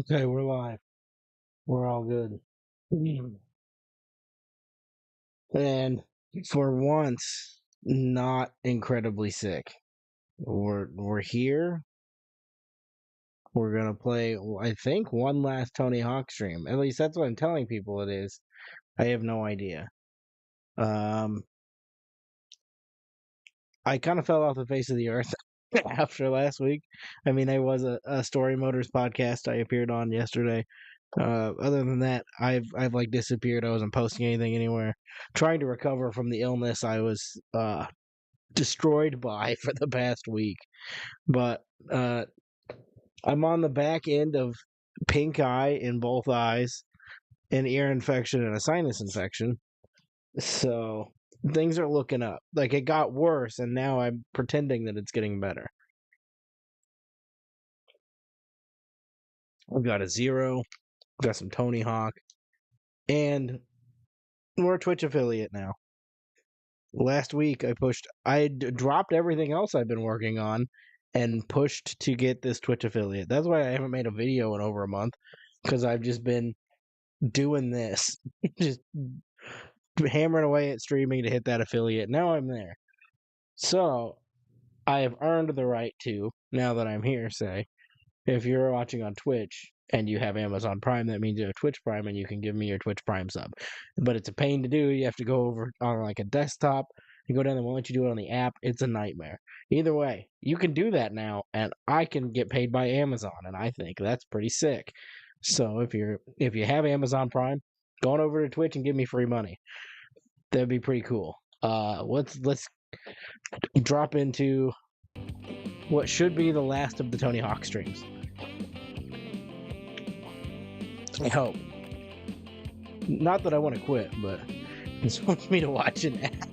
Okay, we're live. We're all good. And for once, not incredibly sick. We're here. We're gonna play, I think, one last Tony Hawk stream. At least that's what I'm telling people it is. I have no idea. Um, I kind of fell off the face of the earth after last week. I mean, I was a Story Motors podcast I appeared on yesterday. Other than that, I've like disappeared. I wasn't posting anything anywhere. Trying to recover from the illness I was destroyed by for the past week. But I'm on the back end of pink eye in both eyes, an ear infection and a sinus infection. So things are looking up. Like it got worse, and now I'm pretending that it's getting better. I've got a zero, got some Tony Hawk, and we're a Twitch affiliate now. Last week I dropped everything else I've been working on and pushed to get this Twitch affiliate. That's why I haven't made a video in over a month, because I've just been doing this, just hammering away at streaming to hit that affiliate. Now I'm there. So I have earned the right to, now that I'm here, say, if you're watching on Twitch and you have Amazon Prime, that means you have Twitch Prime and you can give me your Twitch Prime sub. But it's a pain to do. You have to go over on like a desktop and go down there. Won't let you do it on the app. It's a nightmare. Either way, you can do that now, and I can get paid by Amazon, and I think that's pretty sick. So if you have Amazon Prime, go on over to Twitch and give me free money. That'd be pretty cool. Let's drop into what should be the last of the Tony Hawk streams. I hope. Not that I want to quit, but this wants me to watch an ad.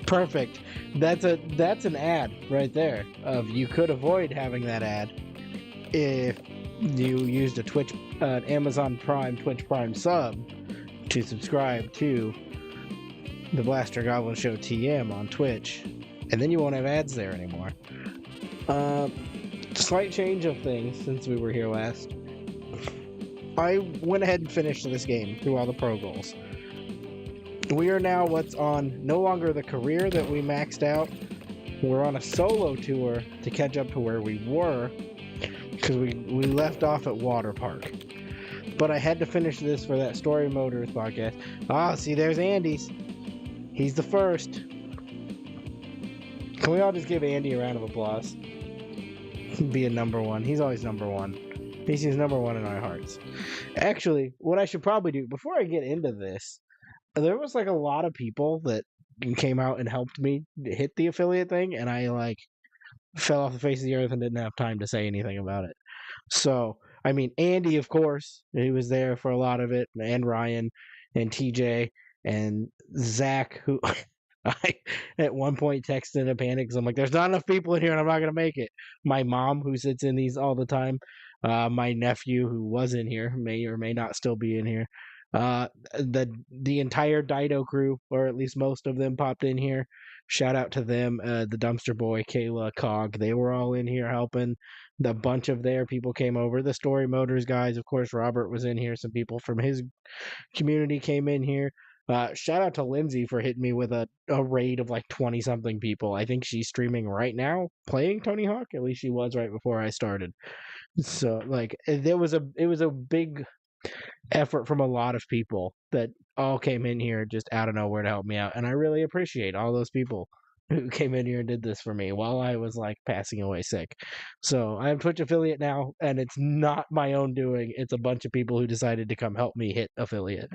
Perfect. That's an ad right there. Of you could avoid having that ad if you used an Amazon Prime Twitch Prime sub to subscribe to the Blaster Goblin Show TM on Twitch, and then you won't have ads there anymore. Slight change of things since we were here last. I went ahead and finished this game through all the pro goals. We are now no longer the career that we maxed out. We're on a solo tour to catch up to where we were, because we left off at Water Park. But I had to finish this for that Story Motors podcast. See, there's Andy's. He's the first. Can we all just give Andy a round of applause? Being number one. He's always number one. He's number one in our hearts. Actually, what I should probably do, before I get into this, there was like a lot of people that came out and helped me hit the affiliate thing, and I fell off the face of the earth and didn't have time to say anything about it. So, I mean, Andy, of course, he was there for a lot of it, and Ryan, and TJ, and Zach, who I at one point texted in a panic because I'm like, there's not enough people in here and I'm not going to make it. My mom, who sits in these all the time, my nephew, who was in here, may or may not still be in here, the entire Dido crew, or at least most of them, popped in here. Shout out to them, the Dumpster Boy, Kayla, Cog, they were all in here helping. The bunch of their people came over. The Story Motors guys, of course, Robert was in here. Some people from his community came in here. Shout out to Lindsay for hitting me with a raid of like 20-something people. I think she's streaming right now playing Tony Hawk. At least she was right before I started. So like it was a big effort from a lot of people that all came in here just out of nowhere to help me out, and I really appreciate all those people who came in here and did this for me while I was like passing away sick. So I have Twitch affiliate now, and it's not my own doing. It's a bunch of people who decided to come help me hit affiliate.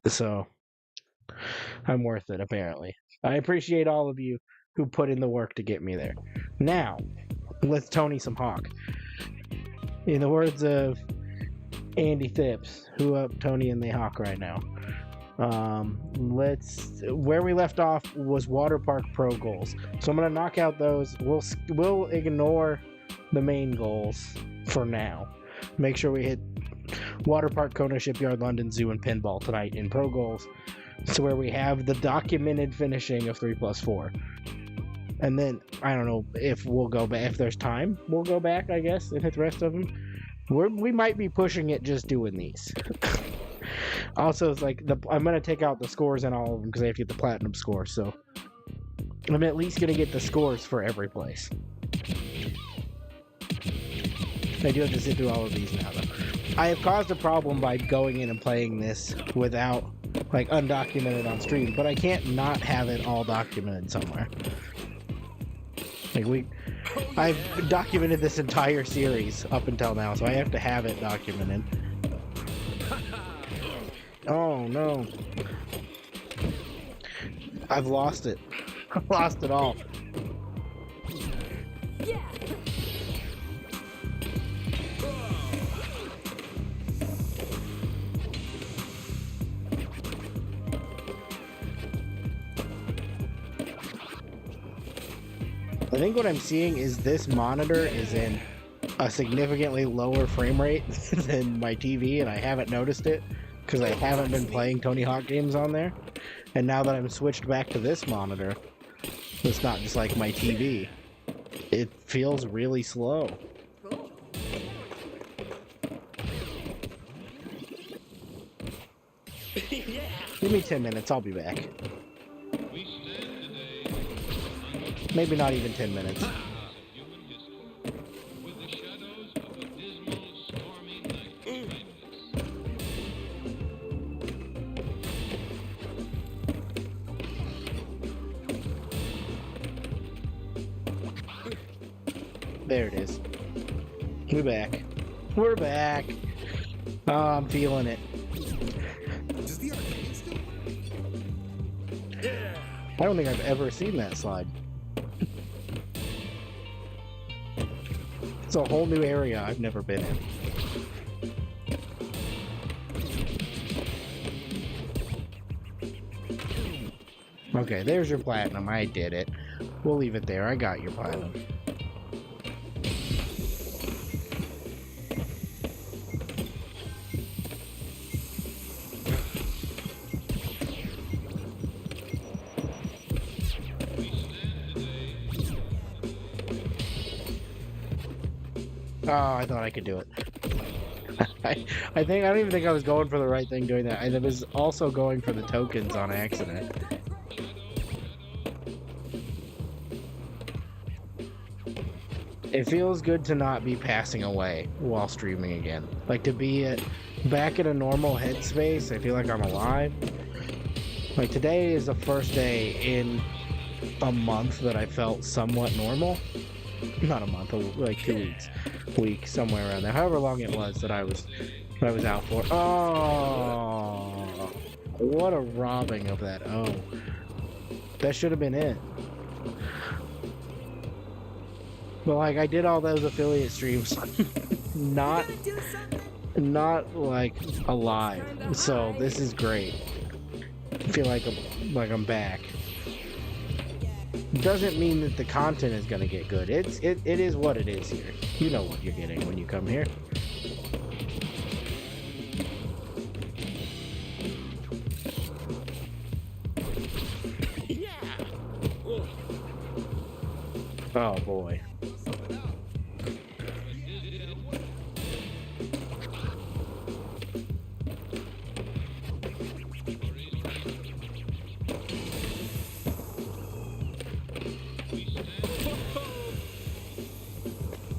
So I'm worth it, apparently. I appreciate all of you who put in the work to get me there. Now, let's Tony some Hawk. In the words of Andy Thps, who up Tony and the Hawk right now. Where we left off was Water Park Pro goals. So I'm gonna knock out those. We'll ignore the main goals for now. Make sure we hit Water Park, Kona, Shipyard, London Zoo, and Pinball tonight in pro goals. So where we have the documented finishing of 3+4. And then I don't know if we'll go back. If there's time, we'll go back, I guess, and hit the rest of them. We might be pushing it just doing these. Also, it's like I'm gonna take out the scores in all of them because I have to get the platinum score. So I'm at least gonna get the scores for every place. I do have to sit through all of these now, though. I have caused a problem by going in and playing this without, like, undocumented on stream, but I can't not have it all documented somewhere. Like, I've documented this entire series up until now, so I have to have it documented. Oh, no. I've lost it. I've lost it all. I think what I'm seeing is this monitor is in a significantly lower frame rate than my TV, and I haven't noticed it because I haven't been playing Tony Hawk games on there. And now that I'm switched back to this monitor, it's not just like my TV. It feels really slow. Give me 10 minutes, I'll be back. Maybe not even 10 minutes. There it is. We're back. We're back. Oh, I'm feeling it. I don't think I've ever seen that slide. It's a whole new area I've never been in. Okay, there's your platinum. I did it. We'll leave it there. I got your platinum. Oh, I thought I could do it. I don't even think I was going for the right thing doing that. I was also going for the tokens on accident. It feels good to not be passing away while streaming again. Like to be back in a normal headspace. I feel like I'm alive. Like today is the first day in a month that I felt somewhat normal. Not a month, like 2 weeks. Week, somewhere around there. However long it was that I was out for. Oh, what a robbing of that. Oh, that should have been it. But like I did all those affiliate streams not like alive. So this is great. I feel like I'm back. Doesn't mean that the content is gonna get good. It is what it is here. You know what you're getting when you come here. Oh boy.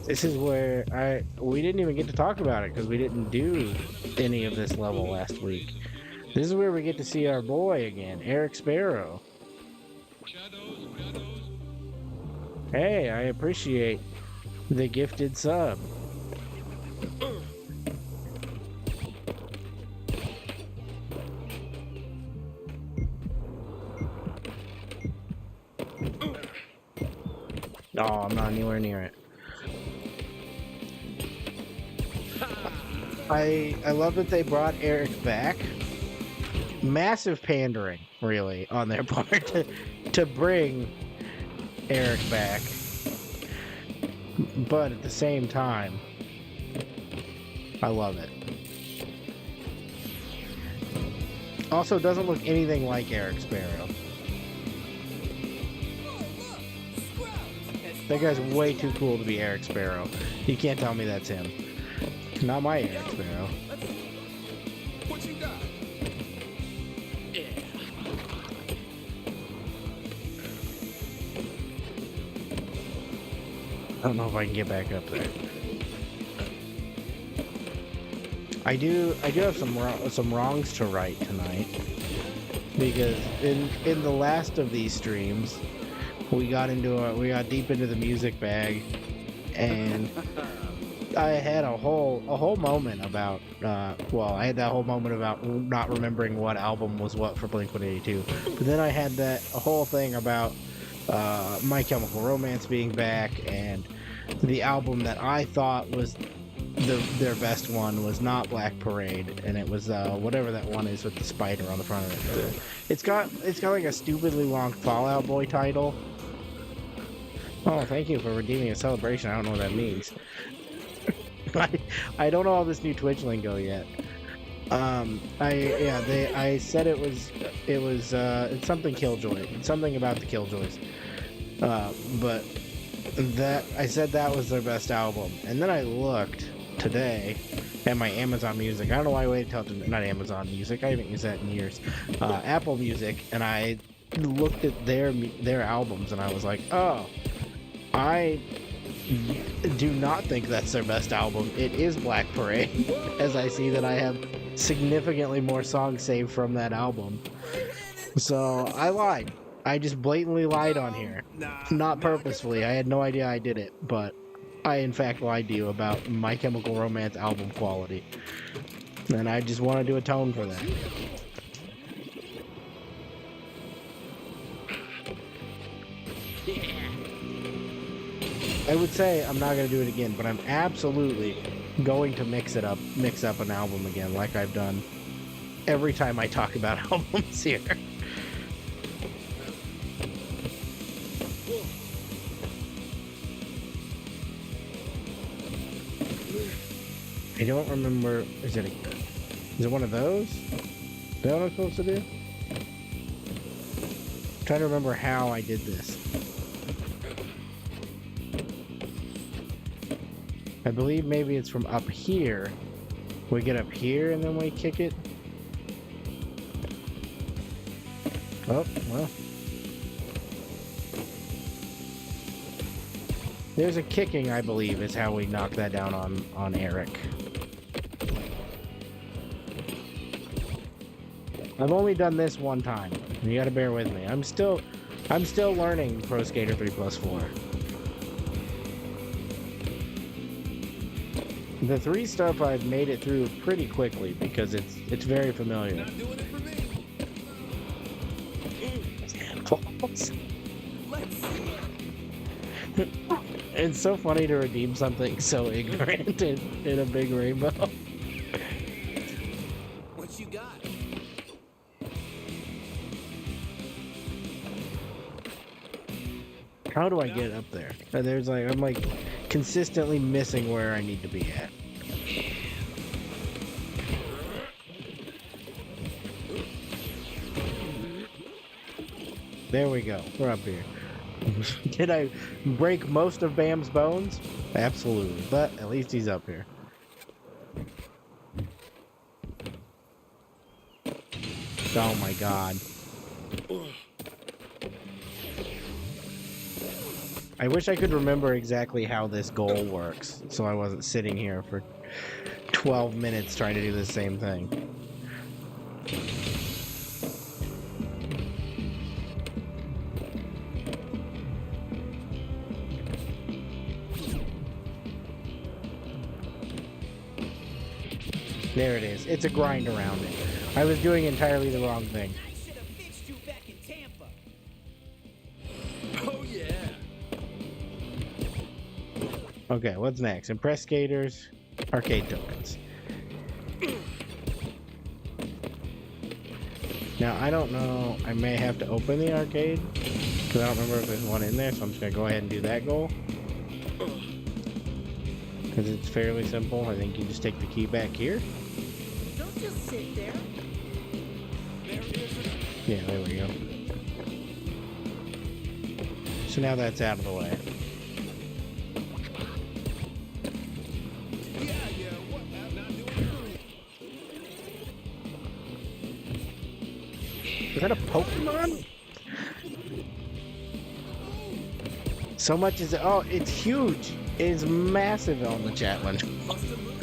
This is where we didn't even get to talk about it because we didn't do any of this level last week. This is where we get to see our boy again, Eric Sparrow. Hey, I appreciate the gifted sub. Oh, I'm not anywhere near it. I love that they brought Eric back. Massive pandering, really, on their part to bring Eric back. But at the same time, I love it. Also, doesn't look anything like Eric Sparrow. That guy's way too cool to be Eric Sparrow. You can't tell me that's him. Not my Eric Sparrow. What you got? I don't know if I can get back up there. I do have some wrongs to right tonight, because in the last of these streams, we got deep into the music bag, and I had a whole moment about I had that whole moment about not remembering what album was what for Blink-182, but then I had a whole thing about My Chemical Romance being back, and the album that I thought was their best one was not Black Parade, and it was whatever that one is with the spider on the front of it. It's got like a stupidly long Fall Out Boy title. Oh, thank you for redeeming a celebration. I don't know what that means. I don't know all this new Twitch lingo yet. I said it's something Killjoy. It's something about the Killjoys. But I said that was their best album, and then I looked today at my Amazon Music. I don't know why I waited till not Amazon Music. I haven't used that in years. Apple Music, and I looked at their albums, and I was like, oh, I do not think that's their best album. It is Black Parade, as I see that I have significantly more songs saved from that album. So I lied. I just blatantly lied on here. Not purposefully. I had no idea I did it, but I in fact lied to you about My Chemical Romance album quality. And I just wanted to atone for that. I would say I'm not going to do it again, but I'm absolutely going to mix up an album again, like I've done every time I talk about albums here. I don't remember. Is it one of those? Is that what I'm supposed to do? I'm trying to remember how I did this. I believe maybe it's from up here. We get up here and then we kick it. Oh, well. There's a kicking, I believe, is how we knock that down on Eric. I've only done this one time. You gotta bear with me. I'm still learning Pro Skater 3+4. The 3 stuff I've made it through pretty quickly because it's very familiar. It's so funny to redeem something so ignorant in a big rainbow. What you got? How do I get up there? I'm like consistently missing where I need to be at. There we go. We're up here. Did I break most of Bam's bones? Absolutely. But at least he's up here. Oh my god. I wish I could remember exactly how this goal works, so I wasn't sitting here for 12 minutes trying to do the same thing. There it is. It's a grind around it. I was doing entirely the wrong thing. I should have fixed you back in Tampa. Oh yeah. Okay, what's next? Impress skaters, arcade tokens. Now, I don't know. I may have to open the arcade because I don't remember if there's one in there, so I'm just going to go ahead and do that goal. Because it's fairly simple. I think you just take the key back here. Don't just sit there. Yeah, there we go. So now that's out of the way. Is that a Pokemon? So much is oh, it's huge. It's massive on the chat one. Bust a move.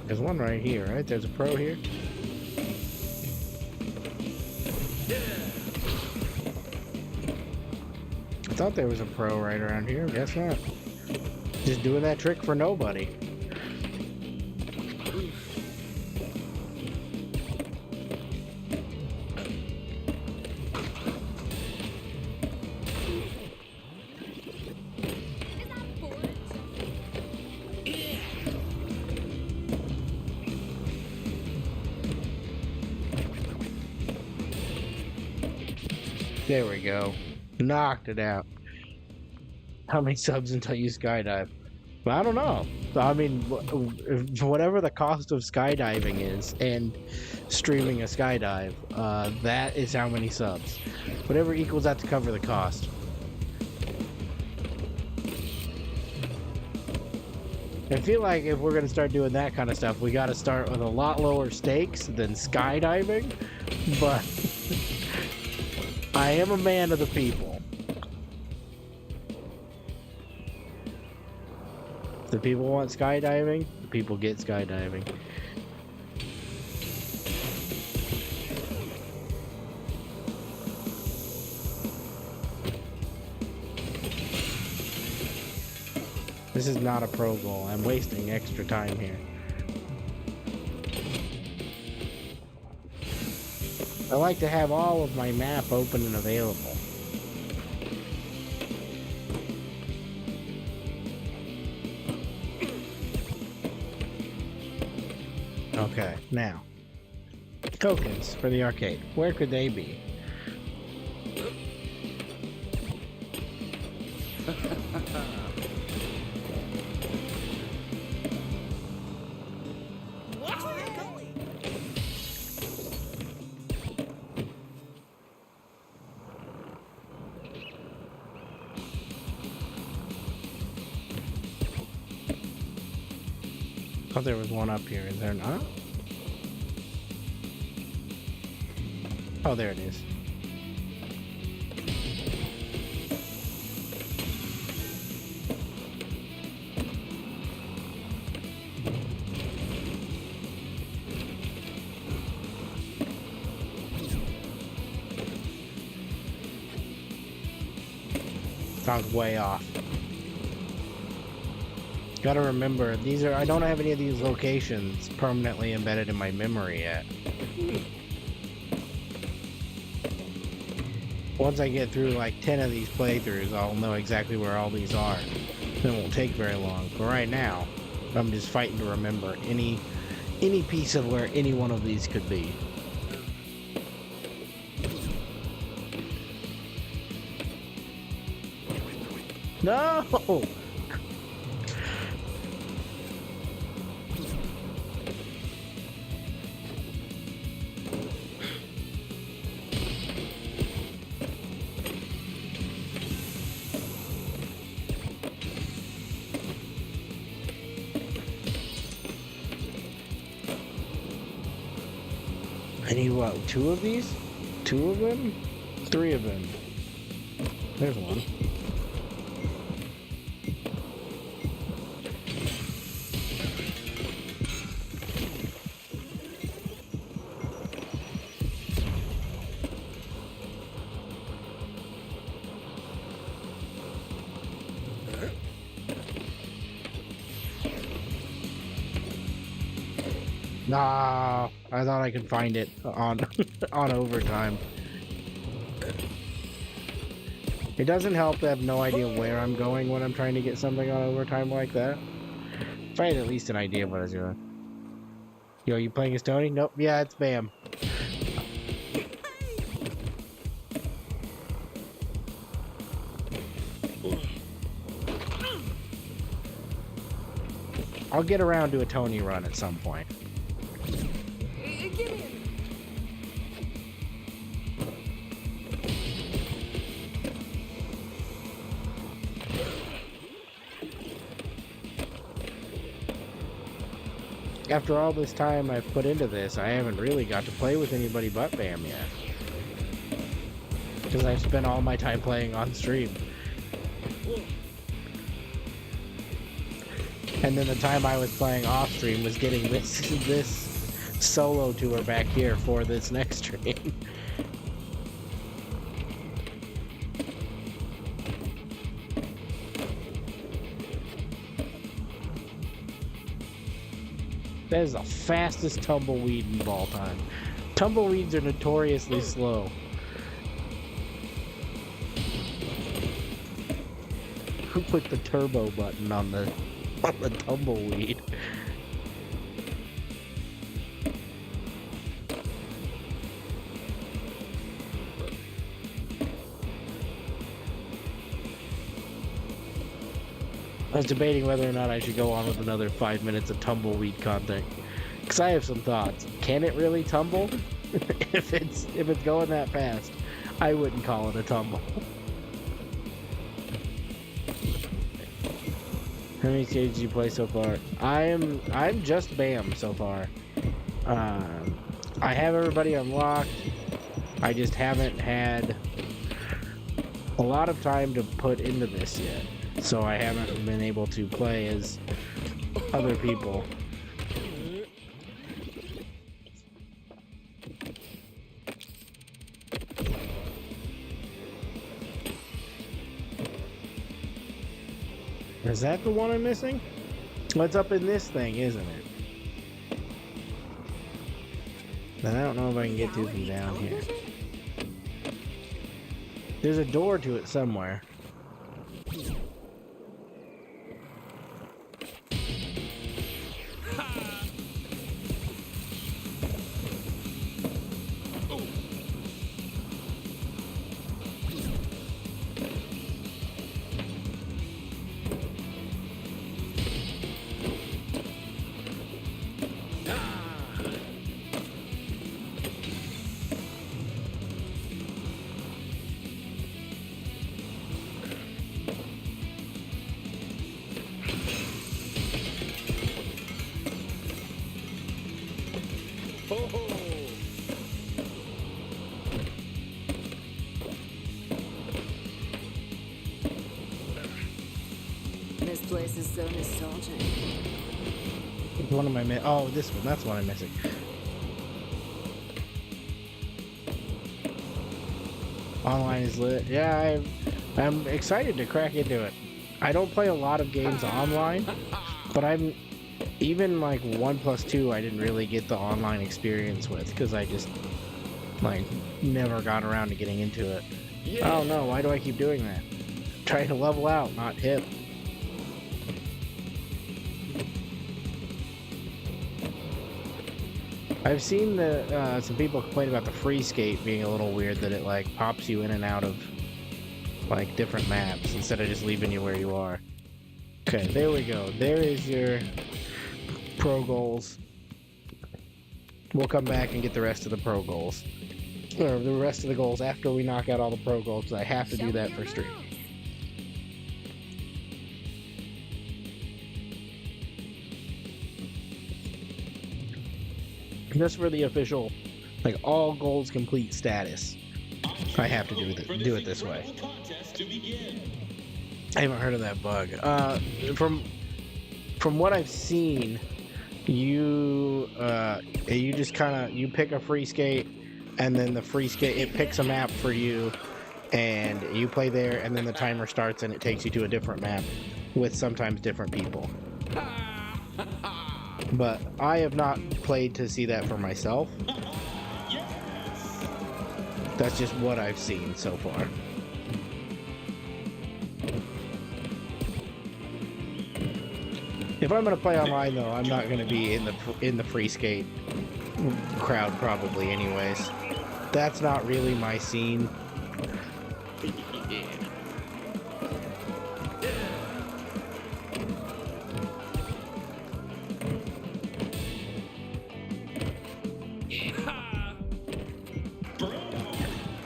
There's one right here, right? There's a pro here. I thought there was a pro right around here. Guess not. Just doing that trick for nobody. There we go. Knocked it out. How many subs until you skydive? Well, I don't know. I mean, whatever the cost of skydiving is and streaming a skydive, that is how many subs. Whatever equals out to cover the cost. I feel like if we're going to start doing that kind of stuff, we got to start with a lot lower stakes than skydiving. But I am a man of the people. If the people want skydiving, the people get skydiving. This is not a pro goal. I'm wasting extra time here. I like to have all of my map open and available. Okay, now. Tokens for the arcade. Where could they be? Watch where you're going. I thought there was one up here. Is there not? Oh, there it is. Sounds way off. Gotta remember, these are, I don't have any of these locations permanently embedded in my memory yet. Once I get through like 10 of these playthroughs, I'll know exactly where all these are. It won't take very long. But right now, I'm just fighting to remember any piece of where any one of these could be. No! I need what, 2 of these? 2 of them? 3 of them. There's one. Nah, I thought I could find it on on overtime. It doesn't help to have no idea where I'm going when I'm trying to get something on overtime like that. If I had at least an idea of what I was doing. Yo, you playing as Tony? Nope. Yeah, it's Bam. I'll get around to a Tony run at some point. Give me After all this time I've put into this, I haven't really got to play with anybody but Bam yet. Because I've spent all my time playing on stream. And then the time I was playing off stream was getting this solo tour back here for this next stream. That is the fastest tumbleweed of all time. Tumbleweeds are notoriously slow. Who put the turbo button on the tumbleweed? I was debating whether or not I should go on with another 5 minutes of tumbleweed content. Because I have some thoughts. Can it really tumble? if it's going that fast, I wouldn't call it a tumble. How many stages do you play so far? I'm just Bam so far. I have everybody unlocked. I just haven't had a lot of time to put into this yet. So I haven't been able to play as other people. Is that the one I'm missing? What's up in this thing, isn't it? Then I don't know if I can get to from down here. There's a door to it somewhere. This place is so nostalgic. One of my oh, this one. That's one I'm missing. Online is lit. Yeah, I'm excited to crack into it. I don't play a lot of games online, but I'm even like 1+2. I didn't really get the online experience with because I just like never got around to getting into it. I don't know. Why do I keep doing that? Trying to level out, not hip. I've seen some people complain about the free skate being a little weird, that it like pops you in and out of like different maps instead of just leaving you where you are. Okay, there we go. There is your pro goals. We'll come back and get the rest of the pro goals. Or the rest of the goals after we knock out all the pro goals, because I have to do that for stream. Just for the official, like, all goals complete status, I have to do it this way. I haven't heard of that bug. From what I've seen, you just kind of, you pick a free skate, and then the free skate, it picks a map for you, and you play there, and then the timer starts and it takes you to a different map with sometimes different people. But I have not played to see that for myself. That's just what I've seen so far. If I'm gonna play online though, I'm not gonna be in the free skate crowd probably anyways. That's not really my scene.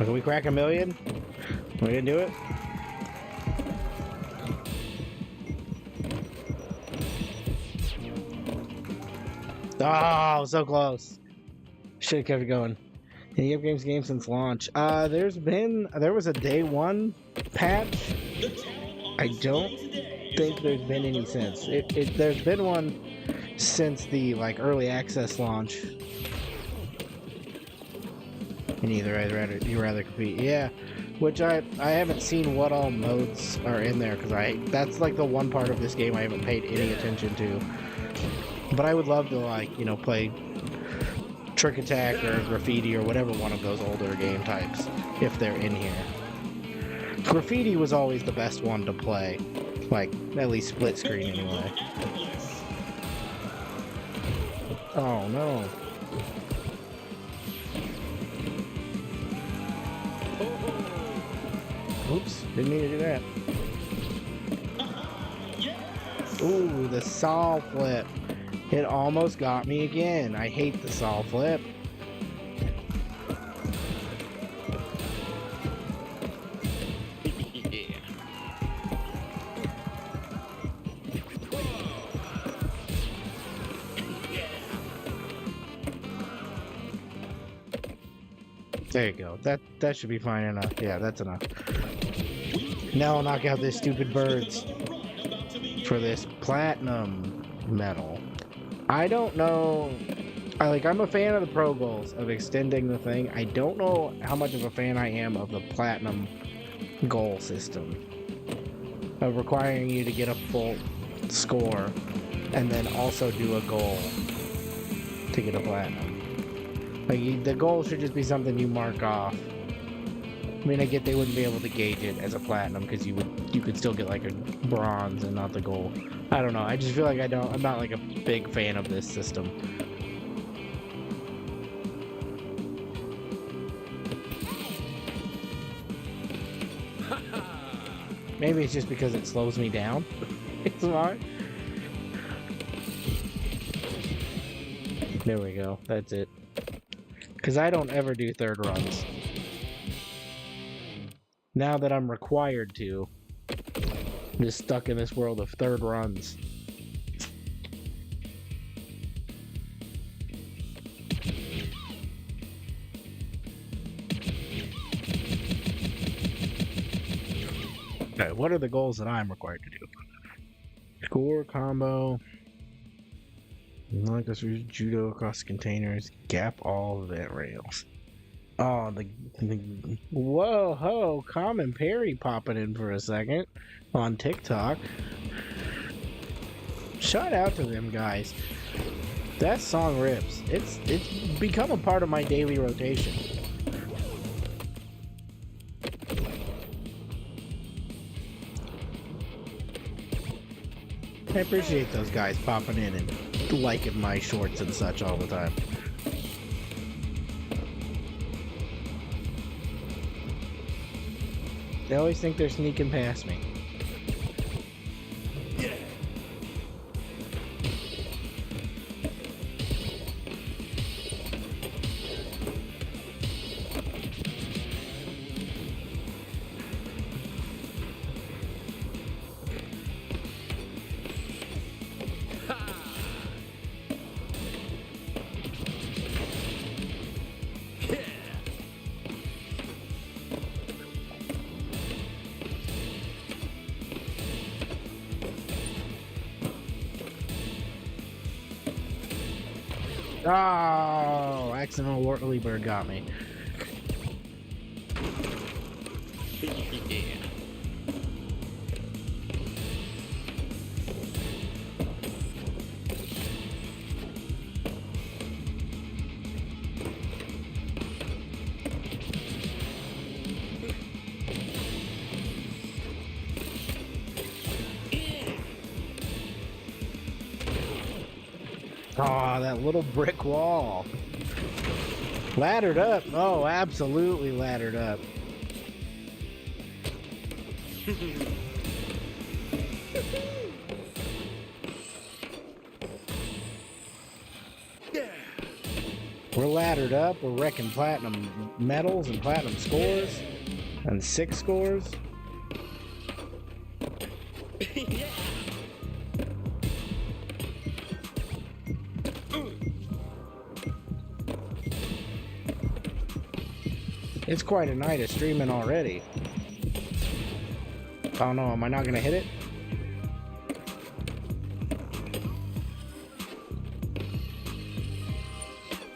Can we crack 1,000,000? We gonna do it? Oh, so close. Should have kept it going. Any Games game since launch? There was a day one patch. I don't think there's been any since. There's been one since the like early access launch. And you rather compete, yeah. Which I haven't seen what all modes are in there because that's like the one part of this game I haven't paid any attention to. But I would love to play Trick Attack or Graffiti or whatever one of those older game types if they're in here. Graffiti was always the best one to play, like at least split screen anyway. Oh no. Oops, didn't mean to do that. Ooh, the saw flip. It almost got me again. I hate the saw flip. There you go. That should be fine enough. Yeah, that's enough. Now I'll knock out these stupid birds for this platinum medal. I don't know. I'm a fan of the pro goals of extending the thing. I don't know how much of a fan I am of the platinum goal system of requiring you to get a full score and then also do a goal to get a platinum. The goal should just be something you mark off. I mean, I get they wouldn't be able to gauge it as a platinum because you could still get like a bronze and not the gold. I don't know. I just feel like I'm not like a big fan of this system. Maybe it's just because it slows me down. It's hard. There we go. That's it. Because I don't ever do third runs. Now that I'm required to, I'm just stuck in this world of third runs. Okay, what are the goals that I'm required to do? Score, combo, like this judo across containers, gap all event rails. Oh, the whoa ho, Common Perry popping in for a second on TikTok. Shout out to them guys. That song rips. It's become a part of my daily rotation. I appreciate those guys popping in and liking my shorts and such all the time. They always think they're sneaking past me. Oh, accidental whirly bird got me. Oh, that little brick wall. Laddered up. Oh, absolutely laddered up. We're laddered up. We're wrecking platinum medals and platinum scores and 6 scores. Yeah. It's quite a night of streaming already. Oh no, am I not gonna hit it?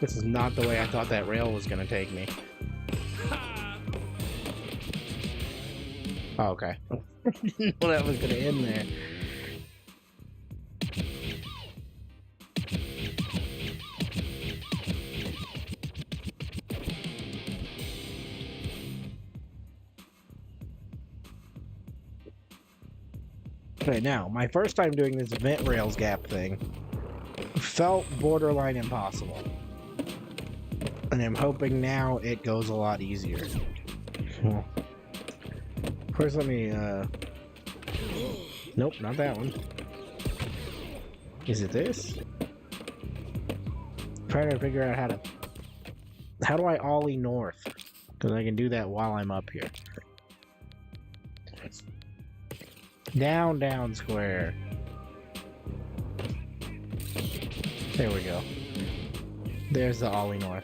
This is not the way I thought that rail was gonna take me. Oh, okay. Didn't know that was gonna end there. Okay, now, my first time doing this vent rails gap thing felt borderline impossible. And I'm hoping now it goes a lot easier. First, let me, Nope, not that one. Is it this? I'm trying to figure out how do I ollie north? Because I can do that while I'm up here. Down, down, square. There we go. There's the ollie north.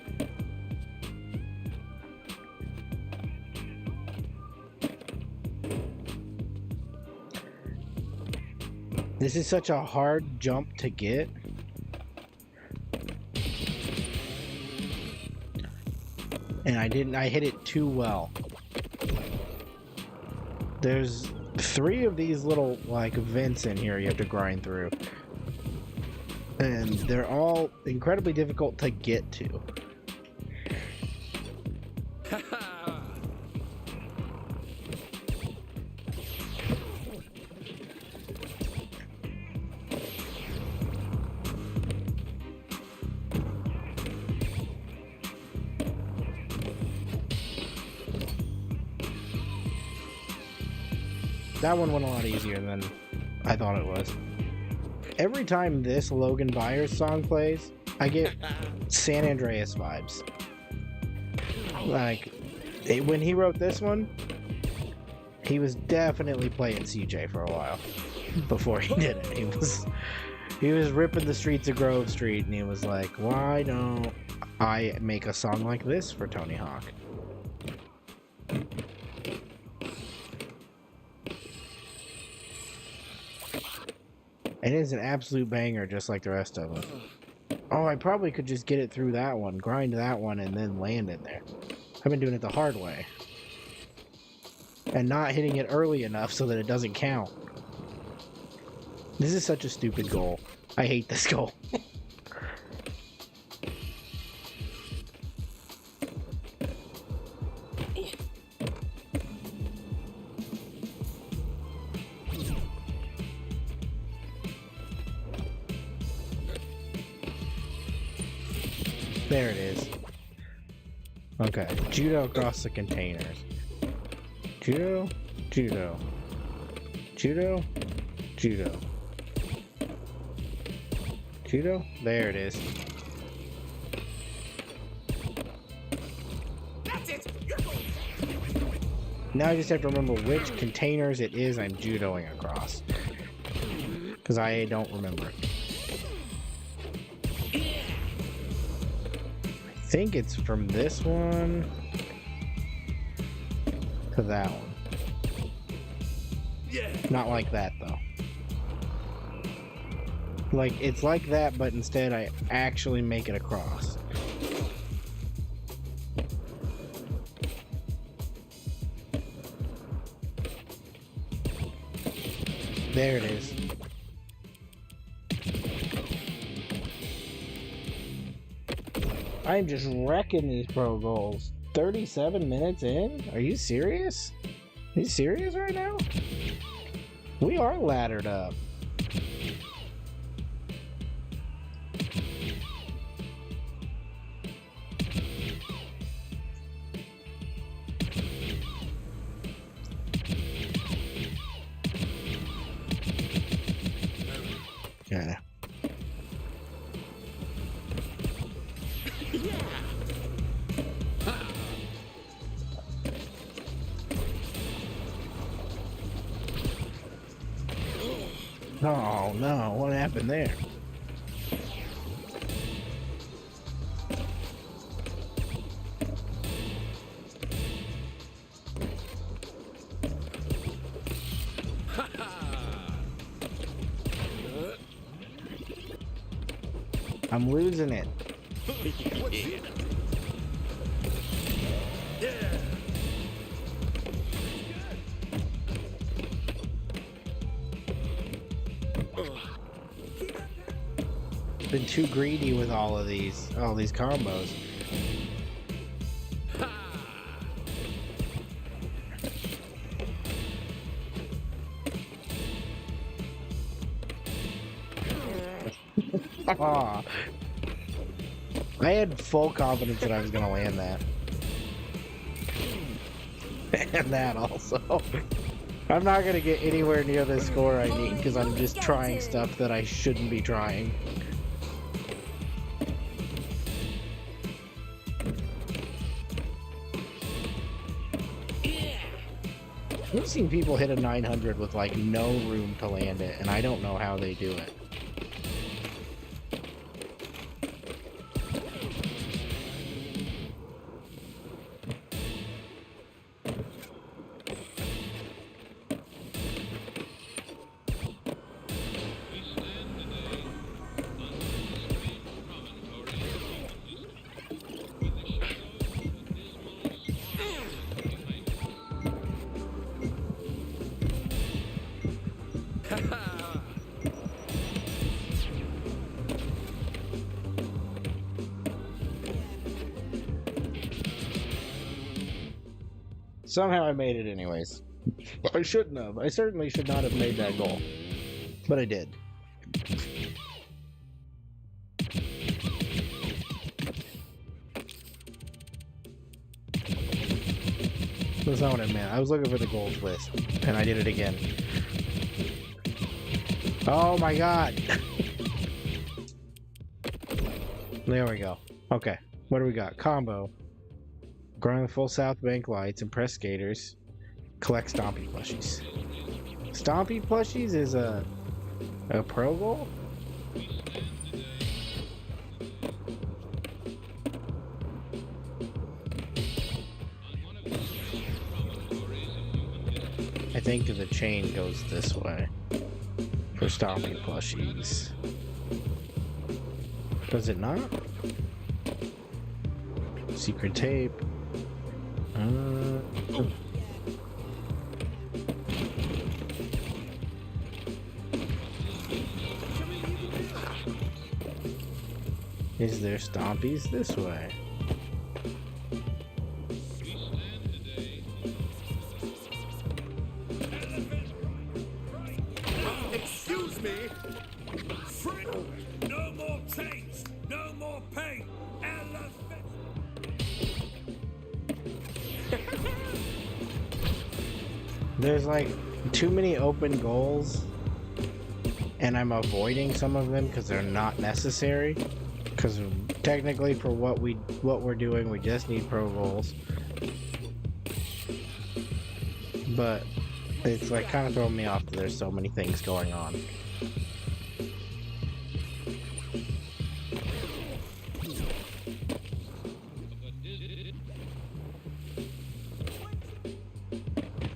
This is such a hard jump to get. And I hit it too well. There's 3 of these little, like, vents in here you have to grind through. And they're all incredibly difficult to get to. That one went a lot easier than I thought it was. Every time this Logan Byers song plays, I get San Andreas vibes. Like, when he wrote this one, he was definitely playing CJ for a while before he did it. He was ripping the streets of Grove Street, and he was like, why don't I make a song like this for Tony Hawk? And it's an absolute banger, just like the rest of them. Oh, I probably could just get it through that one, grind that one, and then land in there. I've been doing it the hard way. And not hitting it early enough so that it doesn't count. This is such a stupid goal. I hate this goal. There it is. Okay, judo across the containers. Judo, judo. Judo, judo. Judo, there it is. That's it. Now I just have to remember which containers it is I'm judoing across. Because I don't remember. I think it's from this one to that one. Yeah. Not like that though. Like, it's like that, but instead I actually make it across. There it is. I'm just wrecking these pro goals. 37 minutes in? Are you serious? Are you serious right now? We are laddered up. Yeah. Oh no, what happened there? I'm losing it. Been too greedy with all these combos. Aw. I had full confidence that I was gonna land that. And that also. I'm not gonna get anywhere near the score I need because I'm just trying stuff that I shouldn't be trying. I've seen people hit a 900 with like no room to land it, and I don't know how they do it. Somehow I made it anyways. I shouldn't have. I certainly should not have made that goal. But I did. That's not what I meant. I was looking for the goal twist, and I did it again. Oh my god! There we go. Okay, what do we got? Combo. Grind the full South Bank lights, impress skaters, collect Stompy plushies. Stompy plushies is a pro goal? I think the chain goes this way for Stompy plushies. Does it not? Secret tape. Is there Stompies this way? Excuse me. No more chains. No more pain. Elephant. There's like too many open goals, and I'm avoiding some of them because they're not necessary. Because technically, for what we're doing, we just need pro goals. But it's like kind of throwing me off that there's so many things going on.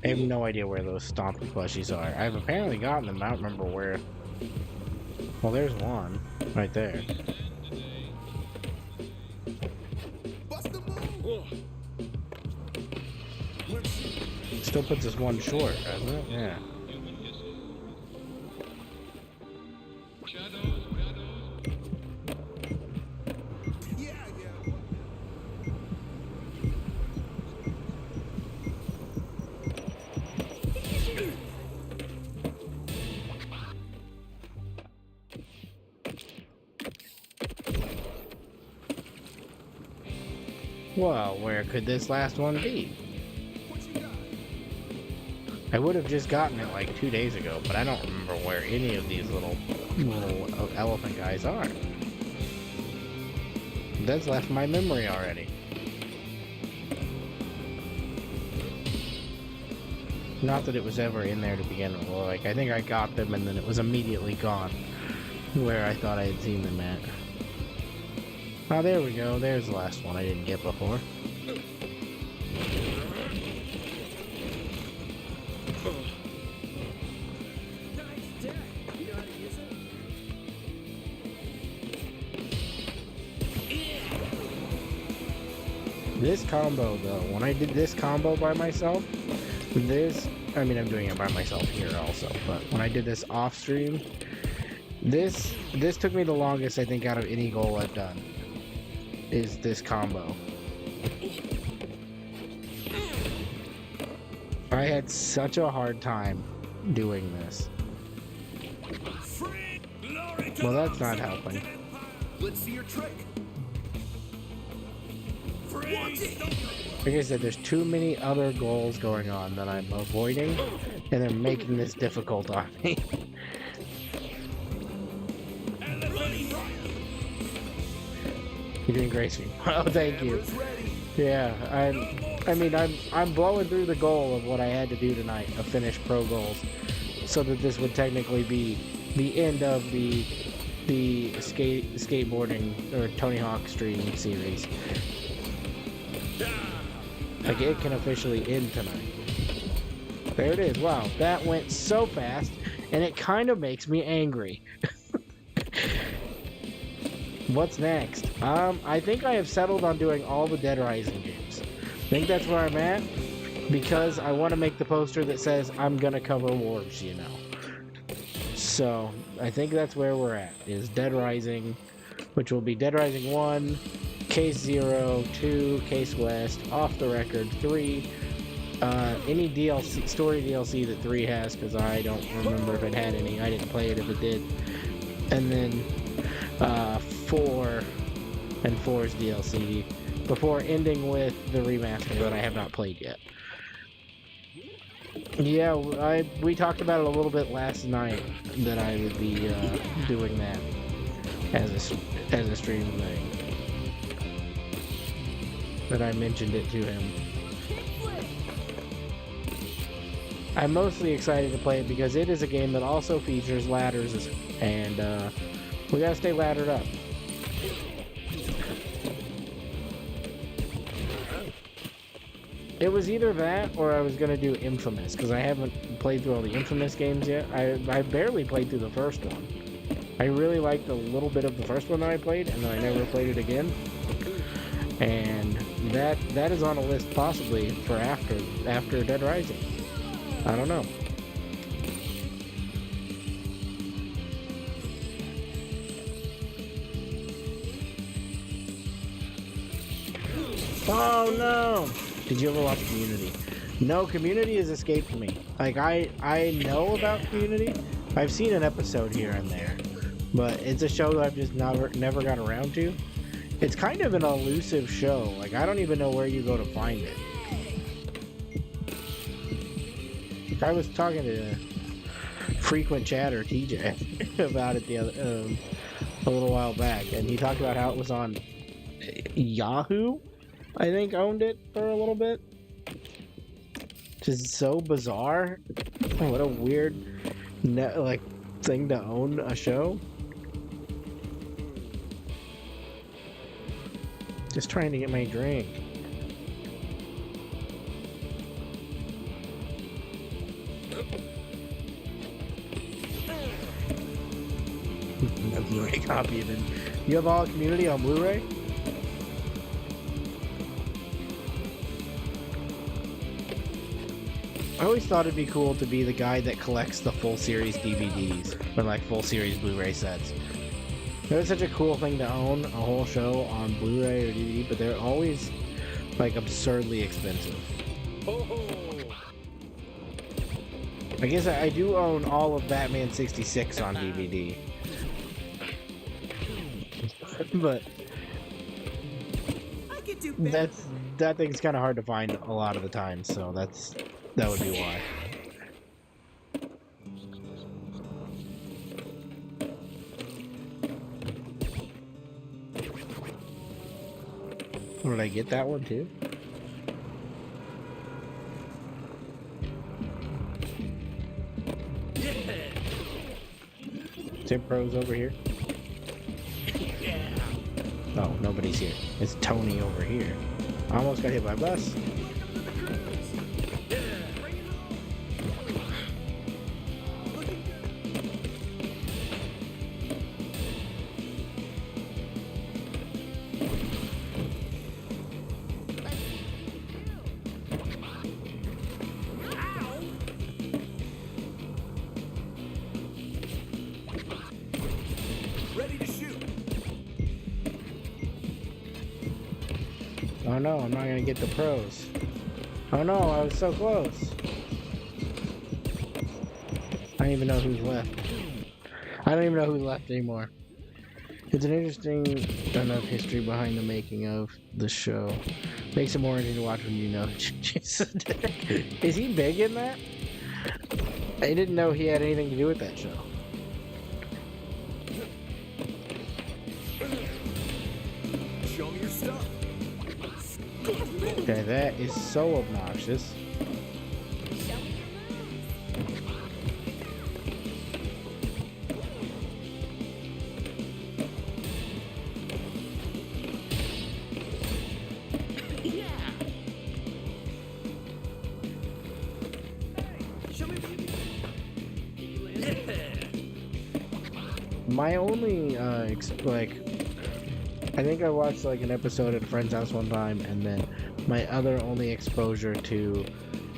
I have no idea where those Stompy plushies are. I've apparently gotten them, I don't remember where. Well, there's one. Right there. Still puts us one short, doesn't it? Yeah. Well, where could this last one be? I would have just gotten it like 2 days ago, but I don't remember where any of these little elephant guys are. That's left my memory already. Not that it was ever in there to begin with. Like, I think I got them and then it was immediately gone where I thought I had seen them at. Oh, there we go. There's the last one I didn't get before. This combo, though, when I did this combo by myself, I mean, I'm doing it by myself here also, but when I did this off stream, this took me the longest, I think, out of any goal I've done, is this combo. I had such a hard time doing this. Well, that's not helping. Let's see your trick. Like I said, there's too many other goals going on that I'm avoiding, and they're making this difficult on me. You're doing great, stream. Oh, thank you. Yeah, I'm blowing through the goal of what I had to do tonight, of finish pro goals, so that this would technically be the end of the skateboarding or Tony Hawk stream series. Like, it can officially end tonight. There it is. Wow, that went so fast, and it kind of makes me angry. What's next? I think I have settled on doing all the Dead Rising games. I think that's where I'm at, because I want to make the poster that says I'm gonna cover wars, you know. So, I think that's where we're at, is Dead Rising, which will be Dead Rising 1, Case 0, 2, Case West, Off the Record, 3, any DLC, story DLC that 3 has, because I don't remember if it had any. I didn't play it if it did. And then 4 and 4's DLC, before ending with the remaster that I have not played yet. Yeah, we talked about it a little bit last night, that I would be doing that as a stream thing. That I mentioned it to him. I'm mostly excited to play it because it is a game that also features ladders, and we gotta stay laddered up. It was either that or I was gonna do Infamous, because I haven't played through all the Infamous games yet. I barely played through the first one. I really liked a little bit of the first one that I played, and then I never played it again. And that is on a list possibly for after Dead Rising. I don't know. Oh no! Did you ever watch Community? No, Community has escaped me. Like, I know about Community. I've seen an episode here and there, but it's a show that I've just never got around to. It's kind of an elusive show. Like, I don't even know where you go to find it. I was talking to frequent chatter TJ about it a little while back, and he talked about how it was on Yahoo. I think owned it for a little bit. Just so bizarre. What a weird thing to own a show. Just trying to get my drink. A Blu-ray copy of it. You have all Community on Blu-ray? I always thought it'd be cool to be the guy that collects the full series DVDs, or like full series Blu-ray sets. It was such a cool thing to own, a whole show on Blu-ray or DVD, but they're always like absurdly expensive. I guess I do own all of Batman 66 on DVD. But that thing's kind of hard to find a lot of the time, so that would be why. Did I get that one too? Is there pros over here? Oh, nobody's here. It's Tony over here. I almost got hit by a bus. Ready to shoot. Oh no, I'm not gonna get the pros. Oh no, I was so close. I don't even know who's left. I don't even know who left anymore. It's an interesting enough history behind the making of the show. Makes it more interesting to watch when you know Jesus. Is he big in that? I didn't know he had anything to do with that show. Show me your stuff. Okay, that is so obnoxious. My only, I think I watched like an episode at a friend's house one time, and then my other only exposure to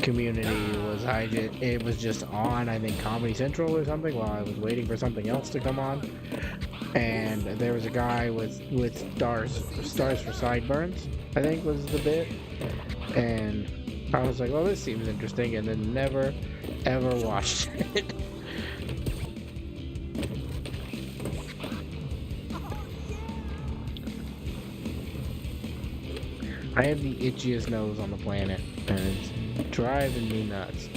Community was it was just on, I think, Comedy Central or something while I was waiting for something else to come on, and there was a guy with stars for sideburns, I think was the bit, and I was like, well, this seems interesting, and then never ever watched it. I have the itchiest nose on the planet, and it's driving me nuts.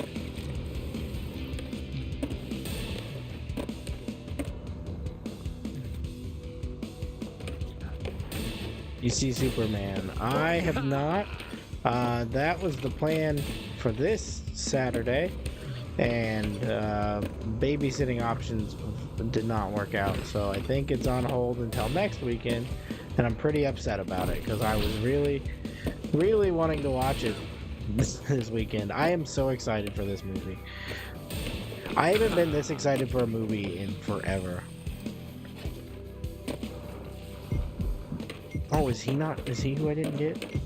You see Superman? I have not. That was the plan for this Saturday, and babysitting options did not work out, so I think it's on hold until next weekend, and I'm pretty upset about it because I was really wanting to watch it this weekend. I am so excited for this movie. I haven't been this excited for a movie in forever. Oh, is he who I didn't get?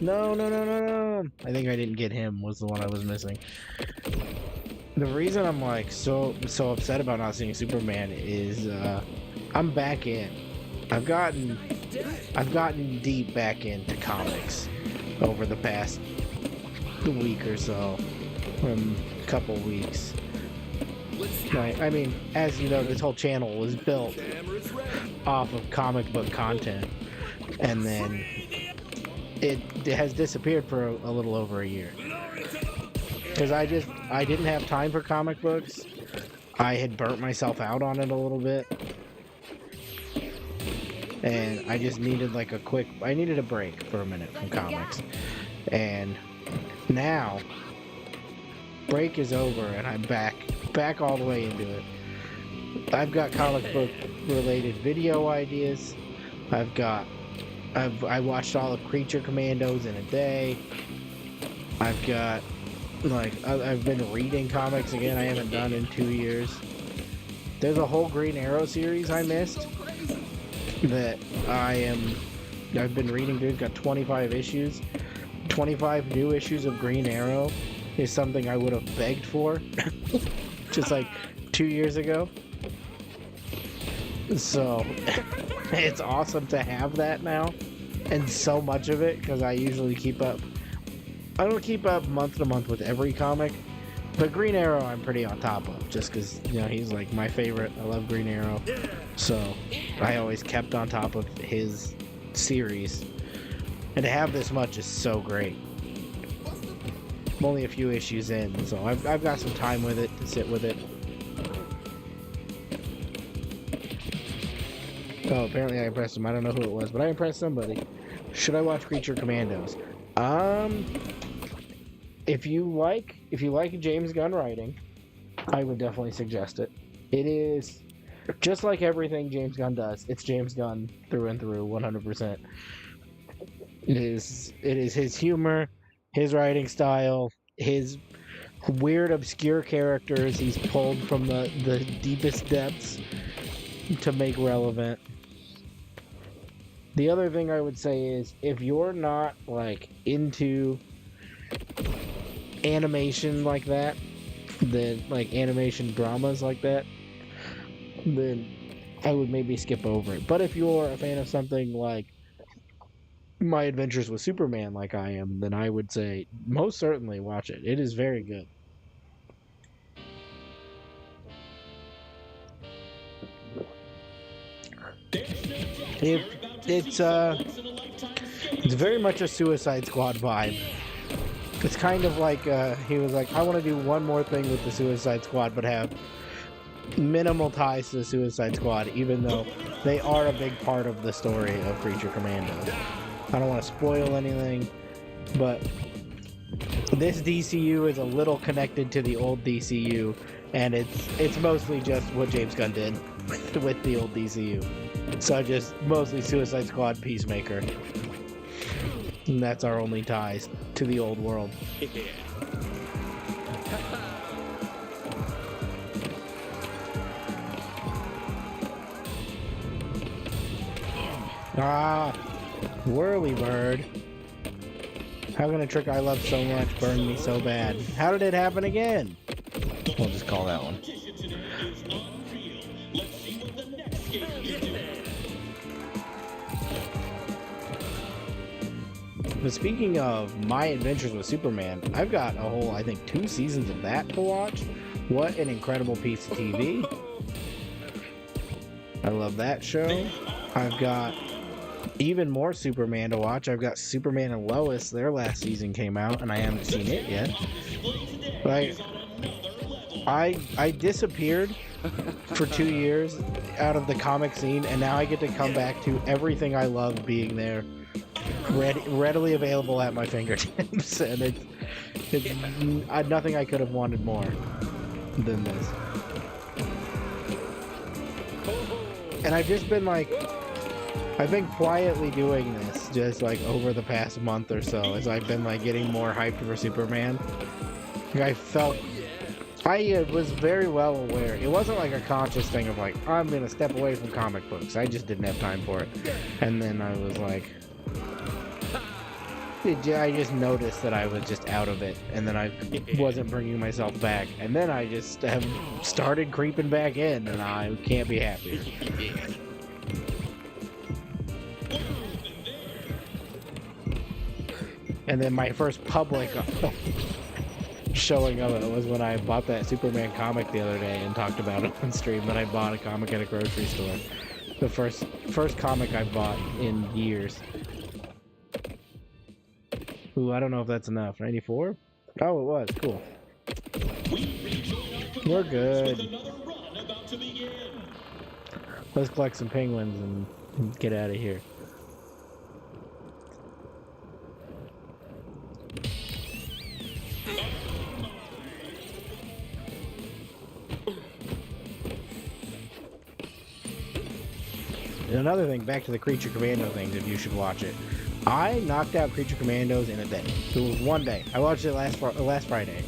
No. I think I didn't get him, was the one I was missing. The reason I'm like so upset about not seeing Superman is I'm back in. I've gotten deep back into comics over the past week or so, couple weeks. I mean, as you know, this whole channel was built off of comic book content, and then it has disappeared for a little over a year. Because I didn't have time for comic books. I had burnt myself out on it a little bit. And I just needed I needed a break for a minute from comics. And now, break is over and I'm back all the way into it. I've got comic book related video ideas. I watched all of Creature Commandos in a day. I've been reading comics again. I haven't done in 2 years. There's a whole Green Arrow series I missed that I've been reading. Dude, got 25 issues. 25 new issues of Green Arrow is something I would have begged for just like 2 years ago. So it's awesome to have that now, and so much of it, because I usually I don't keep up month to month with every comic, but Green Arrow I'm pretty on top of, just because, you know, he's like my favorite. I love Green Arrow, so I always kept on top of his series, and to have this much is so great. I'm only a few issues in, so I've got some time with it to sit with it. Oh, apparently I impressed him. I don't know who it was, but I impressed somebody. Should I watch Creature Commandos? if you like James Gunn writing, I would definitely suggest it. It is just like everything James Gunn does. It's James Gunn through and through, 100%. It is his humor, his writing style, his weird obscure characters he's pulled from the deepest depths to make relevant. The other thing I would say is if you're not like into animation like that, then like animation dramas like that, then I would maybe skip over it. But if you're a fan of something like My Adventures with Superman like I am, then I would say most certainly watch it. It is very good. It's very much a Suicide Squad vibe. It's kind of like he was like, I want to do one more thing with the Suicide Squad, but have minimal ties to the Suicide Squad, even though they are a big part of the story of Creature Commandos. I don't want to spoil anything, but this DCU is a little connected to the old DCU, and it's mostly just what James Gunn did with the old DCU. So just mostly Suicide Squad, Peacemaker. And that's our only ties to the old world. Whirly bird. How can a trick I love so much burn me so bad? How did it happen again? We'll just call that one. But speaking of My Adventures with Superman, I've got a whole, I think, 2 seasons of that to watch. What an incredible piece of TV. I love that show. I've got even more Superman to watch. I've got Superman and Lois. Their last season came out, and I haven't seen it yet. Like, I disappeared for 2 years out of the comic scene, and now I get to come back to everything I love being there, readily available at my fingertips, and it's nothing I could have wanted more than this. And I've just been like, I've been quietly doing this just like over the past month or so as I've been like getting more hyped for Superman. Like, I was very well aware. It wasn't like a conscious thing of like, I'm gonna step away from comic books. I just didn't have time for it. And then I was like, I just noticed that I was just out of it, and then I wasn't bringing myself back, and then I just have started creeping back in, and I can't be happier. And then my first public showing of it was when I bought that Superman comic the other day and talked about it on stream, that I bought a comic at a grocery store. The first comic I bought in years. Ooh, I don't know if that's enough. 94? Oh, it was. Cool. We're good. Let's collect some penguins and get out of here. And another thing, back to the Creature Commando things, if you should watch it. I knocked out Creature Commandos in a day. It was one day. I watched it last Friday.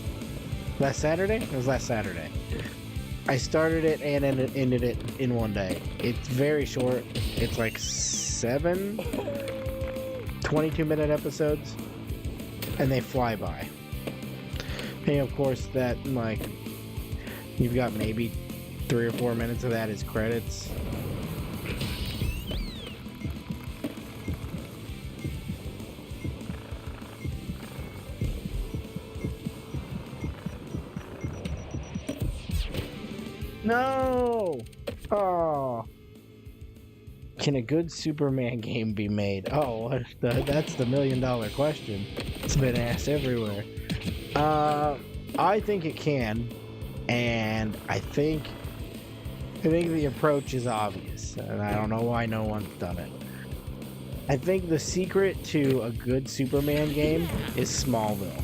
Last Saturday? It was last Saturday. I started it and ended it in one day. It's very short. It's like 7 22-minute episodes, and they fly by. And of course, that, like, you've got maybe 3 or 4 minutes of that as credits. No! Oh. Can a good Superman game be made? Oh, that's the $1 million question. It's been asked everywhere. I think it can, and I think the approach is obvious, and I don't know why no one's done it. I think the secret to a good Superman game is Smallville.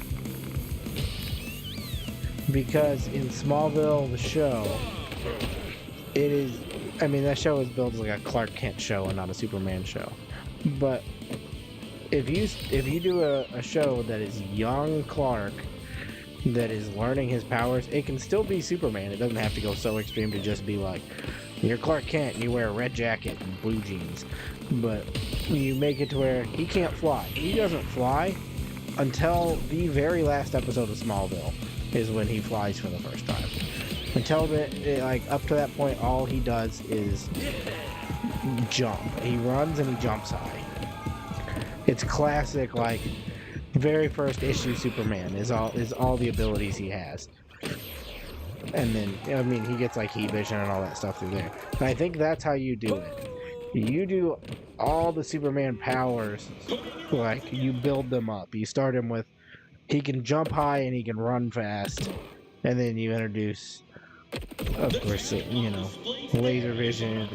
because in Smallville, the show, it is. I mean, that show is billed as like a Clark Kent show and not a Superman show. But if you do a show that is young Clark that is learning his powers, it can still be Superman. It doesn't have to go so extreme to just be like, you're Clark Kent and you wear a red jacket and blue jeans. But you make it to where he can't fly. He doesn't fly until the very last episode of Smallville is when he flies for the first time. Until like up to that point, all he does is jump. He runs and he jumps high. It's classic, like very first issue Superman is all the abilities he has. And then I mean he gets like heat vision and all that stuff through there. And I think that's how you do it. You do all the Superman powers, like you build them up. You start him with he can jump high and he can run fast, and then you introduce, of course, laser vision,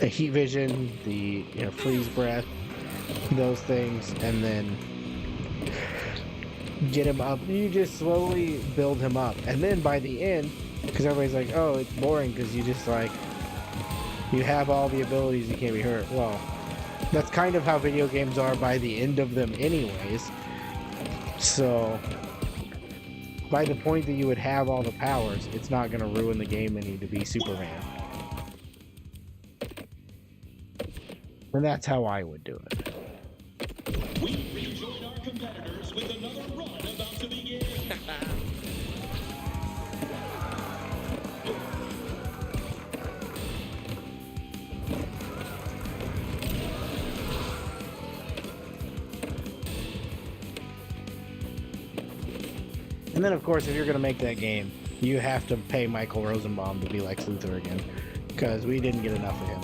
heat vision, the freeze breath, those things, and then get him up. You just slowly build him up, and then by the end, because everybody's like, oh, it's boring because you just like you have all the abilities, you can't be hurt. Well, that's kind of how video games are by the end of them anyways. So by the point that you would have all the powers, it's not going to ruin the game any to be Superman. And that's how I would do it. We rejoin our competitors with another run about to begin. And then, of course, if you're going to make that game, you have to pay Michael Rosenbaum to be Lex Luthor again, because we didn't get enough of him.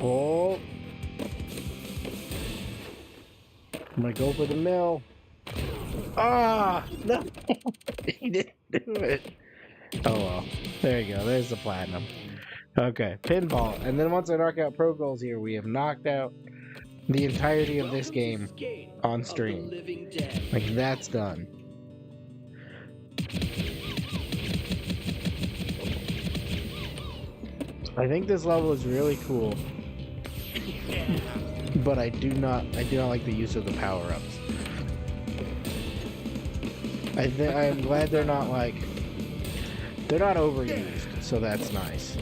Oh, I'm gonna go for the mill. Ah, no, he didn't do it. Oh well, there you go. There's the platinum. Okay, pinball, and then once I knock out pro goals here, we have knocked out the entirety of this game on stream. Like that's done. I think this level is really cool, but I do not like the use of the power-ups. I'm glad they're not overused, so that's nice.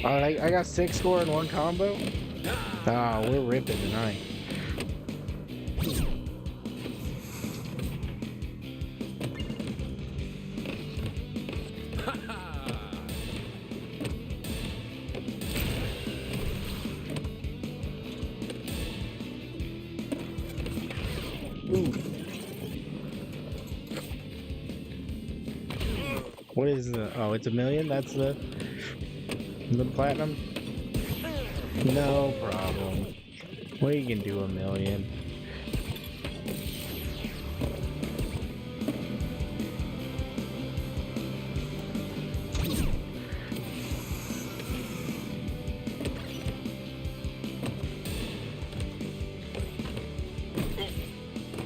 Alright, I got 6 score in one combo. Ah, we're ripping tonight. What is the... Oh, it's $1 million? That's the platinum? No problem. We can do $1 million.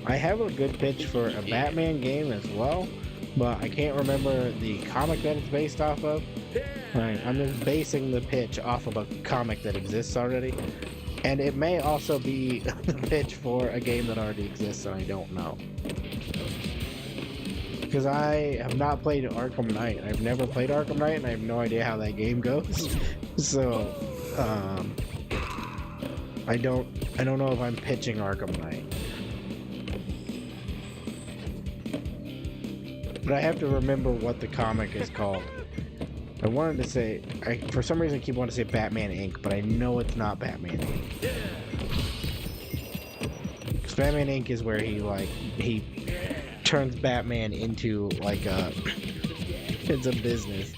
I have a good pitch for a Batman game as well, but I can't remember the comic that it's based off of. Right, I'm just basing the pitch off of a comic that exists already, and it may also be the pitch for a game that already exists and I don't know. Because I have not played Arkham Knight. I've never played Arkham Knight and I have no idea how that game goes. So I don't know if I'm pitching Arkham Knight. But I have to remember what the comic is called. I wanted to say, for some reason I keep wanting to say Batman Inc., but I know it's not Batman Inc. Because Batman Inc. is where he turns Batman into like it's a business.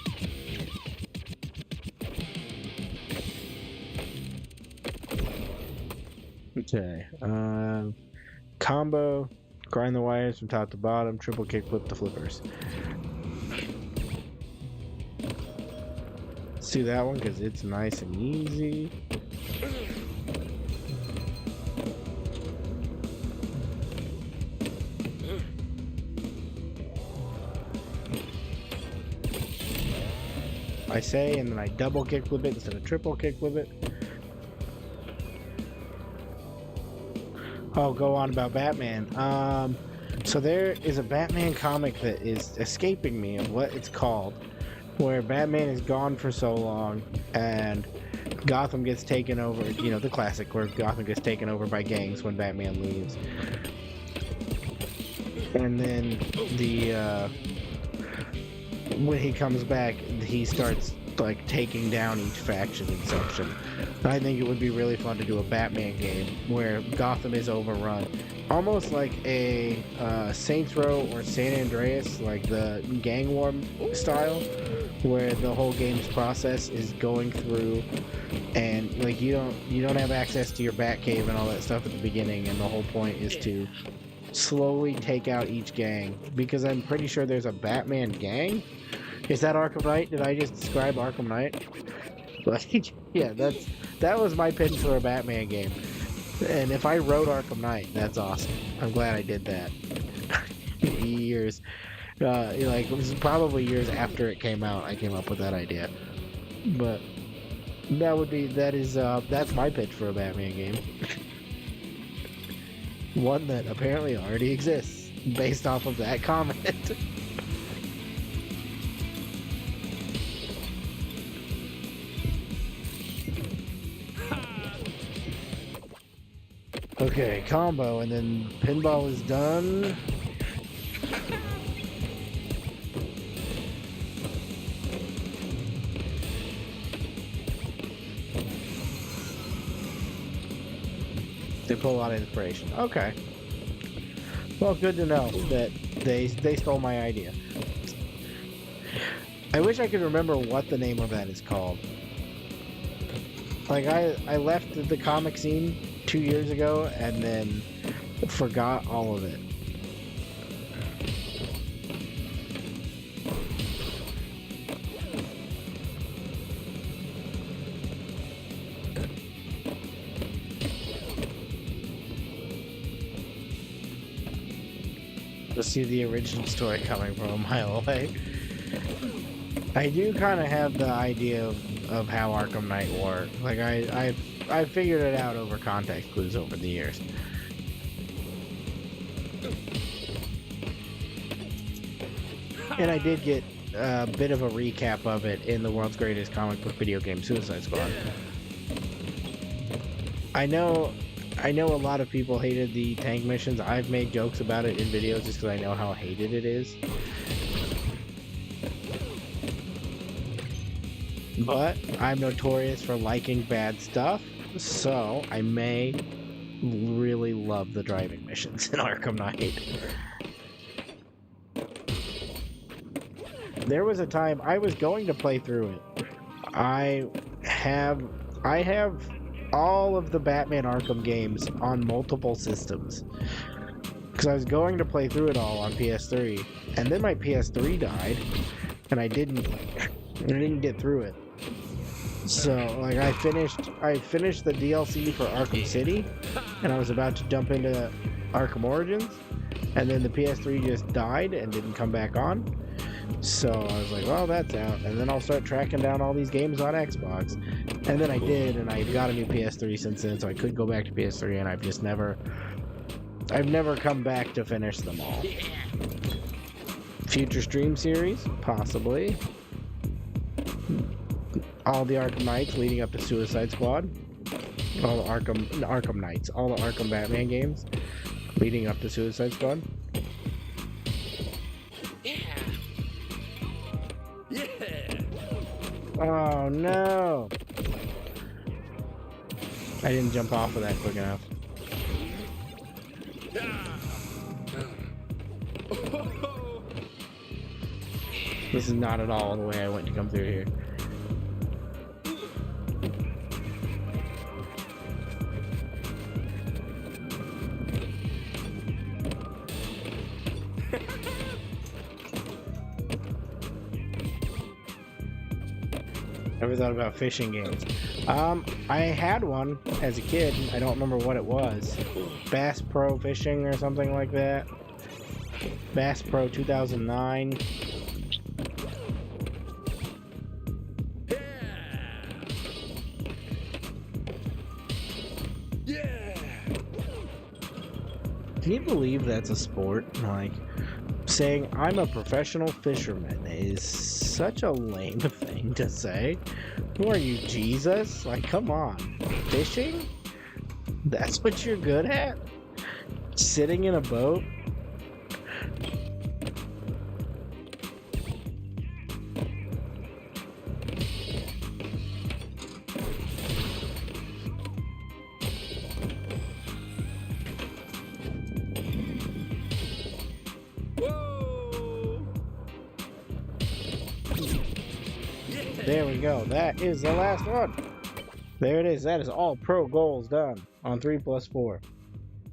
Okay, combo, grind the wires from top to bottom, triple kick, flip the flippers. Let's do that one because it's nice and easy. I say, and then I double kick flip it instead of triple kick flip it. Oh, go on about Batman. So there is a Batman comic that is escaping me of what it's called, where Batman is gone for so long and Gotham gets taken over, you know, the classic where Gotham gets taken over by gangs when Batman leaves. And then when he comes back, he starts like taking down each faction and section. I think it would be really fun to do a Batman game where Gotham is overrun, almost like a Saints Row or San Andreas, like the gang war style, where the whole game's process is going through, and like you don't have access to your Batcave and all that stuff at the beginning, and the whole point is to slowly take out each gang, because I'm pretty sure there's a Batman gang. Is that Arkham Knight? Did I just describe Arkham Knight? Like, yeah, that was my pitch for a Batman game. And if I wrote Arkham Knight, that's awesome. I'm glad I did that. Years, like it was probably years after it came out, I came up with that idea. But that's my pitch for a Batman game. One that apparently already exists based off of that comment. Okay, combo, and then pinball is done. They pull a lot of inspiration. Okay. Well, good to know that they stole my idea. I wish I could remember what the name of that is called. Like, I left the comic scene 2 years ago and then forgot all of it. To see the original story coming from a mile away. I do kind of have the idea of how Arkham Knight works. Like I figured it out over context clues over the years. And I did get a bit of a recap of it in the world's greatest comic book video game, Suicide Squad. I know a lot of people hated the tank missions. I've made jokes about it in videos just because I know how hated it is. But I'm notorious for liking bad stuff, so I may really love the driving missions in Arkham Knight. There was a time I was going to play through it. I have all of the Batman Arkham games on multiple systems. Because I was going to play through it all on PS3, and then my PS3 died, and I didn't get through it. So, like, I finished the DLC for Arkham City, and I was about to jump into Arkham Origins, and then the PS3 just died and didn't come back on. So I was like, well, that's out, and then I'll start tracking down all these games on Xbox. And then I did, and I got a new PS3 since then, so I could go back to PS3, and I've never come back to finish them all. Future stream series? Possibly. all the Arkham Knights leading up to Suicide Squad. All the Arkham Knights, all the Arkham Batman games leading up to Suicide Squad. Yeah. Oh no! I didn't jump off of that quick enough. This is not at all the way I went to come through here. Ever thought about fishing games? I had one as a kid. I don't remember what it was. Bass Pro Fishing or something like that. Bass Pro 2009. Can you believe that's a sport? Like, saying I'm a professional fisherman is such a lame thing to say. Who are you, Jesus? Like, come on. Fishing? That's what you're good at? Sitting in a boat? There we go. That is the last one. There it is. That is all pro goals done on 3+4.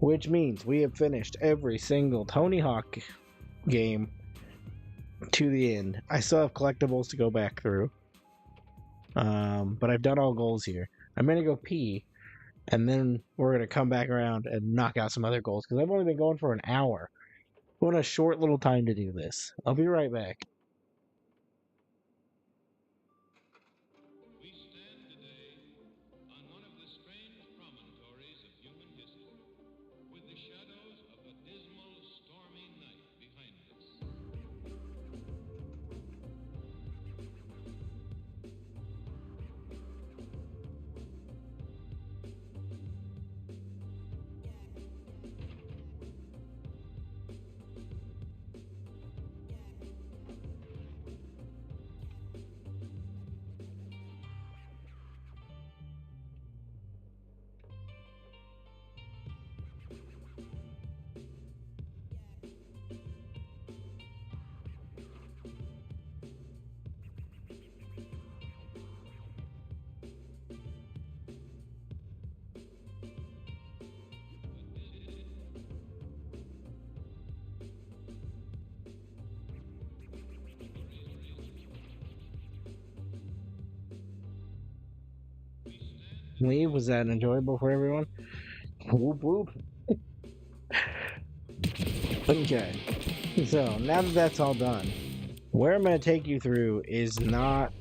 Which means we have finished every single Tony Hawk game to the end. I still have collectibles to go back through. But I've done all goals here. I'm going to go pee. And then we're going to come back around and knock out some other goals. Because I've only been going for an hour. What a short little time to do this. I'll be right back. We stand today on one of the strange promontories of human history, with the shadows of a dismal, stormy night behind us. Leave, was that enjoyable for everyone? Whoop whoop. Okay, so now that that's all done, where I'm going to take you through is not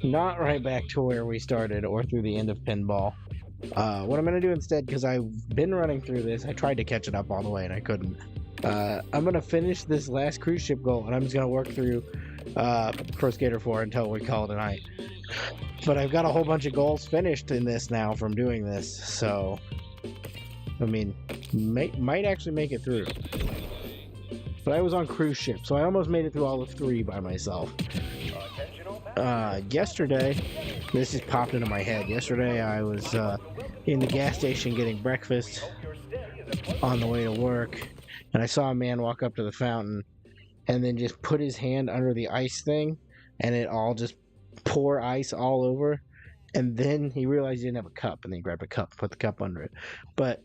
right back to where we started or through the end of pinball. What I'm going to do instead, because I've been running through this, I tried to catch it up all the way and I couldn't. I'm going to finish this last cruise ship goal and I'm just going to work through Pro Skater 4 until we call it a night. But I've got a whole bunch of goals finished in this now from doing this, so I mean, might actually make it through. But I was on cruise ship, so I almost made it through all of 3 by myself. Yesterday, this just popped into my head. Yesterday I was in the gas station getting breakfast on the way to work, and I saw a man walk up to the fountain and then just put his hand under the ice thing, and it all just pour ice all over. And then he realized he didn't have a cup, and then he grabbed a cup, put the cup under it. But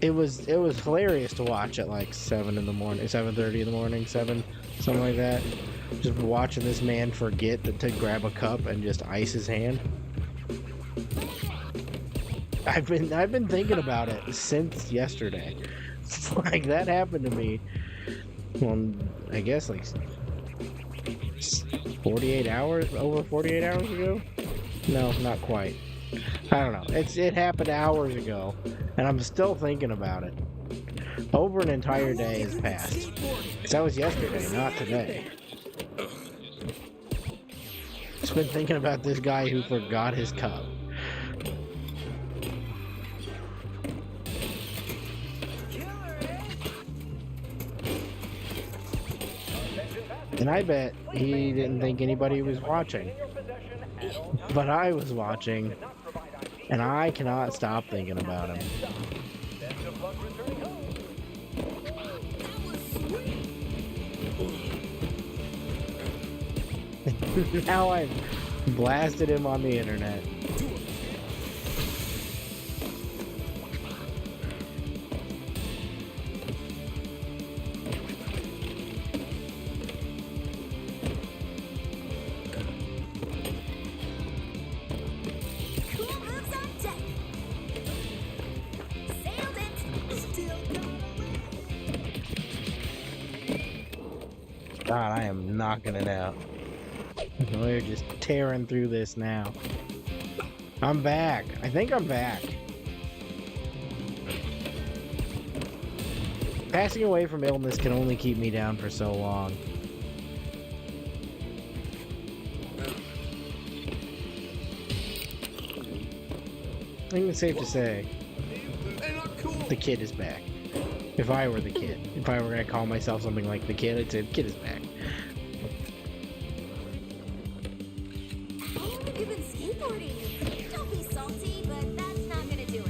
it was hilarious to watch at like 7 in the morning, 7:30 in the morning, 7, something like that. Just watching this man forget to grab a cup and just ice his hand. I've been thinking about it since yesterday. Like, that happened to me, well, I guess like 48 hours, over 48 hours ago? No, not quite. I don't know. It happened hours ago, and I'm still thinking about it. Over an entire day has passed. That was yesterday, not today. Just been thinking about this guy who forgot his cup. And I bet he didn't think anybody was watching. But I was watching, and I cannot stop thinking about him. Now I've blasted him on the internet. Cool moves on deck. Sailed it. Still going. God, I am knocking it out. We're just tearing through this now. I'm back. I think I'm back. Passing away from illness can only keep me down for so long. I think it's safe to say the kid is back. If I were the kid, if I were gonna call myself something like the kid, I'd say the kid is back. How long have you been skateboarding? Don't be salty, but that's not gonna do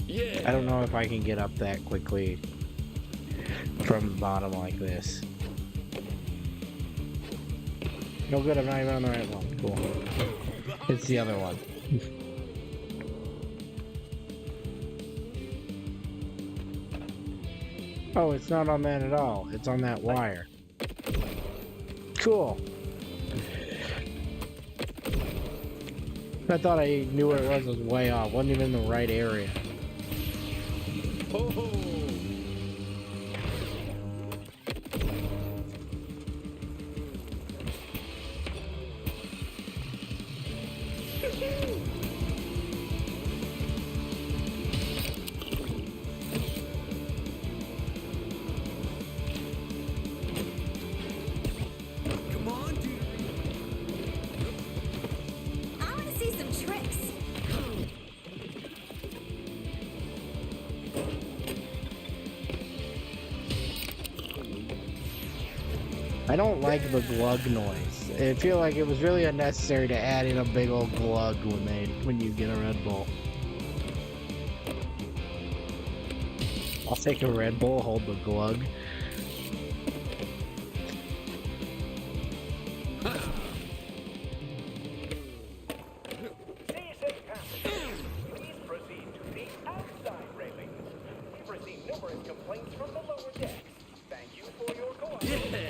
it. I don't know if I can get up that quickly from the bottom like this. No good, I'm not even on the right one. Cool. It's the other one. Oh, it's not on that at all. It's on that wire. Cool. I thought I knew where it was. I was way off. Wasn't even in the right area. Come on, dude. I want to see some tricks. I don't like the glug noise. I feel like it was really unnecessary to add in a big old glug when you get a Red Bull. I'll take a Red Bull, hold the glug. CSA passengers, please proceed to the outside railings. We've received numerous complaints from the lower deck. Thank you for your cooperation.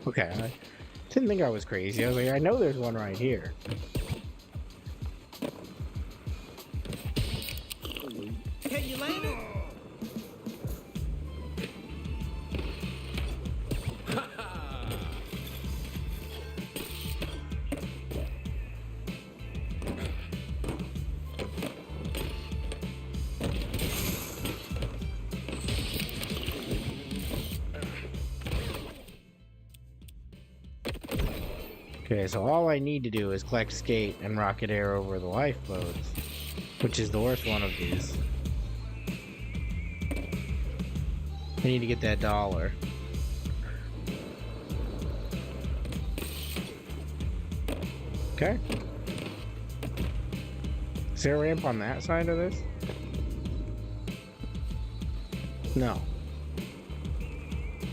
Okay, I didn't think I was crazy. I was like, I know there's one right here. Can you land it? Okay, so all I need to do is collect skate and rocket air over the lifeboats, which is the worst one of these. I need to get that dollar. Okay. Is there a ramp on that side of this? No.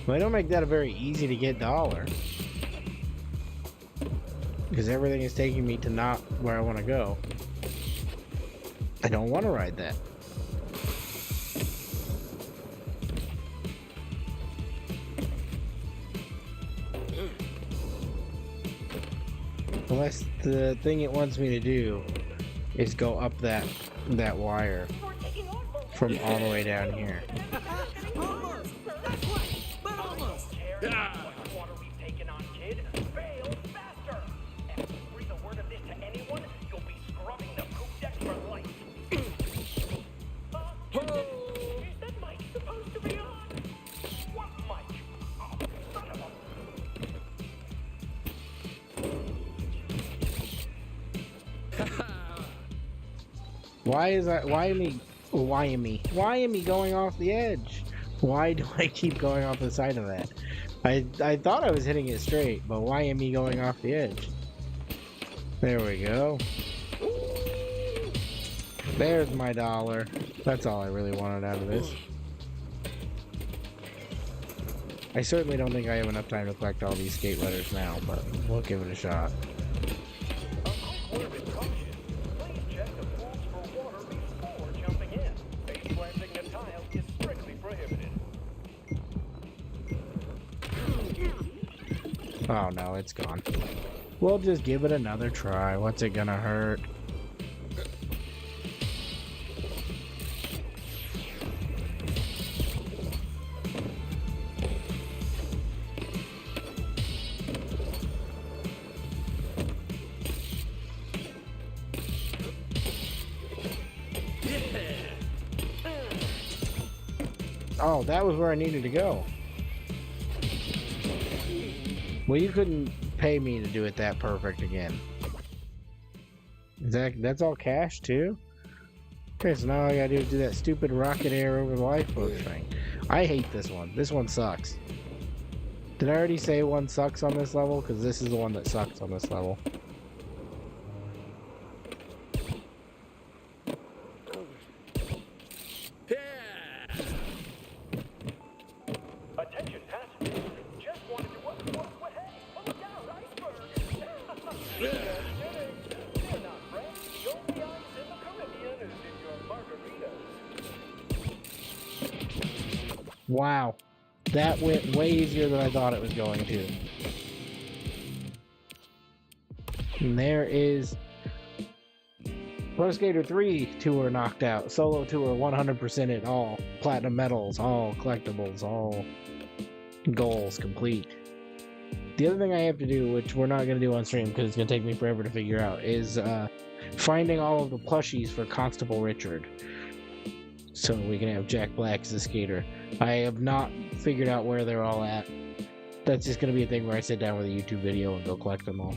Well, I don't make that a very easy to get dollar. Because everything is taking me to not where I want to go. I don't want to ride that. Unless the thing it wants me to do is go up that wire from all the way down here. Almost. Not quite, but almost. What water we've taken on, kid? Bail faster! And if you breathe a word of this to anyone, you'll be scrubbing the poop deck for life. Why am me going off the edge? Why do I keep going off the side of that? I thought I was hitting it straight, but why am me going off the edge? There we go. There's my dollar. That's all I really wanted out of this. I certainly don't think I have enough time to collect all these skate letters now, but we'll give it a shot. A quick word of caution. Please check the pools for water before jumping in. Face planting a tile is strictly prohibited. Oh no, it's gone. We'll just give it another try. What's it gonna hurt? Oh, that was where I needed to go. Well, you couldn't pay me to do it that perfect again. That's all cash too? Okay, so now all I gotta do that stupid rocket air over the lifeboat thing. I hate this one. This one sucks. Did I already say one sucks on this level? Because this is the one that sucks on this level. Attention passengers. Just wanted to hey, look out, iceberg. Just kidding. They're not friends. The only ice in the Caribbean is in your margaritas. Wow. That went way easier than I thought it was going to. And there is Pro Skater 3 tour knocked out. Solo tour 100% it all. Platinum medals, all collectibles, all goals complete. The other thing I have to do, which we're not going to do on stream because it's going to take me forever to figure out, is finding all of the plushies for Constable Richard. So we can have Jack Black as a skater. I have not figured out where they're all at. That's just going to be a thing where I sit down with a YouTube video and go collect them all.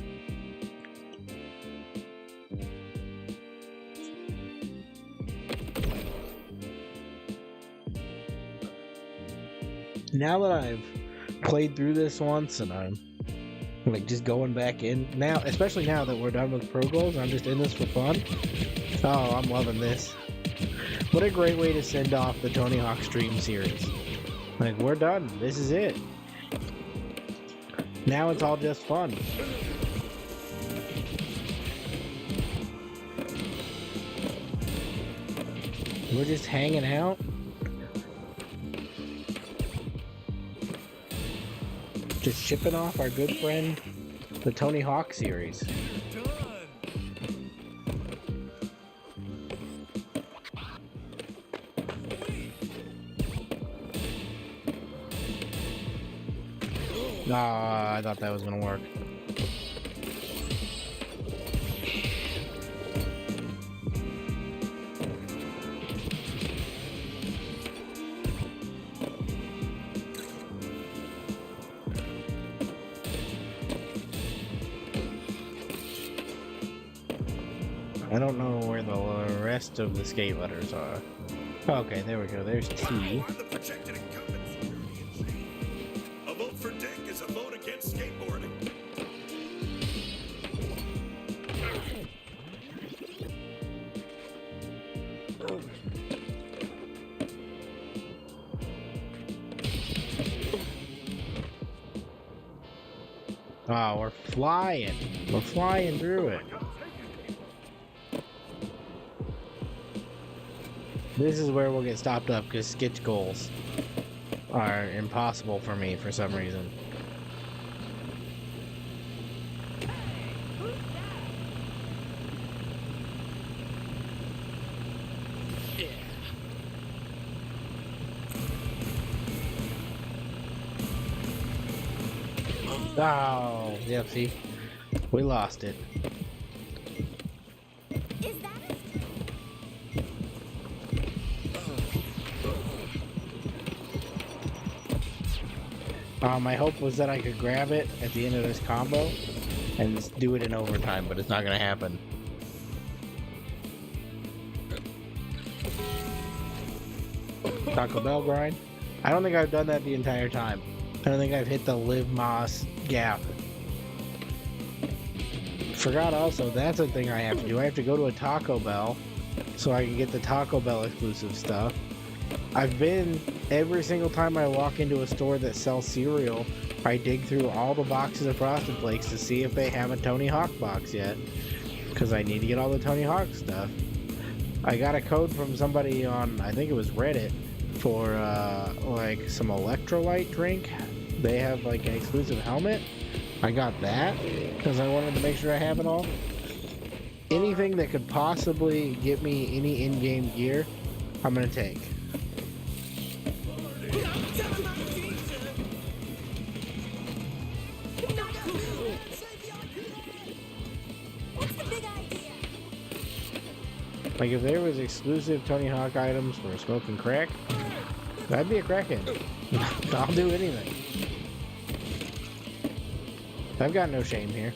Now that I've played through this once and I'm like just going back in now, especially now that we're done with Pro Goals, I'm just in this for fun. Oh, I'm loving this. What a great way to send off the Tony Hawk Stream series. Like, we're done. This is it. Now it's all just fun. We're just hanging out. Just shipping off our good friend, the Tony Hawk series. Ah, I thought that was gonna work. I don't know where the rest of the skate letters are. Okay, there we go. There's T. I'm the projected incumbent. A vote for Dick is a vote against skateboarding. Oh, we're flying. We're flying through it. This is where we'll get stopped up because sketch goals are impossible for me for some reason. Oh, yeah, see? We lost it. Is that My hope was that I could grab it at the end of this combo and do it in overtime, but it's not gonna happen. Taco Bell grind. I don't think I've done that the entire time. I don't think I've hit the Live Moss gap. Forgot also, that's a thing I have to do. I have to go to a Taco Bell so I can get the Taco Bell exclusive stuff. I've been, every single time I walk into a store that sells cereal, I dig through all the boxes of Frosted Flakes to see if they have a Tony Hawk box yet. Because I need to get all the Tony Hawk stuff. I got a code from somebody on, I think it was Reddit, for like some electrolyte drink. They have like an exclusive helmet. I got that because I wanted to make sure I have it all. Anything that could possibly get me any in-game gear, I'm gonna take. What's the big idea? Like if there was exclusive Tony Hawk items for smoking crack, I'd be a crackhead. I'll do anything. I've got no shame here.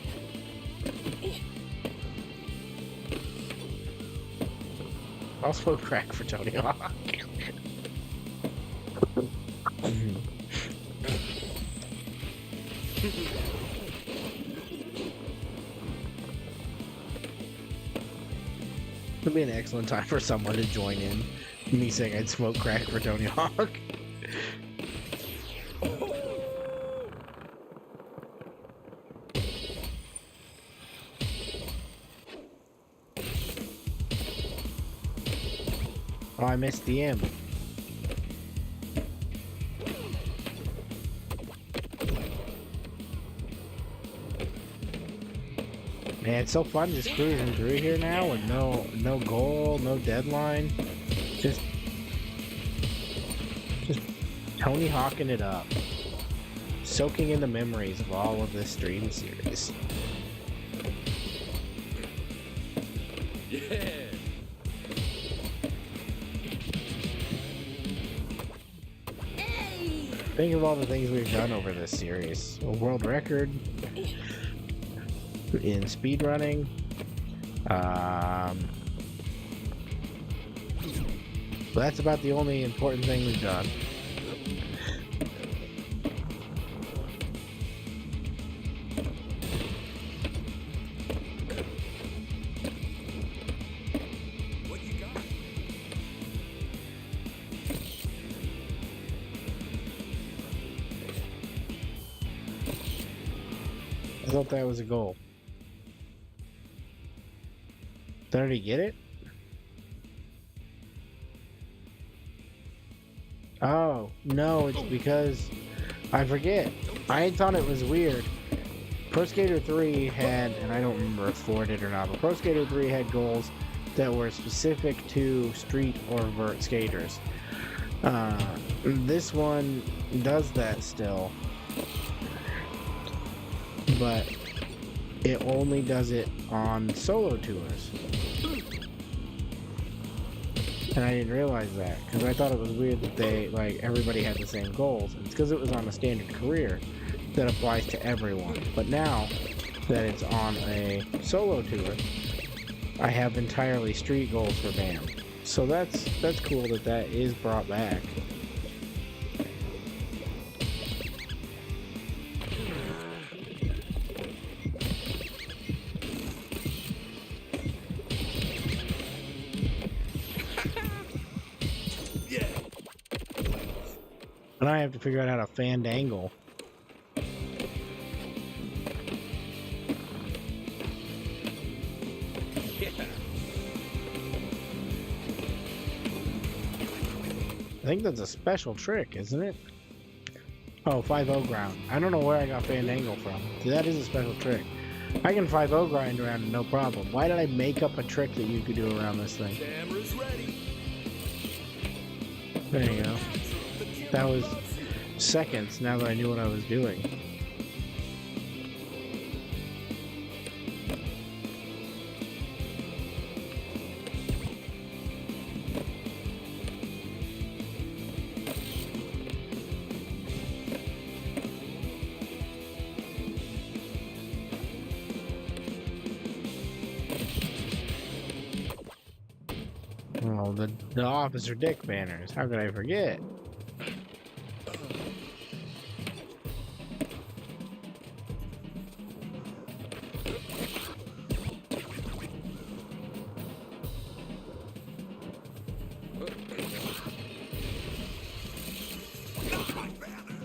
I'll smoke crack for Tony Hawk. It'd be an excellent time for someone to join in. Me saying I'd smoke crack for Tony Hawk. Oh, I missed the M. Man, it's so fun just cruising through here now with no goal, no deadline. Just Tony Hawking it up. Soaking in the memories of all of this stream series. Yeah. Think of all the things we've done over this series. A world record in speedrunning. That's about the only important thing we've done. What you got? I thought that was a goal. Did I already get it? Oh, no, it's because I forget. I thought it was weird. Pro Skater 3 had, and I don't remember if 4 did or not, but Pro Skater 3 had goals that were specific to street or vert skaters. This one does that still, but it only does it on solo tours. And I didn't realize that because I thought it was weird that they, like, everybody had the same goals. It's because it was on a standard career that applies to everyone. But now that it's on a solo tour, I have entirely street goals for BAM. So that's cool that that is brought back. And I have to figure out how to fandangle. I think that's a special trick, isn't it? Oh, 5-0 ground. I don't know where I got fandangle from. That is a special trick. I can 5-0 grind around it, no problem. Why did I make up a trick that you could do around this thing? Camera's ready. There you go. That was seconds now that I knew what I was doing. the Officer Dick banners. How could I forget? Not my banner.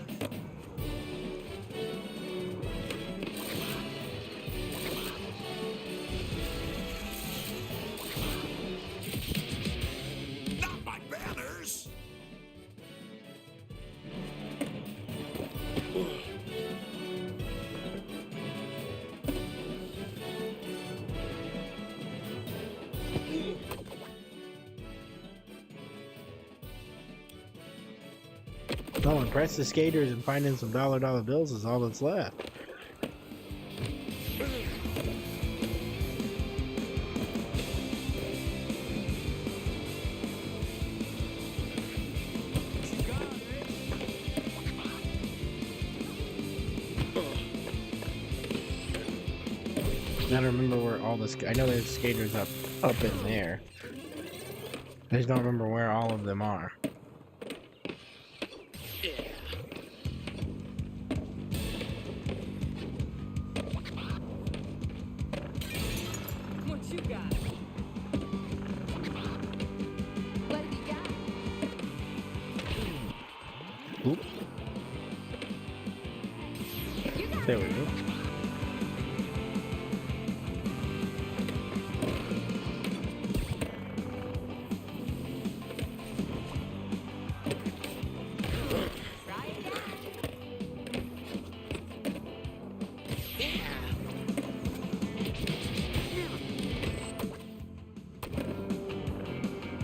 Not my banners. Oh, impress the skaters and finding some dollar bills is all that's left. Gotta remember where all this. I know there's skaters up in there. I just don't remember where all of them are. What you got? What have you got? Oop, You got there we go. Try again.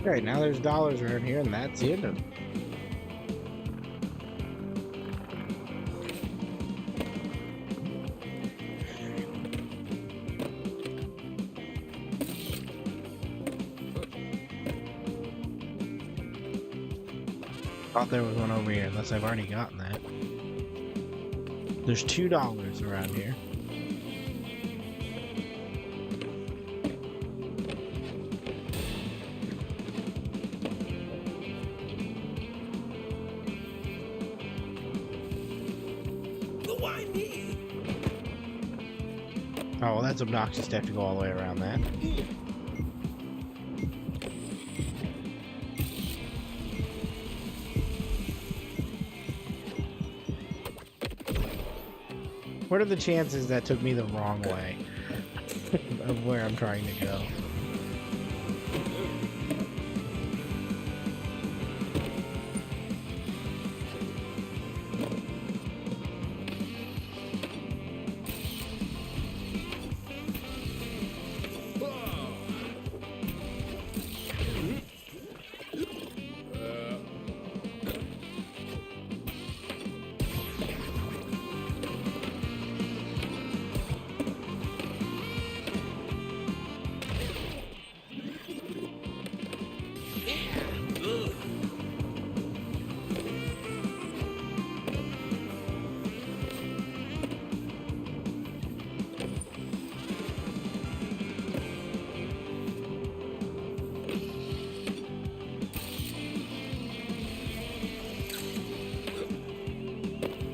Alright, now there's dollars around here, and that's the end of it. Thought there was one over here, unless I've already gotten that. There's $2 around here. But why me? Oh, well, that's obnoxious to have to go all the way around that. What are the chances that took me the wrong way of where I'm trying to go?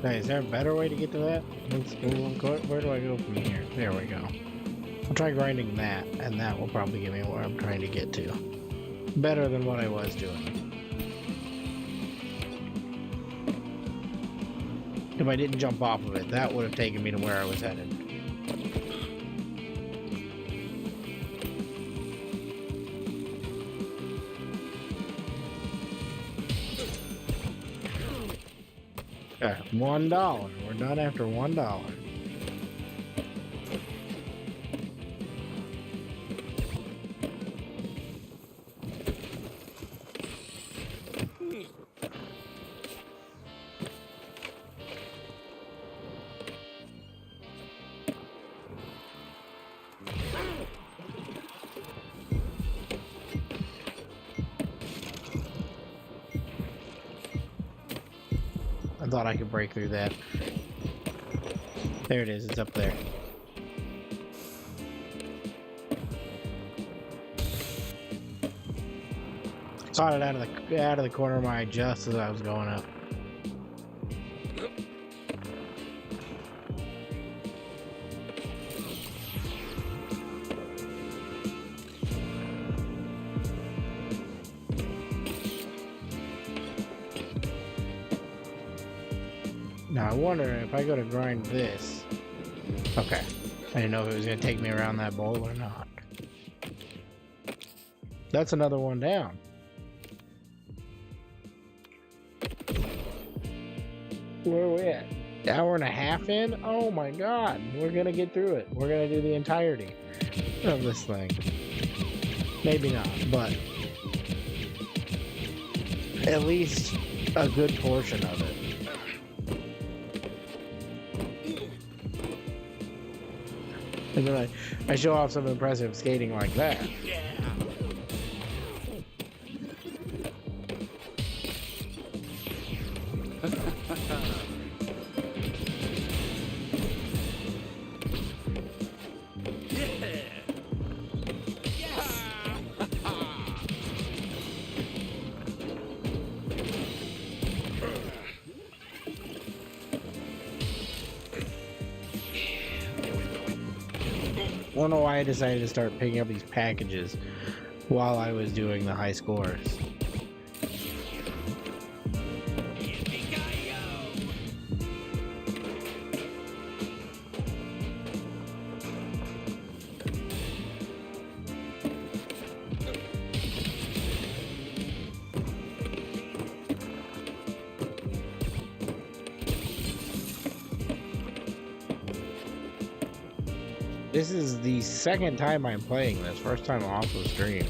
Hey, is there a better way to get to that? Where do I go from here? There we go. I'll try grinding that, and that will probably get me where I'm trying to get to. Better than what I was doing. If I didn't jump off of it, that would have taken me to where I was headed. $1. We're done after $1. I thought I could break through that. There it is, it's up there. caught it out of the corner of my eye just as I was going up. Now I wonder if I go to grind this. Okay. I didn't know if it was gonna take me around that bowl or not. That's another one down. Where are we at? Hour and a half in? Oh my god. We're gonna get through it. We're gonna do the entirety of this thing. Maybe not, but at least a good portion of it. And then I show off some impressive skating like that. I don't know why I decided to start picking up these packages while I was doing the high scores. This is the second time I'm playing this, first time off of stream,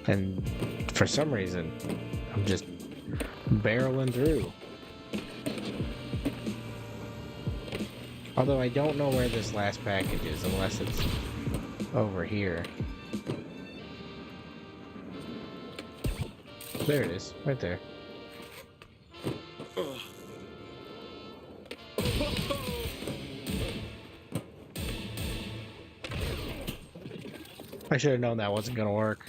and for some reason, I'm just barreling through. Although I don't know where this last package is, unless it's over here. There it is, right there. I should have known that wasn't gonna work.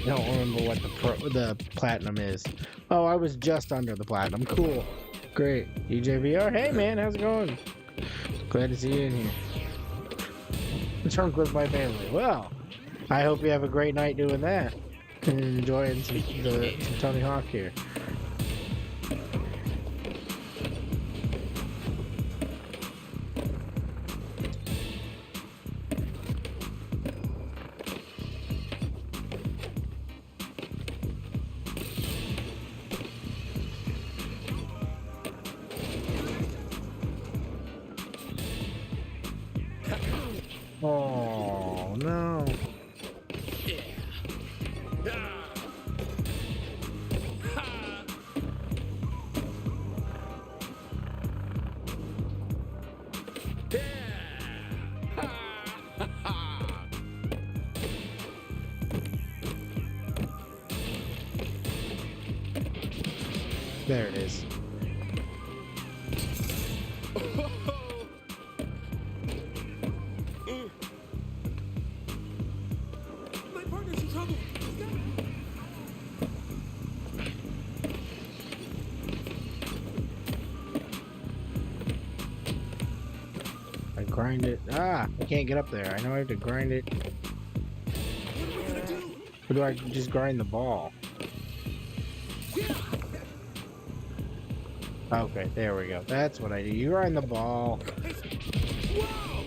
I don't remember what the platinum is. Oh, I was just under the platinum. Cool. Great. EJVR. Hey man, how's it going? Glad to see you in here. Return with my family. Well, I hope you have a great night doing that. And enjoying some Tony Hawk here. Oh no. There it is. My partner's in trouble. I grind it. Ah, I can't get up there. I know I have to grind it. What are we gonna do? Or do I just grind the ball? Okay, there we go. That's what I do. You grind the ball. Whoa!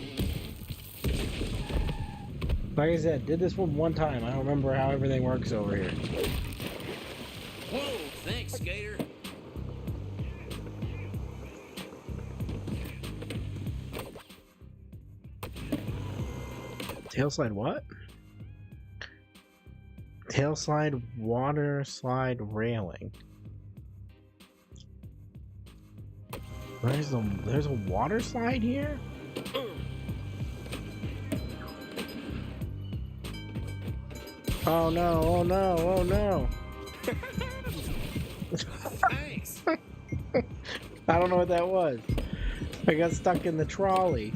Like I said, did this one time. I don't remember how everything works over here. Whoa, thanks, Skater. Tailslide what? Tailslide water slide railing. There's a water slide here? Oh no, oh no, oh no. Thanks. I don't know what that was. I got stuck in the trolley.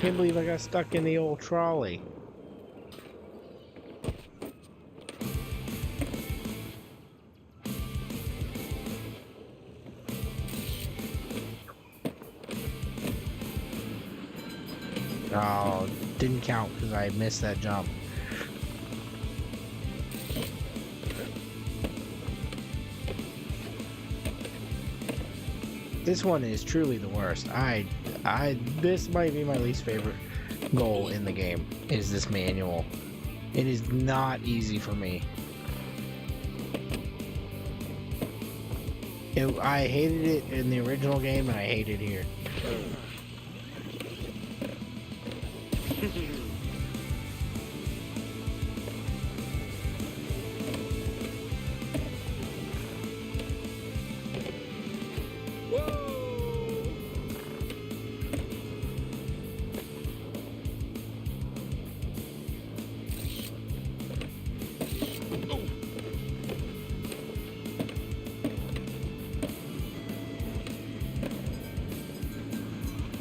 Can't believe I got stuck in the old trolley. Oh, didn't count because I missed that jump. This one is truly the worst. This might be my least favorite goal in the game, is this manual. It is not easy for me. I hated it in the original game and I hate it here.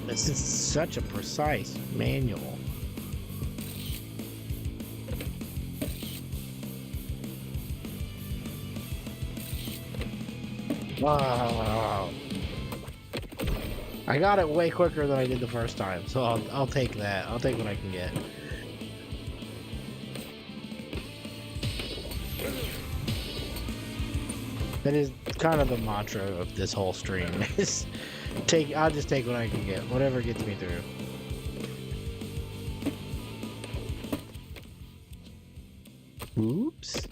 This is such a precise manual. Wow. I got it way quicker than I did the first time, so I'll take that. I'll take what I can get. That is kind of the mantra of this whole stream. Is I'll just take what I can get, whatever gets me through. Oops.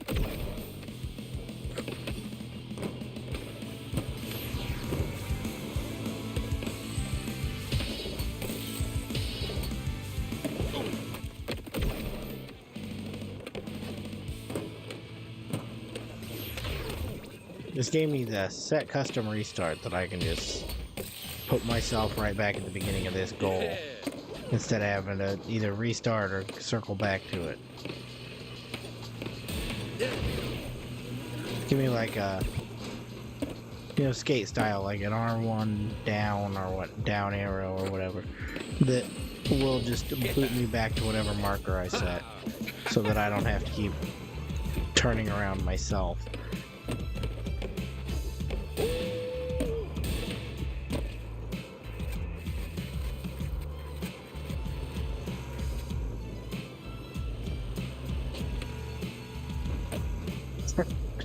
This game needs a set custom restart that I can just put myself right back at the beginning of this goal instead of having to either restart or circle back to it. Give me like a, skate style, like an R1 down or down arrow or whatever that will just boot me back to whatever marker I set so that I don't have to keep turning around myself.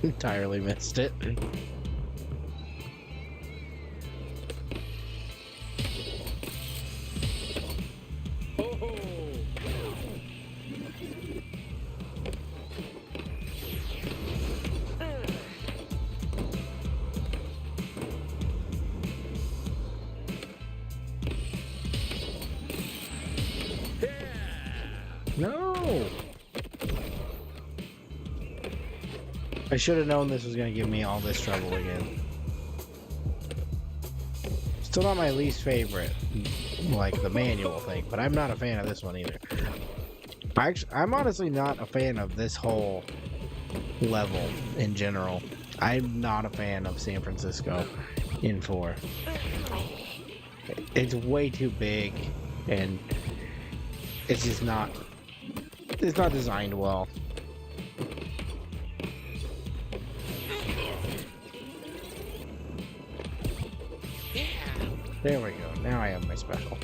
Entirely missed it. No! I should have known this was going to give me all this trouble again. Still not my least favorite, like the manual thing, but I'm not a fan of this one either. I'm honestly not a fan of this whole level in general. I'm not a fan of San Francisco in 4. It's way too big, and it's just not... It's not designed well. There we go. Now I have my special.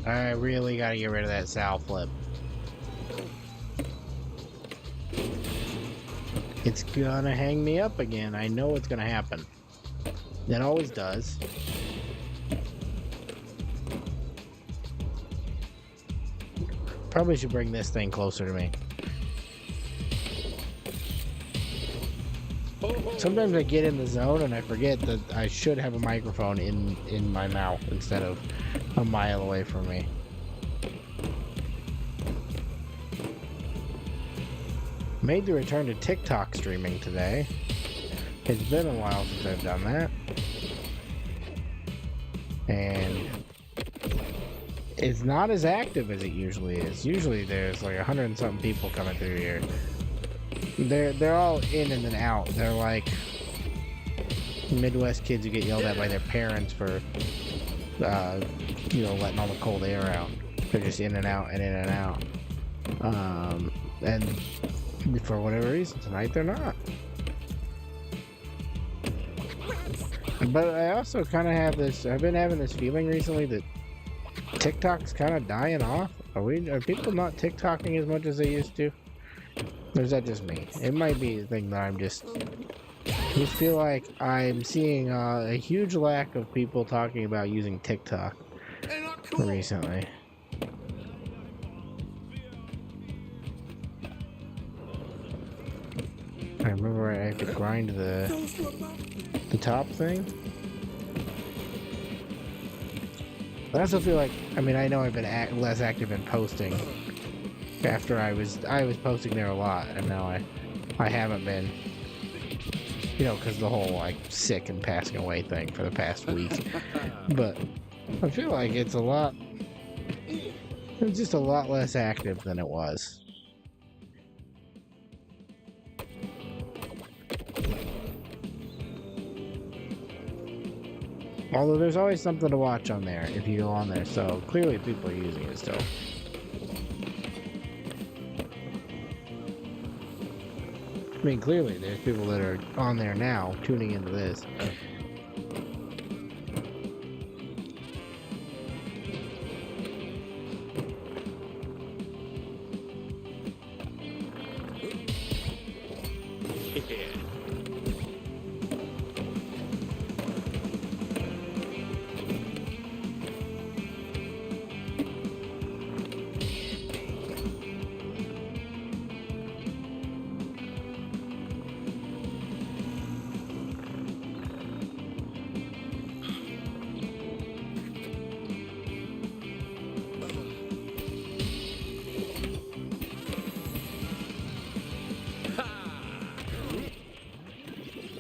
I really gotta get rid of that Sal flip. It's gonna hang me up again. I know it's gonna happen. It always does. Probably should bring this thing closer to me. Sometimes I get in the zone and I forget that I should have a microphone in my mouth instead of a mile away from me. Made the return to TikTok streaming today. It's been a while since I've done that. And it's not as active as it usually is. Usually there's like 100 and something people coming through here. They're all in and then out. They're like Midwest kids who get yelled at by their parents for letting all the cold air out. They're just in and out and in and out. And for whatever reason tonight they're not. But I also kind of have this. I've been having this feeling recently that TikTok's kind of dying off. Are people not TikToking as much as they used to? Or is that just me? It might be a thing that I'm just feel like I'm seeing a huge lack of people talking about using TikTok recently. I remember I could grind the top thing. I also feel like, I mean, I know I've been less active in posting after I was posting there a lot, and now I haven't been, because the whole like sick and passing away thing for the past week. But I feel like it's just a lot less active than it was. Although there's always something to watch on there if you go on there, so clearly people are using it still. I mean, clearly there's people that are on there now tuning into this.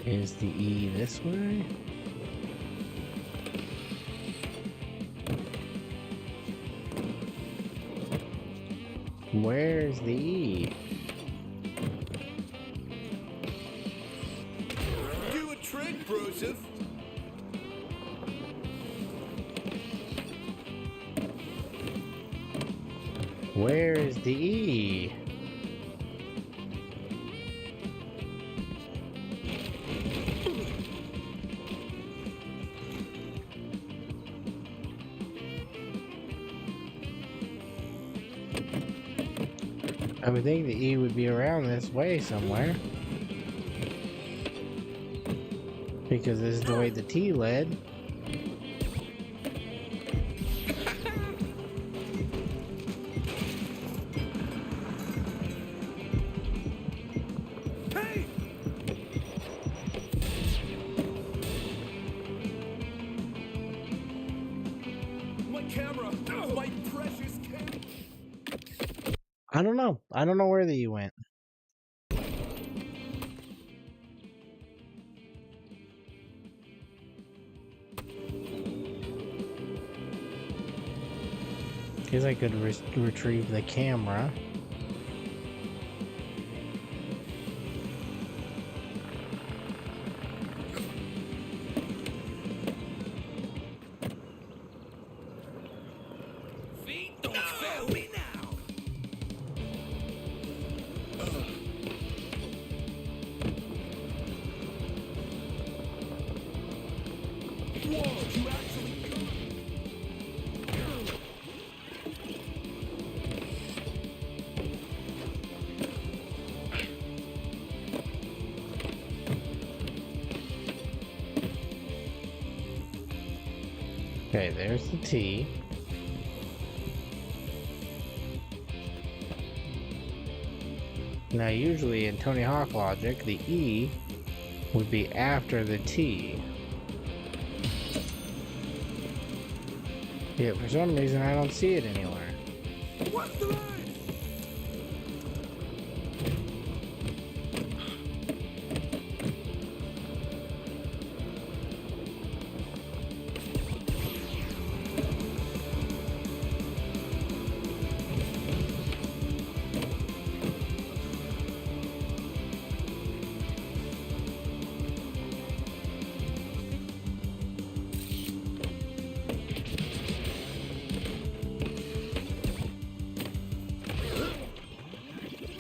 Is the E this way? Where's the E? Do a trick, Broseph. Where is the E? I would think the E would be around this way somewhere. Because this is the way the T led. Hey! My camera! My precious camera! I don't know. I don't know where the E went. Guess I could retrieve the camera. Feet don't fail me now. Whoa, you actually could! Okay, there's the T. Now, usually in Tony Hawk logic, the E would be after the T. Yet for some reason I don't see it anywhere. What's the line?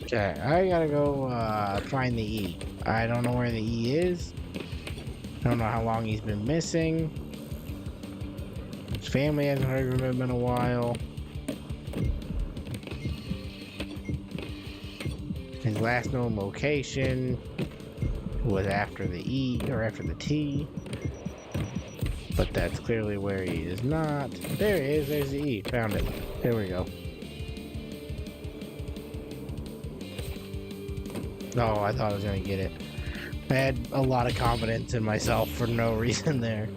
Okay, I gotta go find the E. I don't know where the E is. I don't know how long he's been missing. His family hasn't heard from him in a while. His last known location was after the E, or after the T. But that's clearly where he is not. There he is, there's the E. Found it. There we go. Oh, I thought I was gonna get it. I had a lot of confidence in myself for no reason there.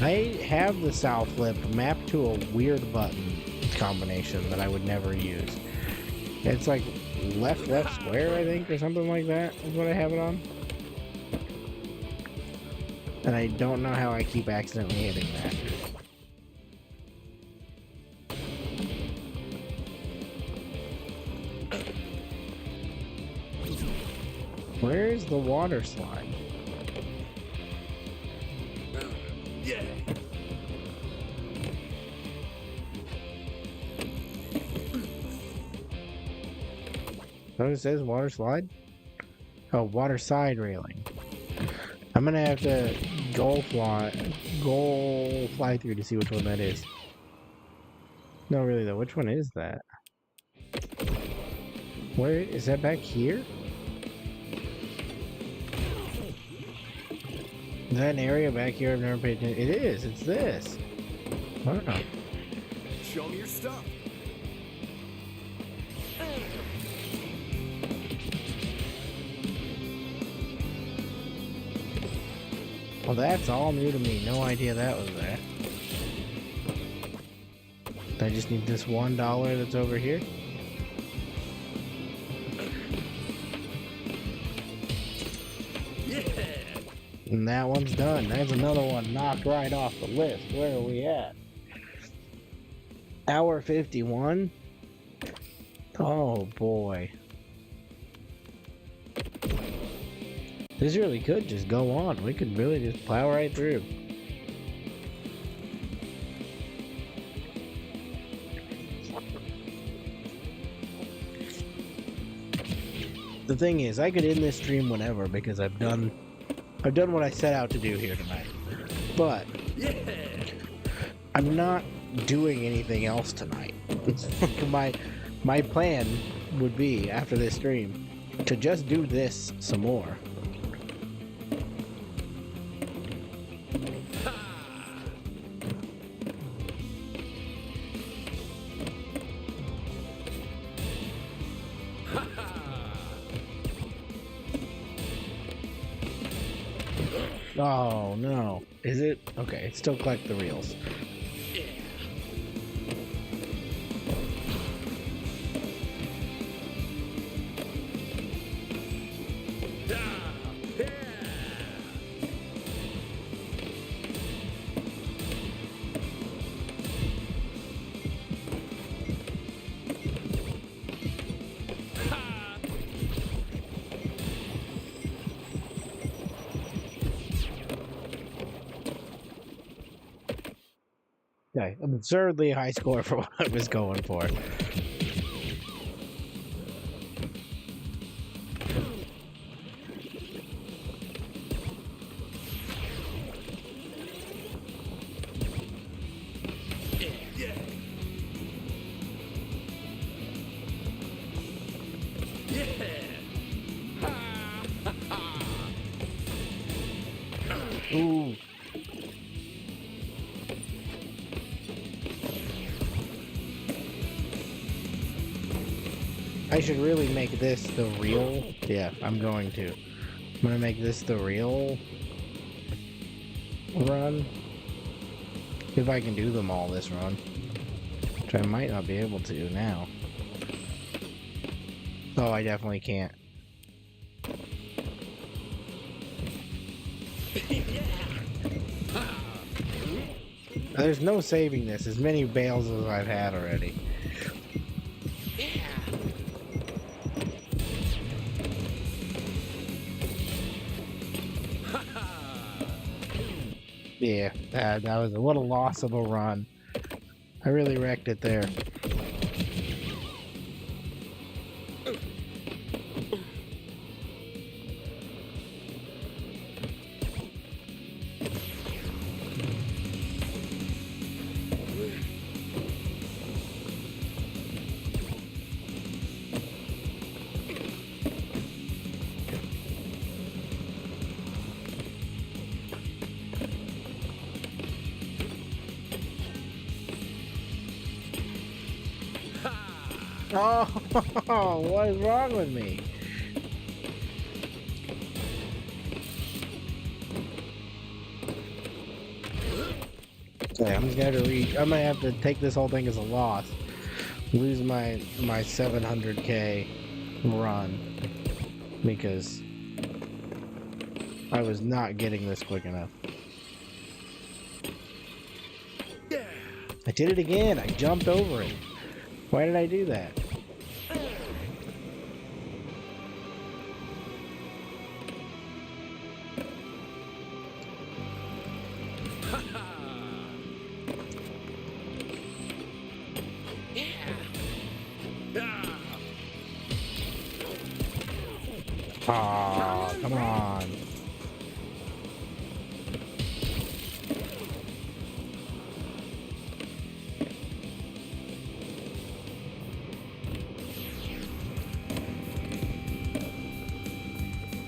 I have the south flip mapped to a weird button combination that I would never use. It's like left square, I think, or something like that is what I have it on. And I don't know how I keep accidentally hitting that. Where's the water slide? Yeah. What it says, water slide? Oh, water side railing. I'm gonna have to go fly through to see which one that is. No, really though, which one is that? Where is that back here? Is that an area back here I've never paid attention? It is, it's this. Wow. Show me your stuff. Well, that's all new to me. No idea that was there. I just need this $1 that's over here. Yeah. And that one's done. There's another one knocked right off the list. Where are we at? Hour 51? Oh boy. This really could just go on. We could really just plow right through. The thing is, I could end this stream whenever because I've done what I set out to do here tonight. But Yeah. I'm not doing anything else tonight. my plan would be after this stream to just do this some more. Oh no. Is it? Okay, still collect the reels. Okay, an absurdly high score for what I was going for. Ooh. I should really make this the real. Yeah, I'm going to. I'm gonna make this the real run. If I can do them all this run. Which I might not be able to now. Oh, I definitely can't. There's no saving this. As many bales as I've had already. Yeah, that was what a loss of a run. I really wrecked it there. Oh, what is wrong with me? Okay, I'm gonna have to take this whole thing as a loss. Lose my 700k run because I was not getting this quick enough. I did it again. I jumped over it. Why did I do that? Aw, come on.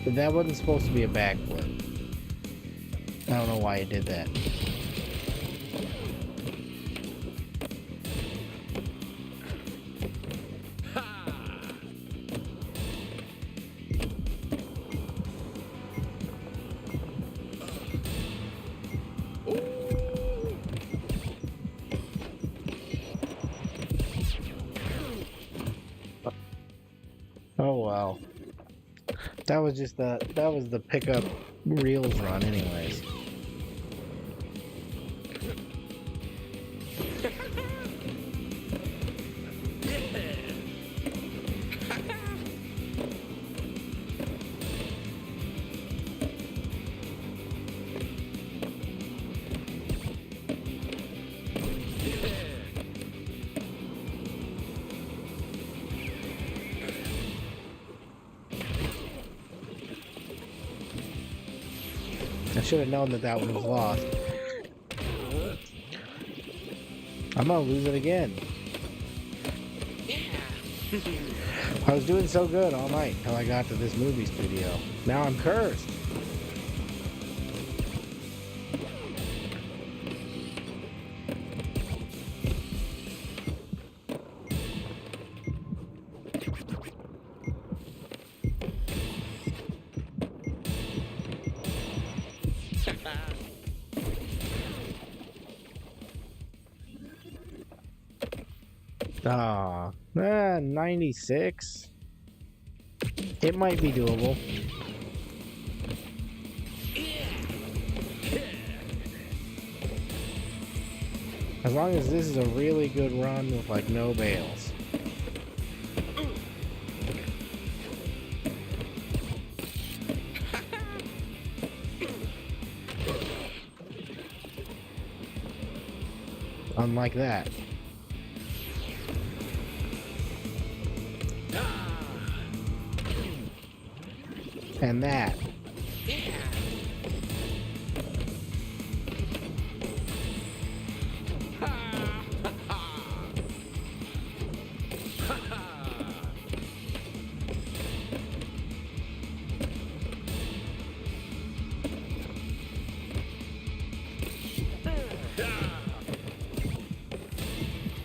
But that wasn't supposed to be a backflip. I don't know why it did that. Oh well. That was the pickup reels run anyways. I should have known that one was lost. I'm gonna lose it again. I was doing so good all night until I got to this movie studio. Now I'm cursed. Ah, 96. It might be doable. As long as this is a really good run with like no bails. Unlike that. And that.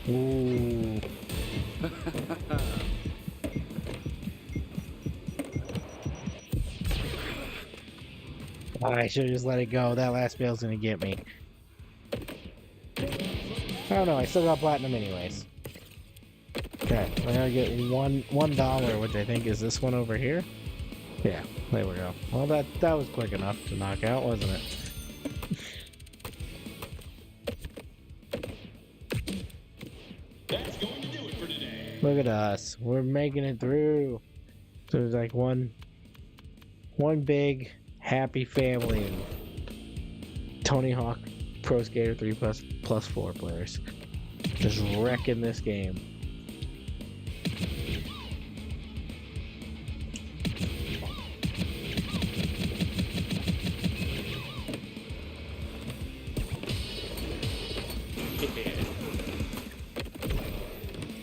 Ooh. I should have just let it go. That last bale's gonna get me. I don't know. I still got platinum anyways. Okay, we're gonna get $1, which I think is this one over here. Yeah, there we go. Well, that was quick enough to knock out, wasn't it? That's going to do it for today. Look at us. We're making it through. So there's like one big happy family of Tony Hawk Pro Skater 3 plus 4 players. Just wrecking this game.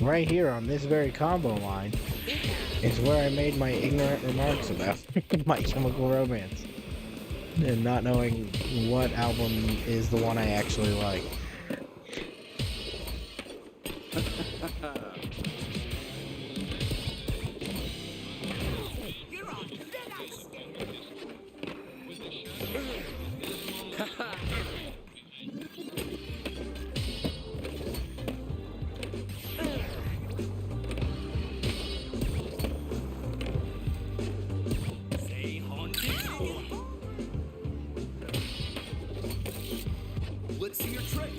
Right here on this very combo line is where I made my ignorant remarks about My Chemical Romance and not knowing what album is the one I actually like. You're on thin ice. Say haunted. Let's see your trick.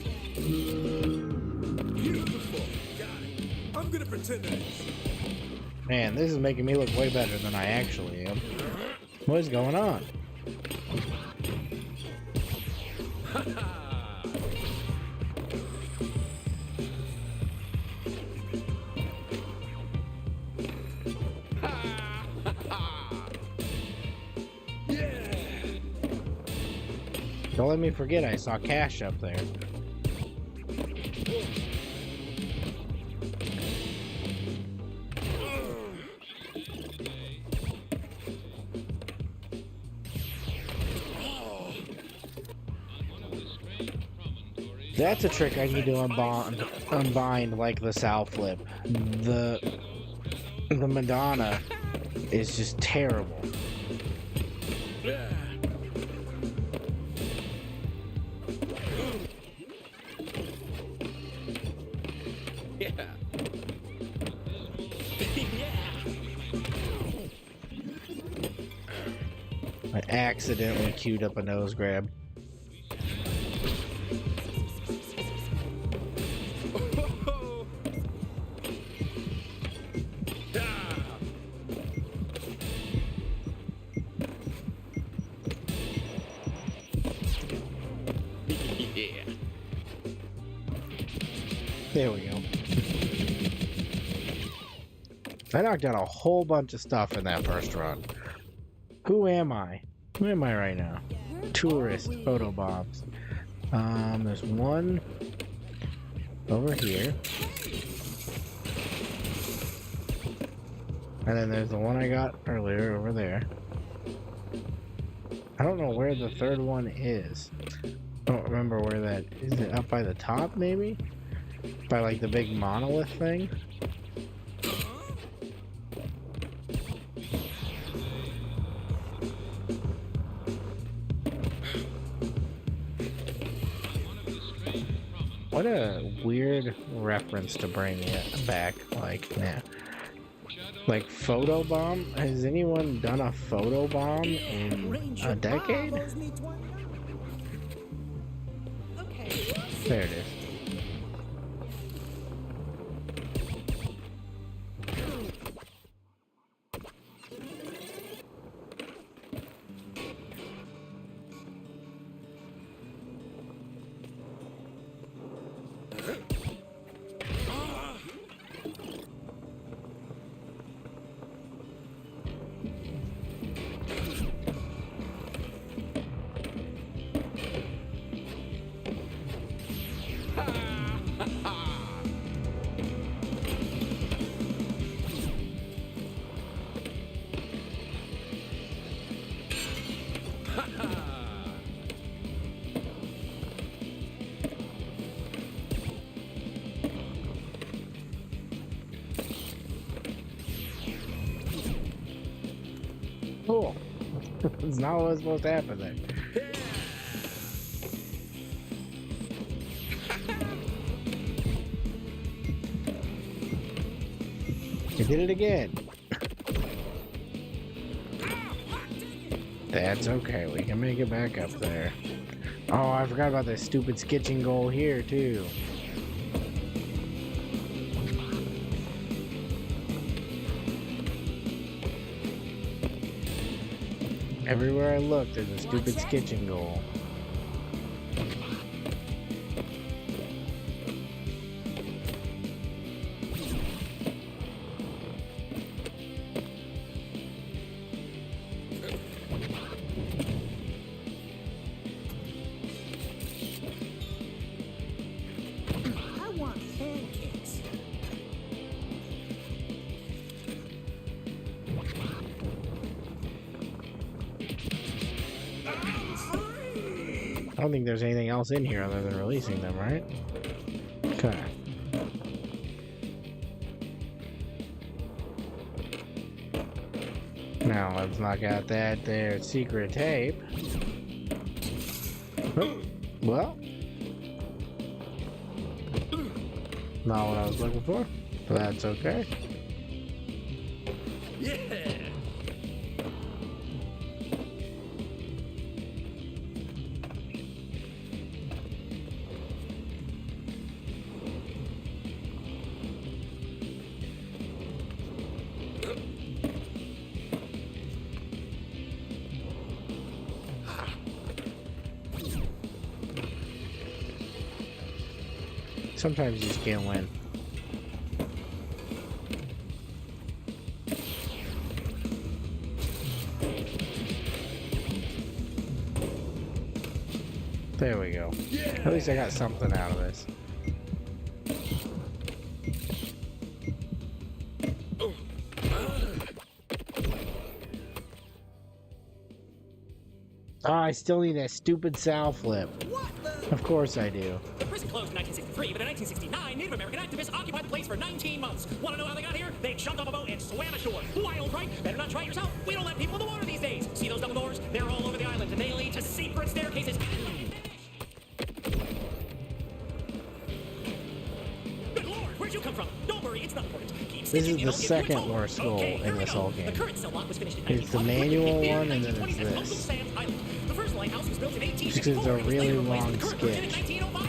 Beautiful. Got it. I'm gonna pretend that it's... Man, this is making me look way better than I actually am. What is going on? Don't let me forget I saw Cash up there. That's a trick I need to unbind like the Sal flip. The Madonna is just terrible. Yeah. I accidentally queued up a nose grab. There we go. I knocked out a whole bunch of stuff in that first run. Who am I? Who am I right now? Tourist photo bombs. There's one over here. And then there's the one I got earlier over there. I don't know where the third one is. I don't remember where that is. It up by the top, maybe? By like the big monolith thing? What a weird reference to bring it back. Like, yeah. Like, photobomb? Has anyone done a photobomb in a decade? Okay. There it is. Cool. It's not what was supposed to happen there. You did it again. That's okay. We can make it back up there. Oh, I forgot about this stupid sketching goal here, too. Everywhere I look, there's a stupid sketching goal. I want pancakes. I don't think there's anything else in here other than releasing them, right? Okay. Now let's knock out that there secret tape. Oh, well, not what I was looking for, but that's okay. Yeah. Sometimes you just can't win. There we go. At least I got something out of this. Oh, I still need that stupid sow flip. What the? Of course I do. The prison closed in 1963, but in 1969, Native American activists occupied the place for 19 months. Want to know how they got here? They jumped off a boat and swam ashore. Wild, right? Better not try it yourself. We don't let people in the water these days. See those double doors? They're all over the island, and they lead to secret staircases. Good Lord, where'd you come from? Don't worry, it's not important. Keep This stitching, is it'll the give you a second toll. worst goal Okay, in here we this go. whole game. The current cell block was finished in It's the 1920, manual here one, in and then 1920s it's as Uncle this. Sam's Island. The first lighthouse was built in Just 'cause it's a 1864. It was really later replaced long with the current version in sketch. 1905.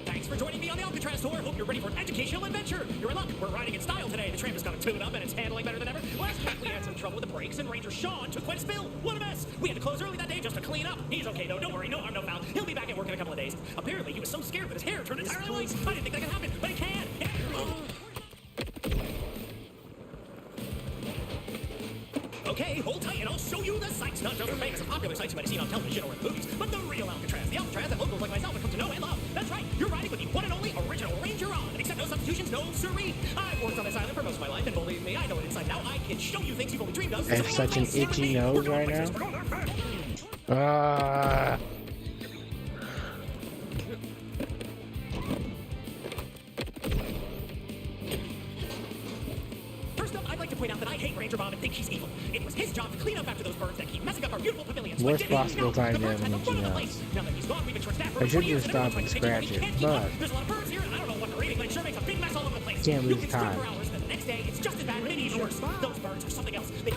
Thanks for joining me on the Alcatraz tour. Hope you're ready for an educational adventure. You're in luck. We're riding in style today. The tram has got a tune up and it's handling better than ever. Last week we had some trouble with the brakes and Ranger Sean took quite a spill. What a mess. We had to close early that day just to clean up. He's okay though. Don't worry. No harm, no foul. He'll be back at work in a couple of days. Apparently he was so scared that his hair turned entirely white. I didn't think that could happen, but it can. Yeah. Okay, hold tight and I'll show you the sights. Not just the famous and popular sights you might have seen on television or in movies, but the real Alcatraz. The Alcatraz that locals like myself have come to know and love. That's right, you're riding with the one and only original Ranger on. Except no substitutions, no siree. I've worked on this island for most of my life, and believe me, I know it inside out. I can show you things you've only dreamed of. I have such an itchy nose right now. First up, I'd like to point out that I hate Ranger Bob and think he's evil. It was his job to clean up after those birds that keep messing up our beautiful pavilions. Worst But did he? possible No, time the to birds have had an the front of the itchy place. Now that he's gone, we've been short-staffed for I over should 20 years, just and stop everyone's and trying to scratch think it, he can't keep up. but There's a lot of birds here, and I don't know what they're eating, but it sure makes a big mess all over the place. Can't You lose can scream time. for hours, then the next day, it's just as bad, maybe even worse. Those birds are something else. They...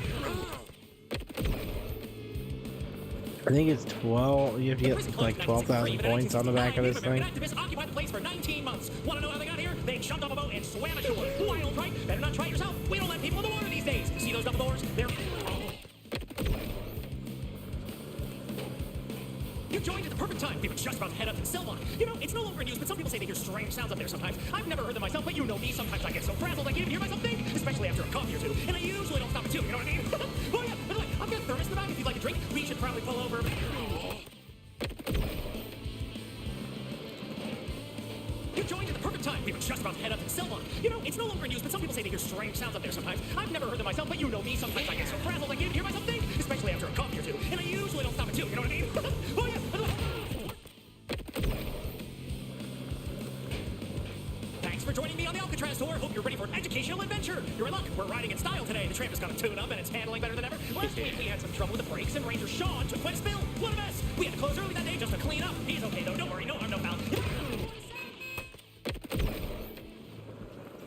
I think it's 12. You have to get like 12,000 points on the back of this thing. Activists occupied the place for 19 months. Want to know how they got here? They jumped off a boat and swam ashore. Wild, right? Better not try it yourself. We don't let people in the water these days. See those double doors? They're... You joined at the perfect time. We were just about to head up to the cell block. You know, it's no longer in use, but some people say they hear strange sounds up there sometimes. I've never heard them myself, but you know me. Sometimes I get so frazzled I can't even hear myself think, especially after a coffee or two. And I usually don't stop at two, you know what I mean? Oh yeah, by the way, I've got a thermos in the bag if you'd like a drink. We should probably pull over. You joined at the perfect time. We were just about to head up to the cell block. You know, it's no longer in use, but some people say they hear strange sounds up there sometimes. I've never heard them myself, but you know me. Sometimes I get so frazzled I can't even hear myself think, especially after a coffee or two. And I usually don't stop at two, you know what I mean? Oh yeah, by the way. Thanks for joining me on the Alcatraz tour. Hope you're ready for an educational adventure. adventure. You're in luck. We're riding in style today. The tramp has got a tune-up and it's handling better than ever. Last week we had some trouble with the brakes and Ranger Sean took quite a spill. What a mess. We had to close early that day just to clean up. He's okay though. Don't worry. No harm, no foul.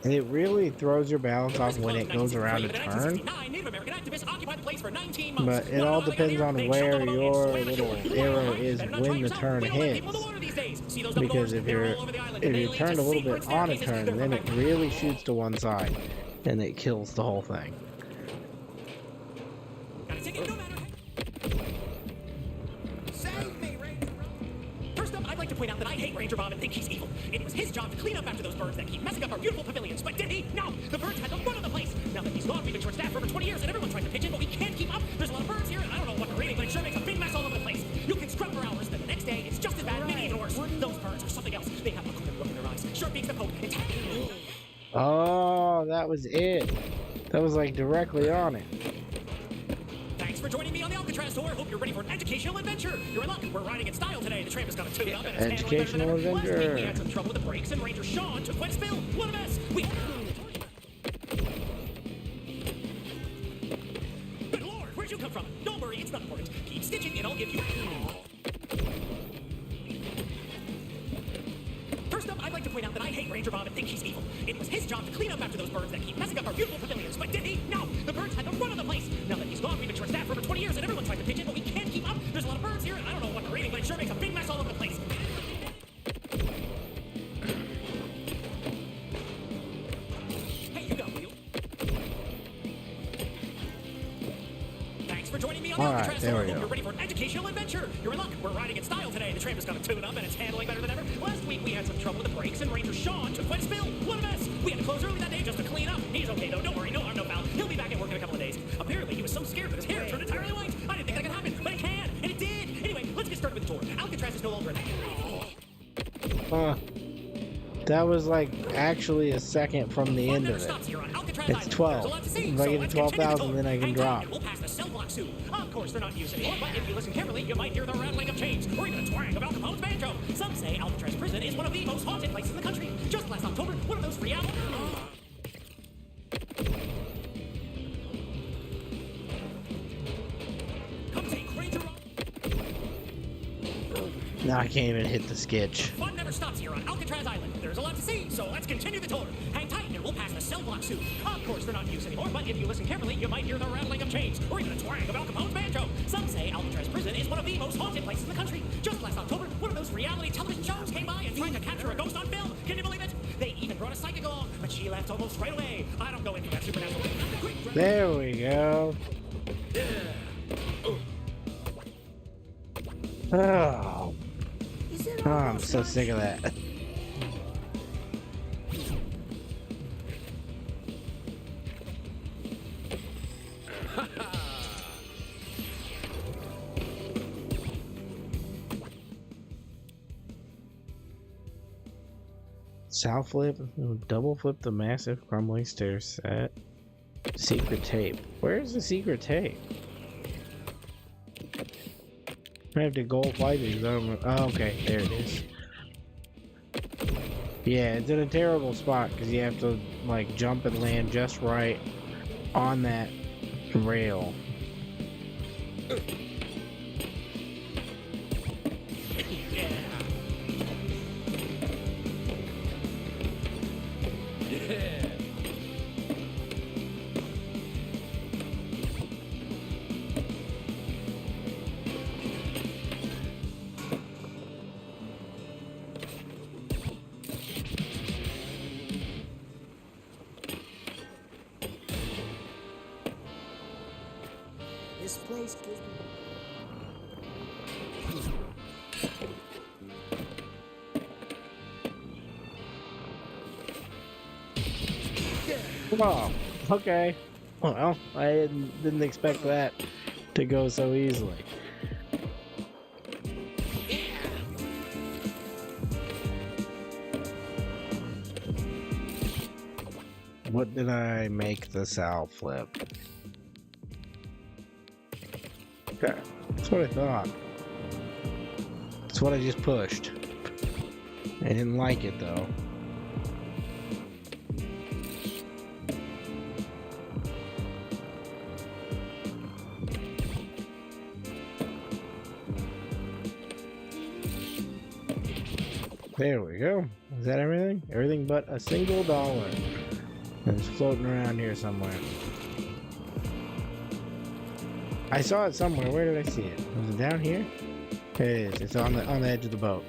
It really throws your balance off when it goes around a turn. Native American activists occupied the place for 19 months. But it all depends on where your little arrow is when the turn hits. Because if you're turned a little bit on a turn, then it really shoots to one side, and it kills the whole thing. Save me, Ranger. First up, I'd like to point out that I hate Ranger Bob and think he's evil. It was his job to clean up after those birds that keep messing up our beautiful pavilions. But did he? No! The birds had the run of the place. Now that he's gone, we've been short staffed for over 20 years, and everyone tries to pitch in, but we can't keep up. There's a lot of birds here, and I don't know what we're reading, but it sure makes a big mess all over the place. You can scrub for hours, then the next day it's just as bad, maybe even worse. Those birds are something else. They have a crooked look in their eyes, sharp beaks that poke, and Oh, that was it. That was like directly on it. Thanks for joining me on the Alcatraz tour. Hope you're ready for an educational adventure. You're in luck. We're riding in style today. The tramp has got a tune up and it's handling better than ever. Educational Last week we adventure. had some trouble with the brakes and Ranger Sean took quite a spill. What a mess. Good Lord, where'd you come from? Don't worry, it's not important. Keep stitching and I'll give you... First up, I'd like to point out that I hate Ranger Bob and think he's evil. It was his job to clean up after those birds that keep messing up our beautiful pavilions. But did he? No! The birds had the run of the place. Now that he's gone, we've been short staffed for over 20 years, and everyone tries to pitch in, but we can't keep up. There's a lot of birds here, and I don't know what we're reading, but it sure makes a big mess all over the place. Hey, you go, Wheel. Thanks for joining me on the Alcatraz tour. Hope you're ready for an educational adventure. You're in luck. We're riding in style today. The tramp has got a tune-up, and it's handling better than ever. Last week we had some trouble with the brakes, and Ranger Sean took quite a spill. What a mess. We had to close early that day just to clean up. He's okay though. Don't worry. No harm, no foul. He'll be back at work in a couple of days. Apparently he was so scared that his hair turned entirely white. I didn't think that could happen, but it can, and it did. Anyway, let's get started with the tour. Alcatraz is no longer an... That was like actually a second from the end of it. It's 12. If I get to 12,000, then I can drop. We'll pass the cell block soon. Of course, they're not used anymore, but if you listen carefully, you might hear the rattling of chains or even a twang of Al Capone's banjo. Some say Alcatraz prison is one of the most haunted places in the country. Just last October, one of those reality... Come take Ranger... Now I can't even hit the sketch. Fun never stops here on Alcatraz Island. There's a lot to see, so let's continue the tour. Hang tight and we'll pass the cell block soon. Of course, they're not used anymore, but if you listen carefully, you might hear the rattling of chains or even a twang of Al Capone's banjo. Some say Alcatraz prison is one of the most haunted places in the country. Just last October, one of those reality television shows came by and tried to capture a ghost on film. Can you believe it? They even brought a psychic along, but she left almost right away. I don't go into that supernatural thing. There we go. Oh. Oh, I'm so sick of that. South flip, double flip the massive crumbling stair set. Secret tape. Where's the secret tape? I have to gold fight these. Oh, okay, there it is. Yeah, it's in a terrible spot because you have to like jump and land just right on that rail. This place gives me... Oh, okay. Well, I didn't expect that to go so easily. What did I make the Sal flip? Okay, that's what I thought. That's what I just pushed. I didn't like it though. There we go. Is that everything? Everything but a single dollar. And it's floating around here somewhere. I saw it somewhere. Where did I see it? Was it down here? It is. It's on the edge of the boat.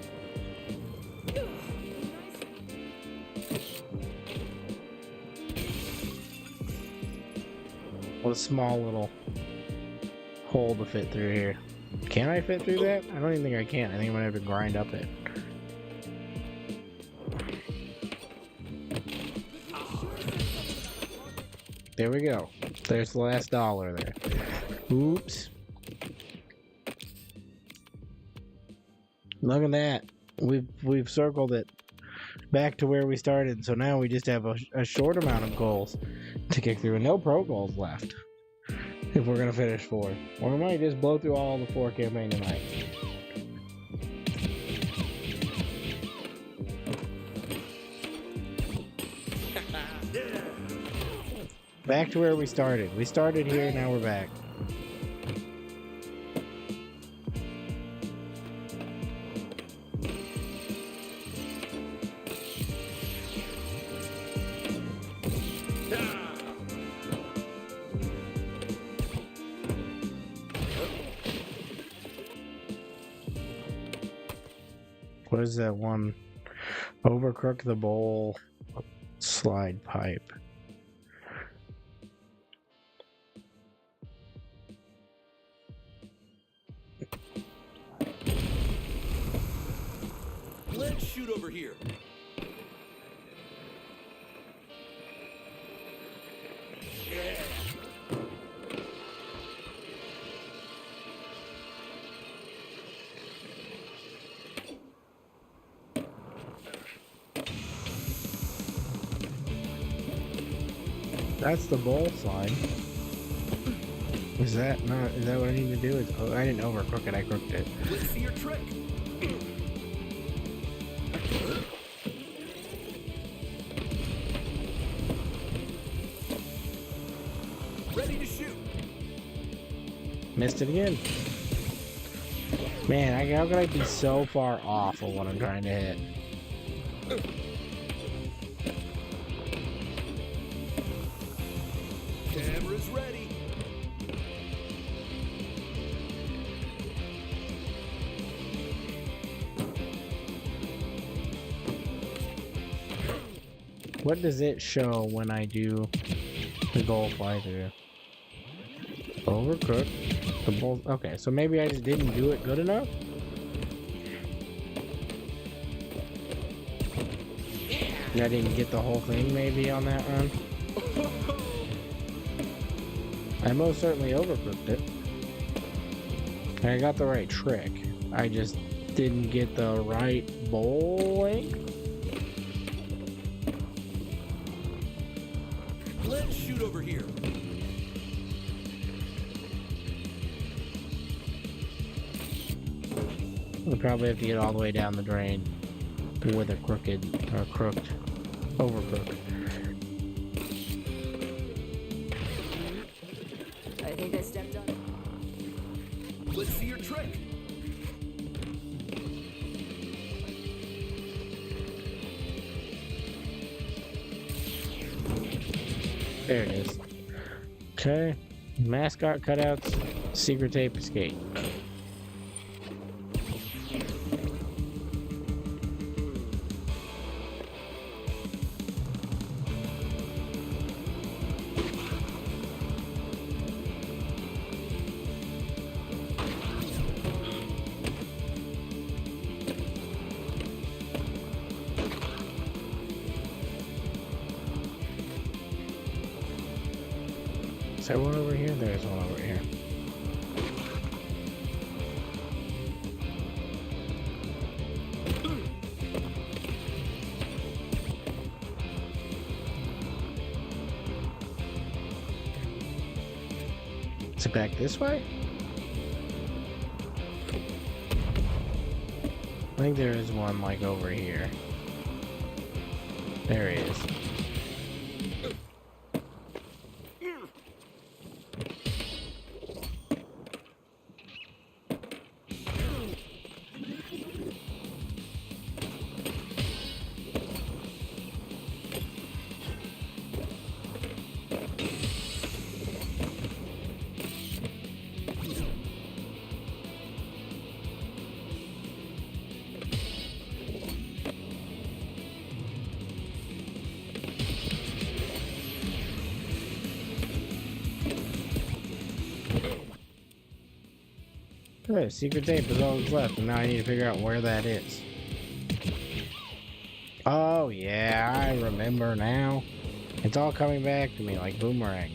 What a small little hole to fit through here. Can I fit through that? I don't even think I can. I think I'm gonna have to grind up it. There we go. There's the last dollar there. Oops. Look at that. We've circled it back to where we started. So now we just have a short amount of goals to kick through and no pro goals left. If we're gonna finish 4. Or we might just blow through all the 4 campaign tonight. Back to where we started. We started here, now we're back. What is that one? Overcook the bowl slide pipe. Let's shoot over here. That's the bowl slide. Is that what I need to do? Oh, I didn't overcook it, I cooked it. Let's see your trick. Ready to shoot. Missed it again. Man, how could I be so far off of what I'm trying to hit? Camera's ready. What does it show when I do the goal fly through? Overcooked. The bowl. Okay, so maybe I just didn't do it good enough? I didn't get the whole thing maybe on that run. I most certainly overcooked it. And I got the right trick. I just didn't get the right bowling. Let's shoot over here. We'll probably have to get all the way down the drain with a crooked or crooked overcook. I think I stepped on. Let's see your trick. There it is. Okay. Mascot cutouts, secret tape escape. Is there one over here? There's one over here. Is it back this way? I think there is one like over here. There he is. Hey, secret tape is all that's left, and now I need to figure out where that is. Oh, yeah, I remember now. It's all coming back to me like boomerang.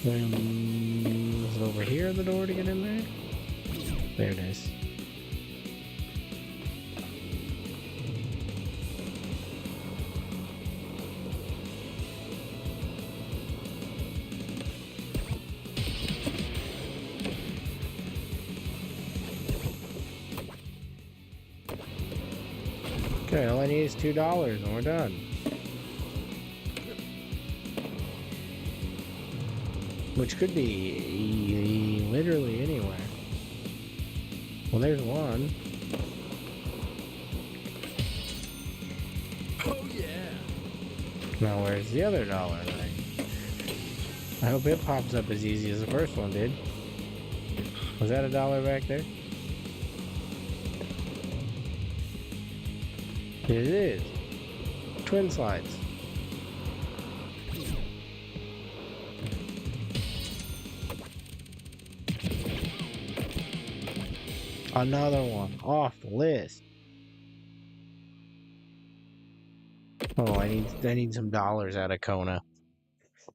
Is it over here, the door to get in there? There it is. Okay, all I need is $2 and we're done. Which could be literally anywhere. Well, there's one. Oh, yeah. Now, where's the other dollar? I hope it pops up as easy as the first one did. Was that $1 back there? It is. Twin slides. Another one off the list. Oh, I need some dollars out of Kona.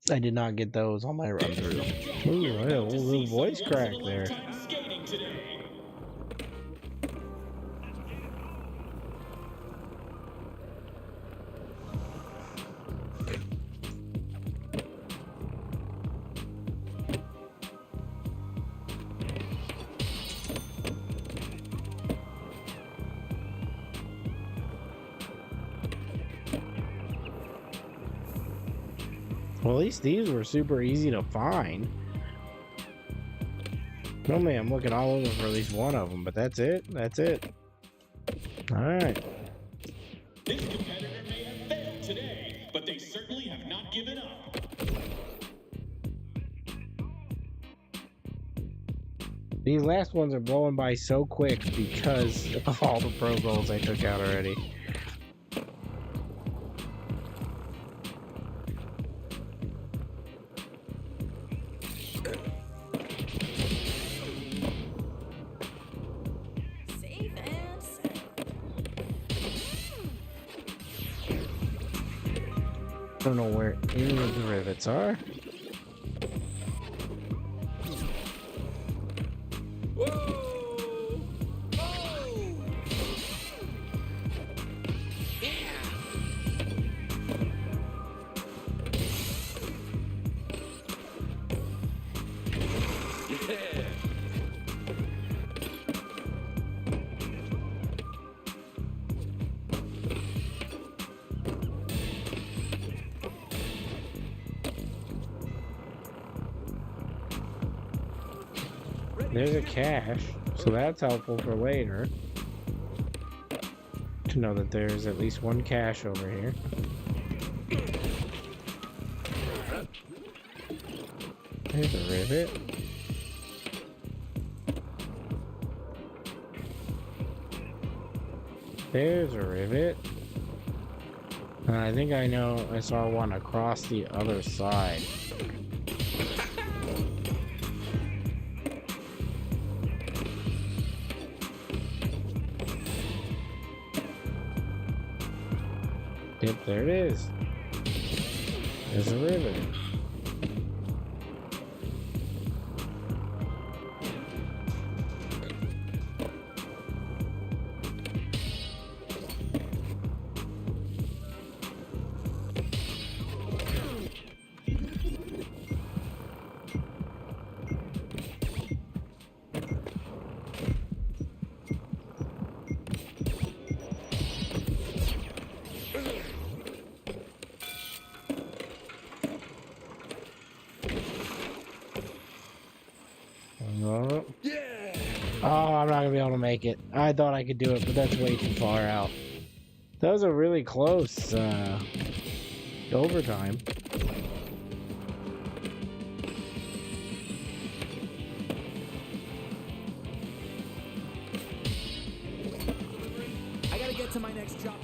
I did not get those on my run through. Ooh, I had a little voice crack there. Well, at least these were super easy to find. Normally I'm looking all over for at least one of them, but that's it. That's it. Alright. This competitor may have failed today, but they certainly have not given up. These last ones are blowing by so quick because of all the pro goals I took out already. Safe and sound. I don't know where any of the rivets are. There's a cache, so that's helpful for later. To know that there's at least one cache over here. There's a rivet. There's a rivet. And I think I know I saw one across the other side. Yep, there it is. There's a rivet. Oh, I'm not gonna be able to make it. I thought I could do it, but that's way too far out. That was a really close overtime. to my next job.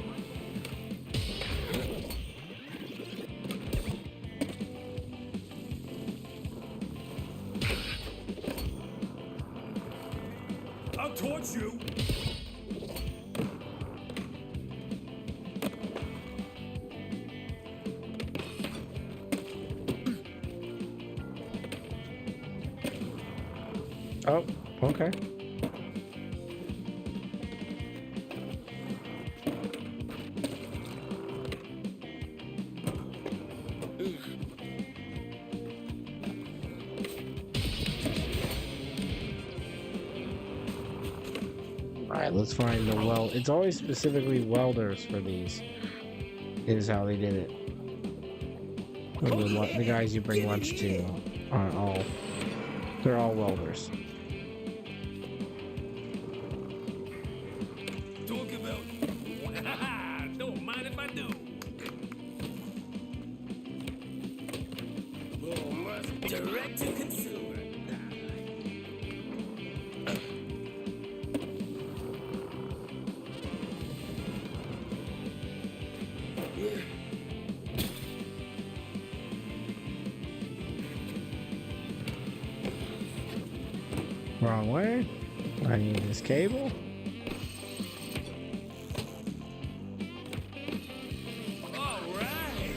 Out towards you. Oh, okay. Alright, let's find the weld. It's always specifically welders for these. Is how they did it. The guys you bring lunch to are all. They're all welders. Talk about. Don't mind if I do. Direct to consumer. Wrong way. I need this cable. All right.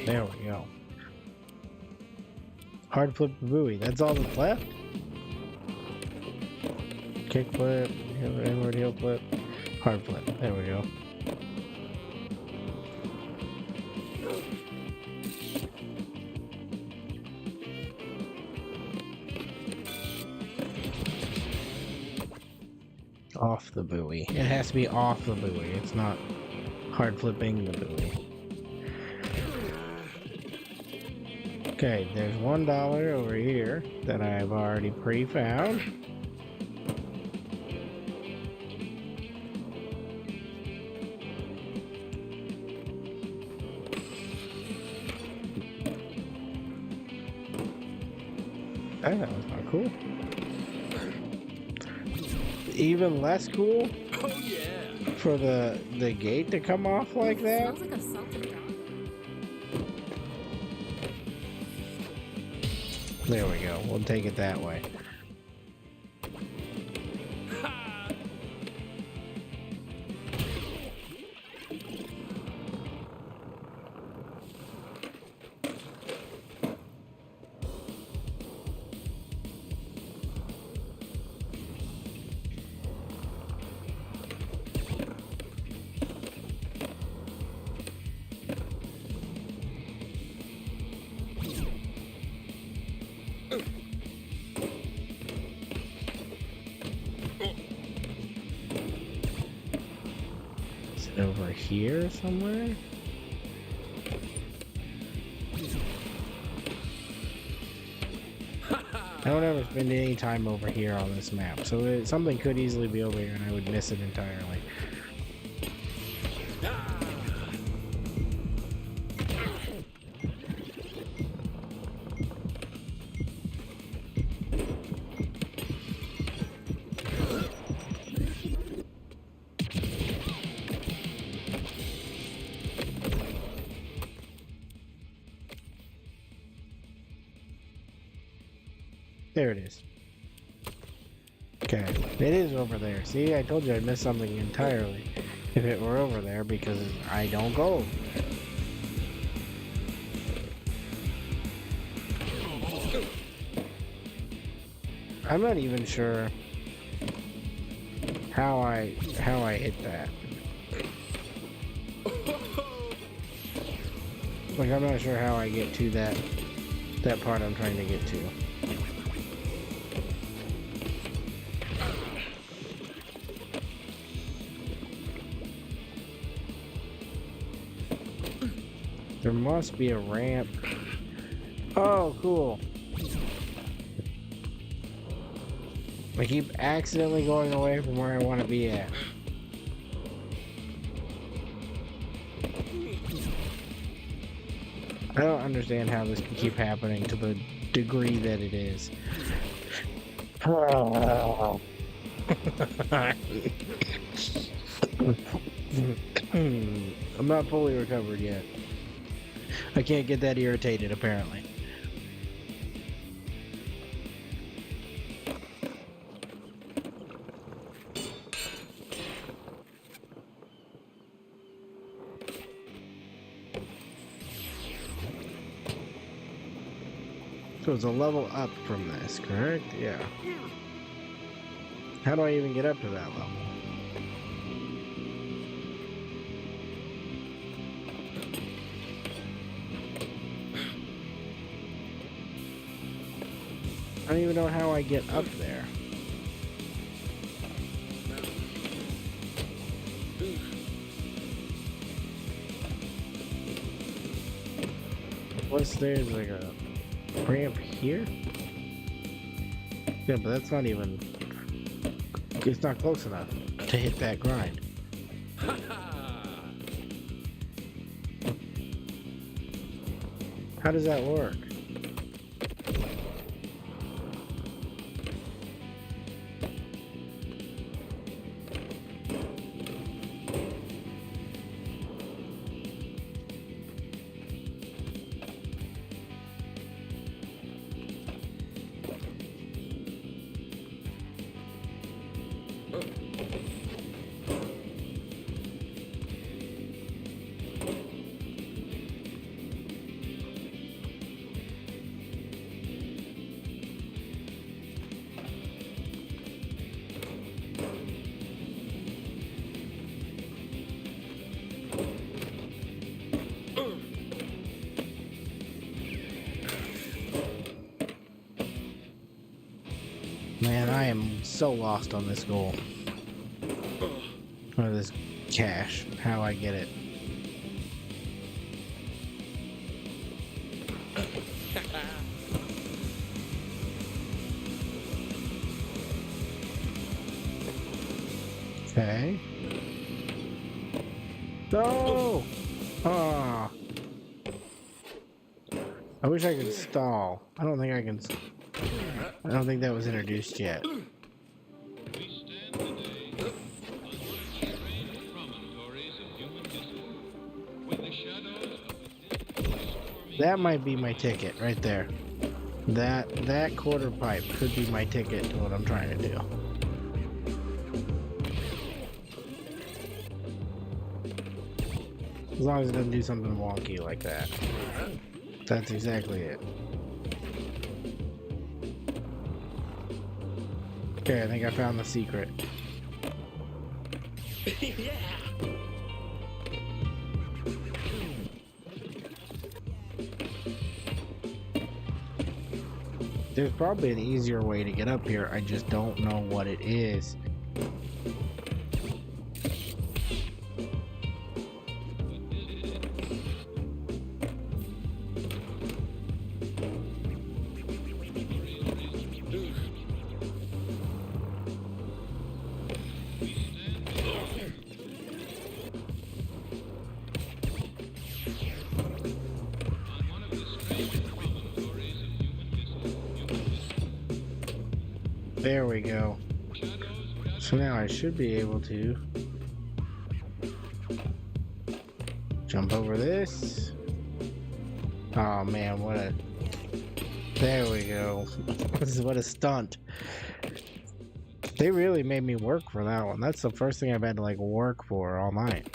There we go. Hard flip the buoy. That's all that's left. Kick flip, inward heel flip, hard flip. There we go. Off the buoy. It has to be off the buoy. It's not hard flipping the buoy. Okay, there's $1 over here that I've already pre-found. Hey, that was not cool. Even less cool Oh yeah. for the gate to come off like that. Smells like a salted dog. There we go. We'll take it that way. Is it over here somewhere? I don't ever spend any time over here on this map, so something could easily be over here and I would miss it entirely. There it is. Okay, it is over there. See, I told you I'd miss something entirely if it were over there because I don't go over there. I'm not even sure how I hit that. Like, I'm not sure how I get to that part I'm trying to get to. There must be a ramp. Oh, cool. I keep accidentally going away from where I want to be at. I don't understand how this can keep happening to the degree that it is. I'm not fully recovered yet. I can't get that irritated, apparently. So it's a level up from this, correct? Yeah. How do I even get up to that level? I don't even know how I get up there. What's there's like a ramp here? Yeah, but that's not even... It's not close enough to hit that grind. How does that work? Man, I am so lost on this goal. Or this cash. How I get it. Okay. No! Ah. I wish I could stall. I don't think I can. I don't think that was introduced yet. We stand today on one of the strange promontories of human history, with the shadows of the dismal stormy That might be my ticket right there. That quarter pipe could be my ticket to what I'm trying to do. As long as it doesn't do something wonky like that. That's exactly it. Okay, I think I found the secret. Yeah. There's probably an easier way to get up here. I just don't know what it is. There we go. So now I should be able to jump over this. Oh man, what a... There we go. What a stunt. They really made me work for that one. That's the first thing I've had to like work for all night.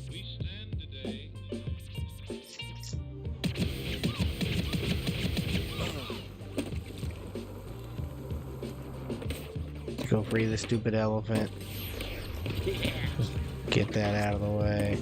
we stand today. Go free the stupid elephant. Just get that out of the way.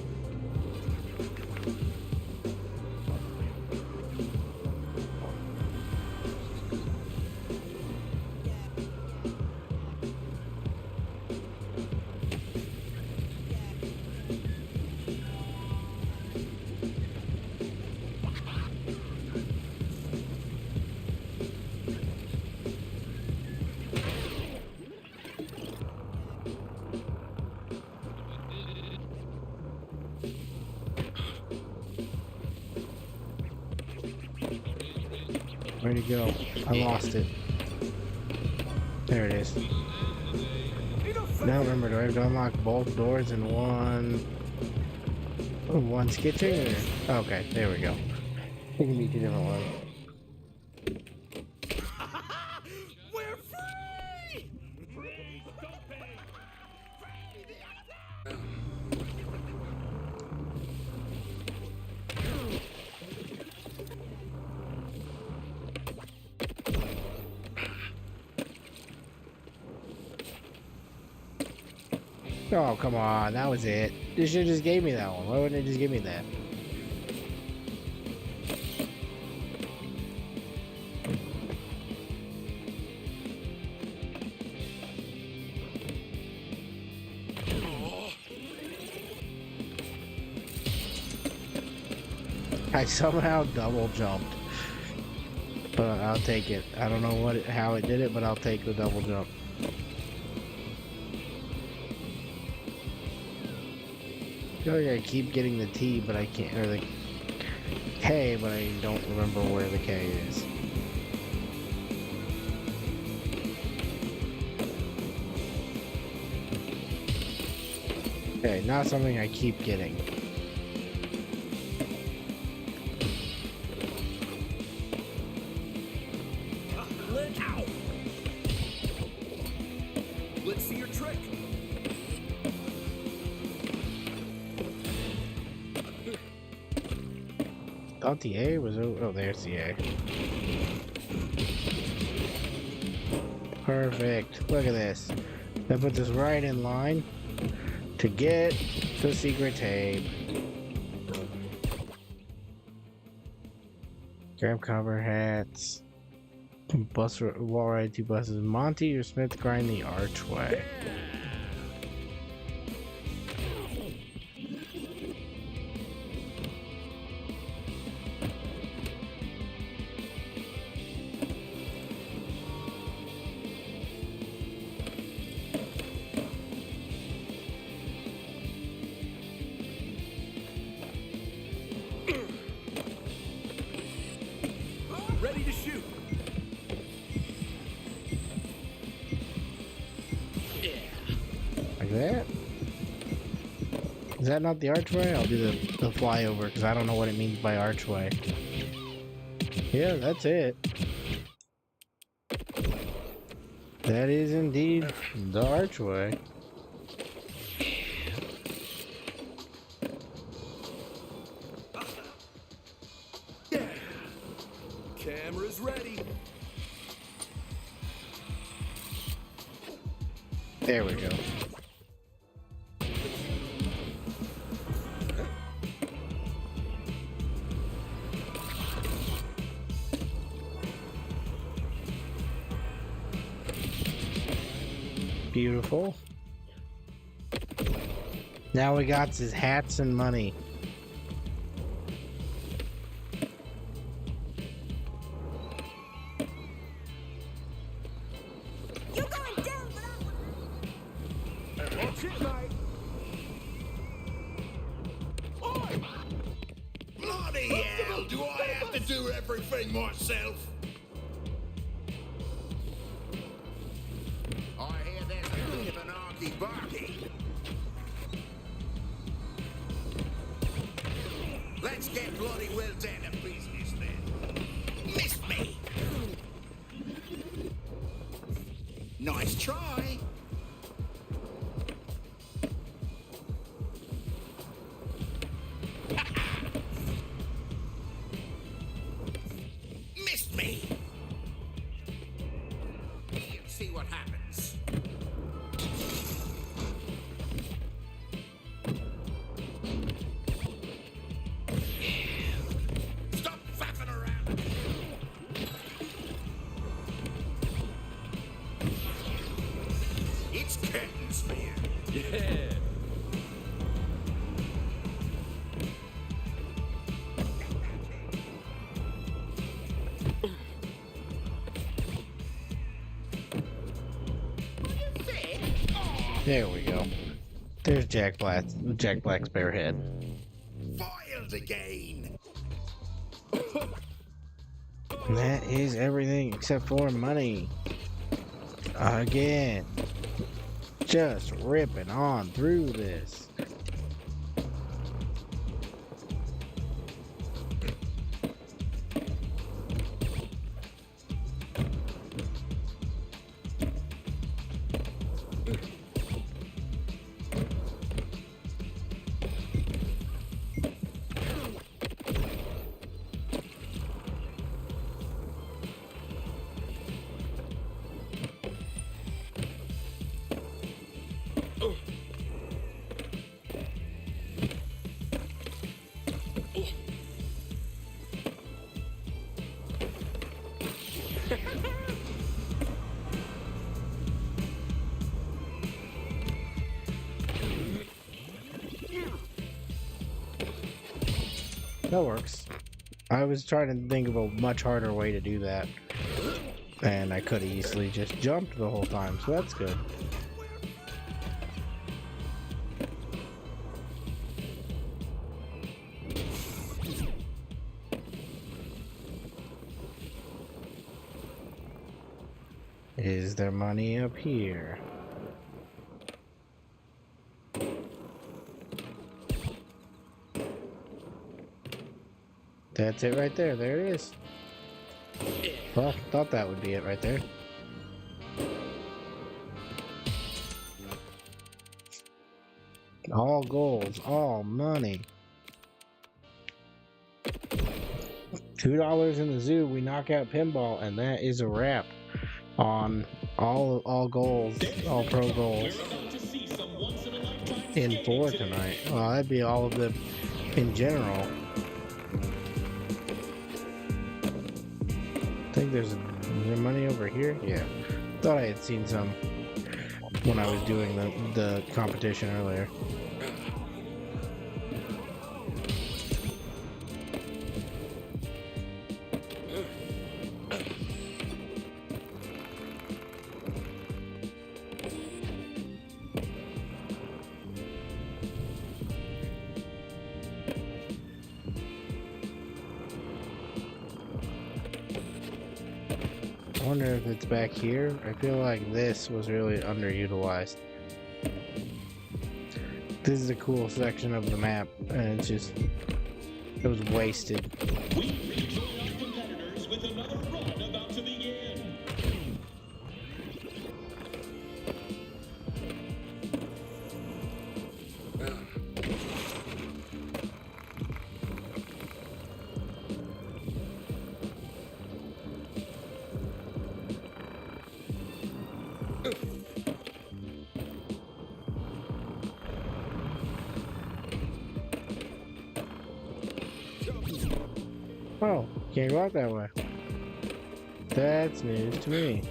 Where'd it go? I lost it. There it is. Now remember, do I have to unlock both doors in one sketching? Or... Okay, there we go. It can be two different ones. We're free! Oh, come on. That was it. You should have just gave me that one. Why wouldn't it just give me that? I somehow double jumped. But I'll take it. I don't know how it did it, but I'll take the double jump. I feel like I keep getting the T, but I can't, or the K, but I don't remember where the K is. Okay, not something I keep getting. Let's see your trick. Thought the A was oh, there's the A. Perfect. Look at this. That puts us right in line to get the secret tape. Grab cover hats. Bus wall ride 2 buses. Monty or Smith grind the archway. Ready to shoot. Like that? Is that not the archway? I'll do the flyover because I don't know what it means by archway. Yeah, that's it. That is indeed the archway. Camera's ready. There we go. Beautiful. Now we got his hats and money. You're going down, but Watch it, mate. Oi! Bloody hell, do I have to do everything myself? I hear there's a bit of an arky-barky. Let's get bloody well down to business then. Missed me. Nice try. Missed me. Let's see what happens. Stop faffing around. It's curtains for you. Yeah. There we go. There's Jack Black's bare head. Foiled again. And that is everything except for money. Again. Just ripping on through this. That works. I was trying to think of a much harder way to do that. And I could have easily just jumped the whole time, so that's good. Is there money up here? That's it right there. There it is. Well, thought that would be it right there. All goals, all money. $2 in the zoo, we knock out pinball, and that is a wrap on all goals, all pro goals in 4 tonight. Well, that'd be all of them in general. I think is there money over here? Yeah. Thought I had seen some when I was doing the competition earlier. I wonder if it's back here. I feel like this was really underutilized. This is a cool section of the map, and it was wasted. We rejoin our competitors with another run about to begin. Oh, can't go out that way. That's news to me.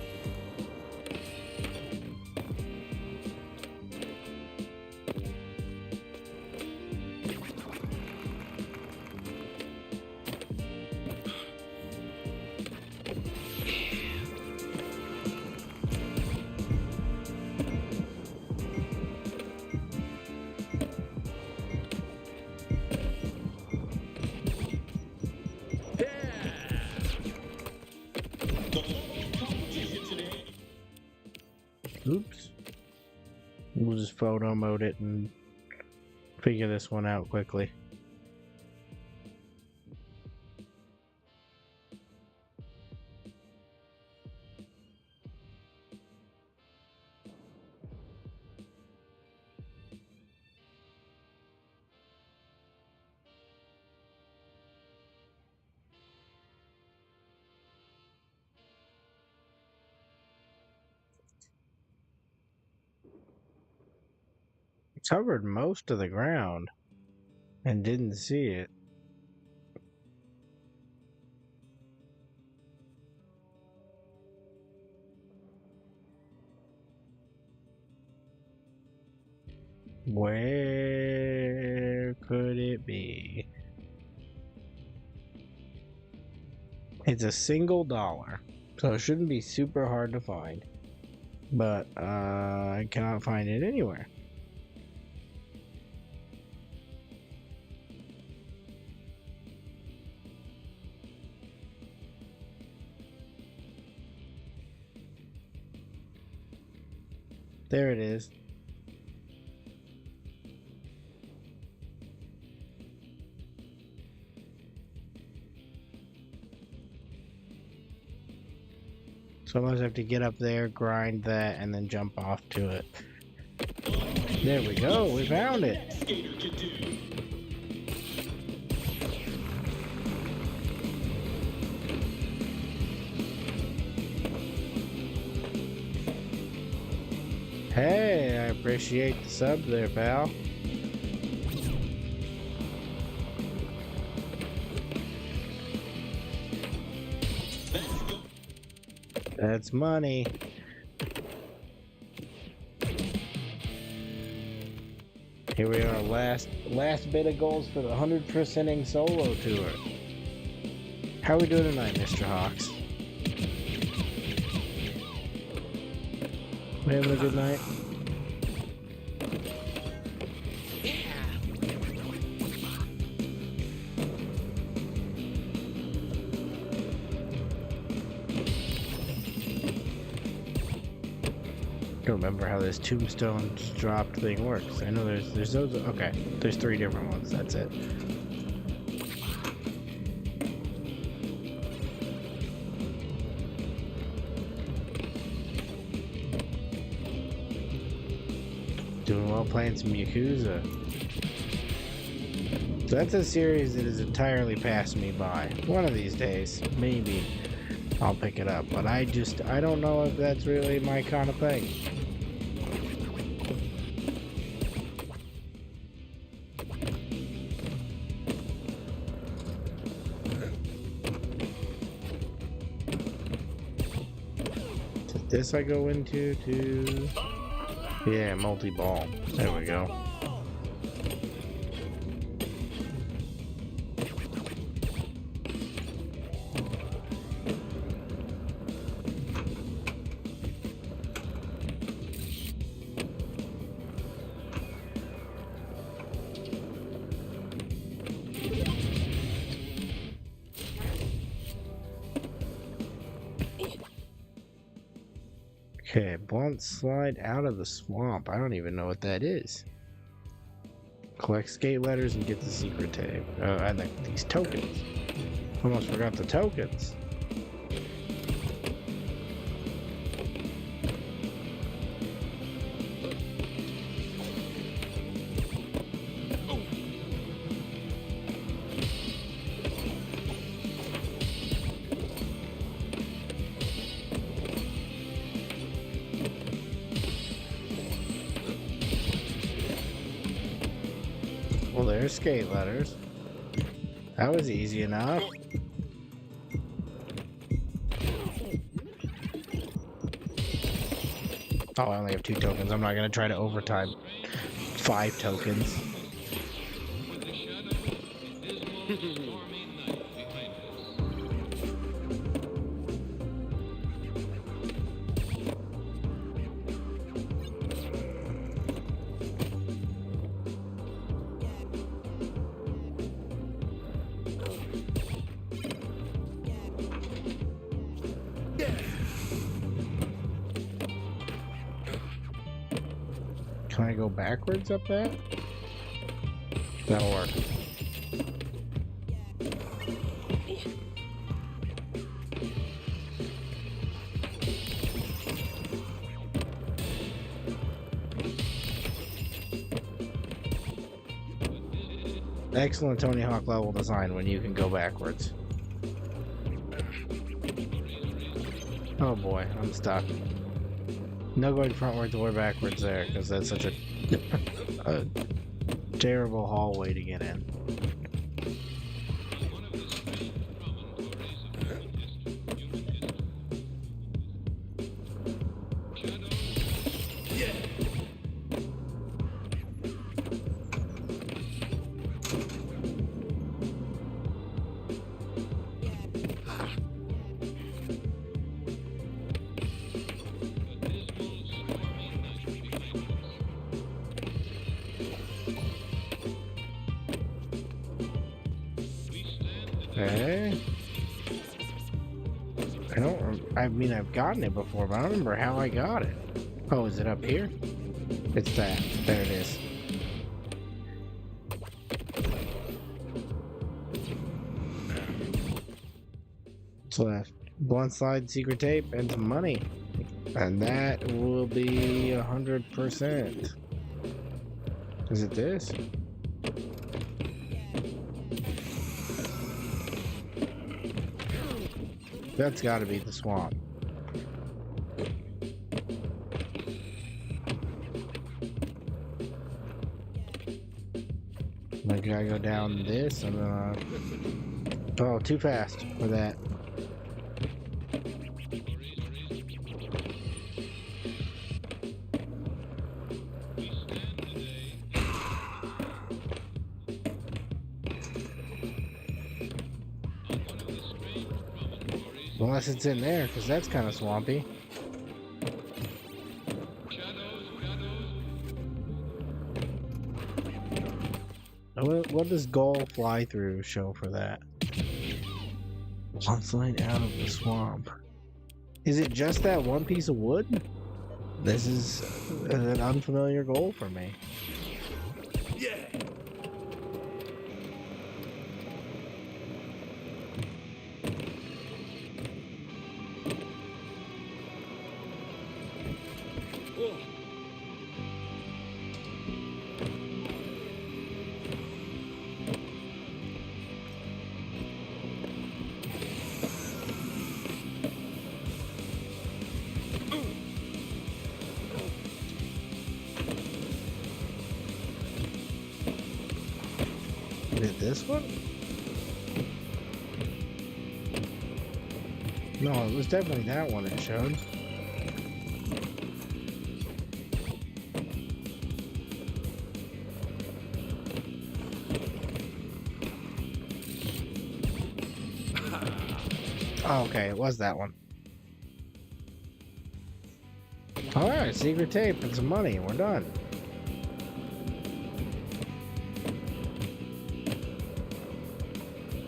Oops. We'll just photo mode it and figure this one out quickly. Covered most of the ground and didn't see it. Where could it be? It's a single dollar, so it shouldn't be super hard to find. But I cannot find it anywhere. There it is. So I must have to get up there, grind that, and then jump off to it. There we go, we found it! Skater can do. Hey, I appreciate the sub there, pal. That's money. Here we are, last bit of goals for the 100%ing solo tour. How are we doing tonight, Mr. Hawks? We having a good night? I don't remember how this tombstone dropped thing works. I know there's those. Okay, there's 3 different ones. That's it. Doing well playing some Yakuza. So that's a series that has entirely passed me by. One of these days, maybe I'll pick it up. But I don't know if that's really my kind of thing. This I go into to... Yeah, multi-ball. There we go. Okay, blunt slide out of the swamp. I don't even know what that is. Collect skate letters and get the secret tag. I like these tokens. Almost forgot the tokens. Well, there's skate letters. That was easy enough. Oh, I only have 2 tokens. I'm not gonna try to overtime 5 tokens. With the shadow of the dismal, stormy night behind us. Can I go backwards up that? That'll work. Excellent Tony Hawk level design when you can go backwards. Oh boy, I'm stuck. No going frontwards or backwards there, because that's such a terrible hallway to get in. One of the strange promontories of human history. Shadows. The dismal, stormy night behind us. We stand at Okay. I mean, I've gotten it before, but I don't remember how I got it. Oh, is it up here? It's that. There it is. What's left? Blunt slide, secret tape, and some money. And that will be 100%. Is it this? That's gotta be the swamp. I gotta go down this and oh, too fast for that. Unless it's in there, because that's kind of swampy. What does goal fly through show for that? One slide out of the swamp. Is it just that one piece of wood? This is an unfamiliar goal for me. Yeah. Is it this one? No, it was definitely that one it showed. Oh, okay, it was that one. Alright, secret tape and some money. We're done.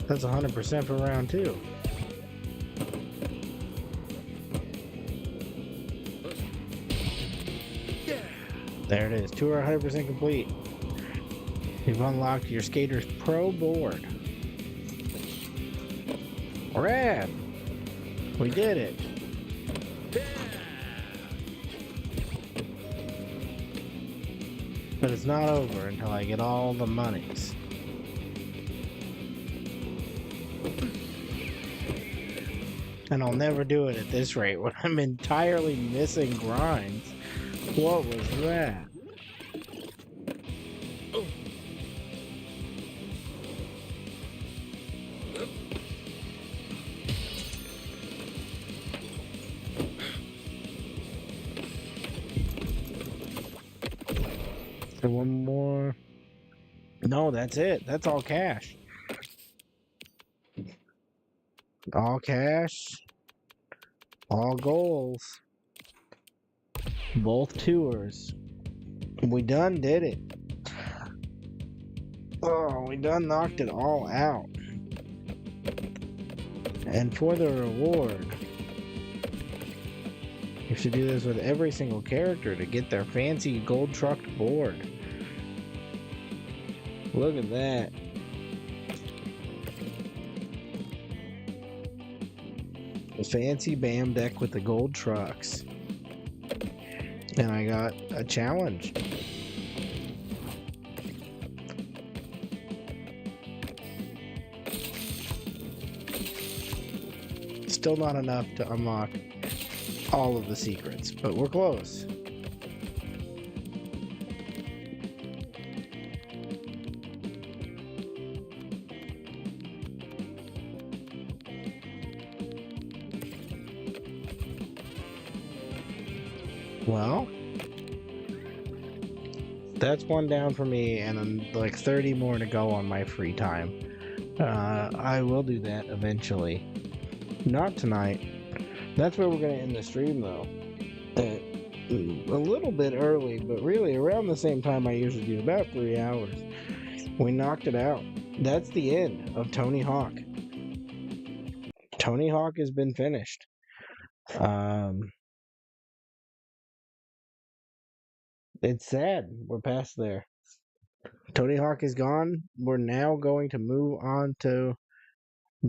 That's 100% for round 2. There it is. Tour 100% complete. You've unlocked your Skater's Pro board. Rad! We did it. But it's not over until I get all the monies. And I'll never do it at this rate when I'm entirely missing grinds. What was that? And one more. No, that's it. That's all cash. All cash. All goals. Both tours. We done did it. Oh, we done knocked it all out. And for the reward, you should do this with every single character to get their fancy gold trucked board. Look at that. The fancy BAM deck with the gold trucks. And I got a challenge. Still not enough to unlock all of the secrets, but we're close. Well, that's one down for me, and like 30 more to go on my free time. I will do that eventually. Not tonight. That's where we're going to end the stream, though. A little bit early, but really around the same time I usually do, about 3 hours. We knocked it out. That's the end of Tony Hawk. Tony Hawk has been finished. It's sad. We're past there. Tony Hawk is gone. We're now going to move on to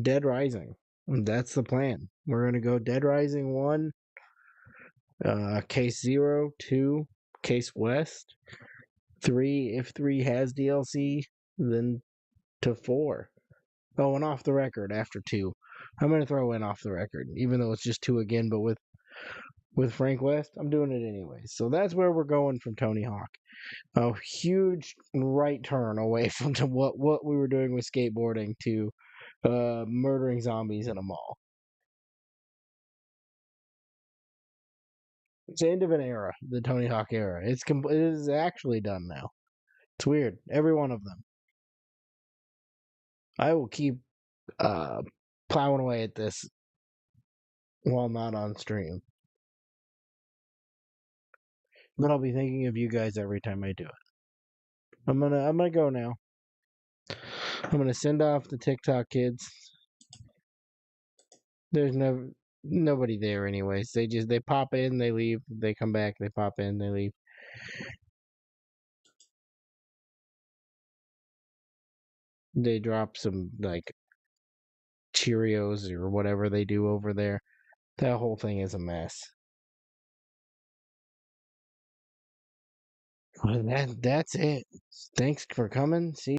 Dead Rising. That's the plan. We're going to go Dead Rising 1, Case 0, 2, Case West, 3, if 3 has DLC, then to 4. Oh, and off the record after 2. I'm going to throw in off the record, even though it's just 2 again, but with Frank West, I'm doing it anyway. So that's where we're going from Tony Hawk. A huge right turn away from what we were doing with skateboarding to murdering zombies in a mall. It's the end of an era, the Tony Hawk era. It is actually done now. It's weird. Every one of them. I will keep uh, plowing away at this while not on stream. But I'll be thinking of you guys every time I do it. I'm gonna go now. I'm gonna send off the TikTok kids. There's nobody there anyways. They pop in, they leave, they come back, they pop in, they leave. They drop some like Cheerios or whatever they do over there. That whole thing is a mess. Well, that's it. Thanks for coming. See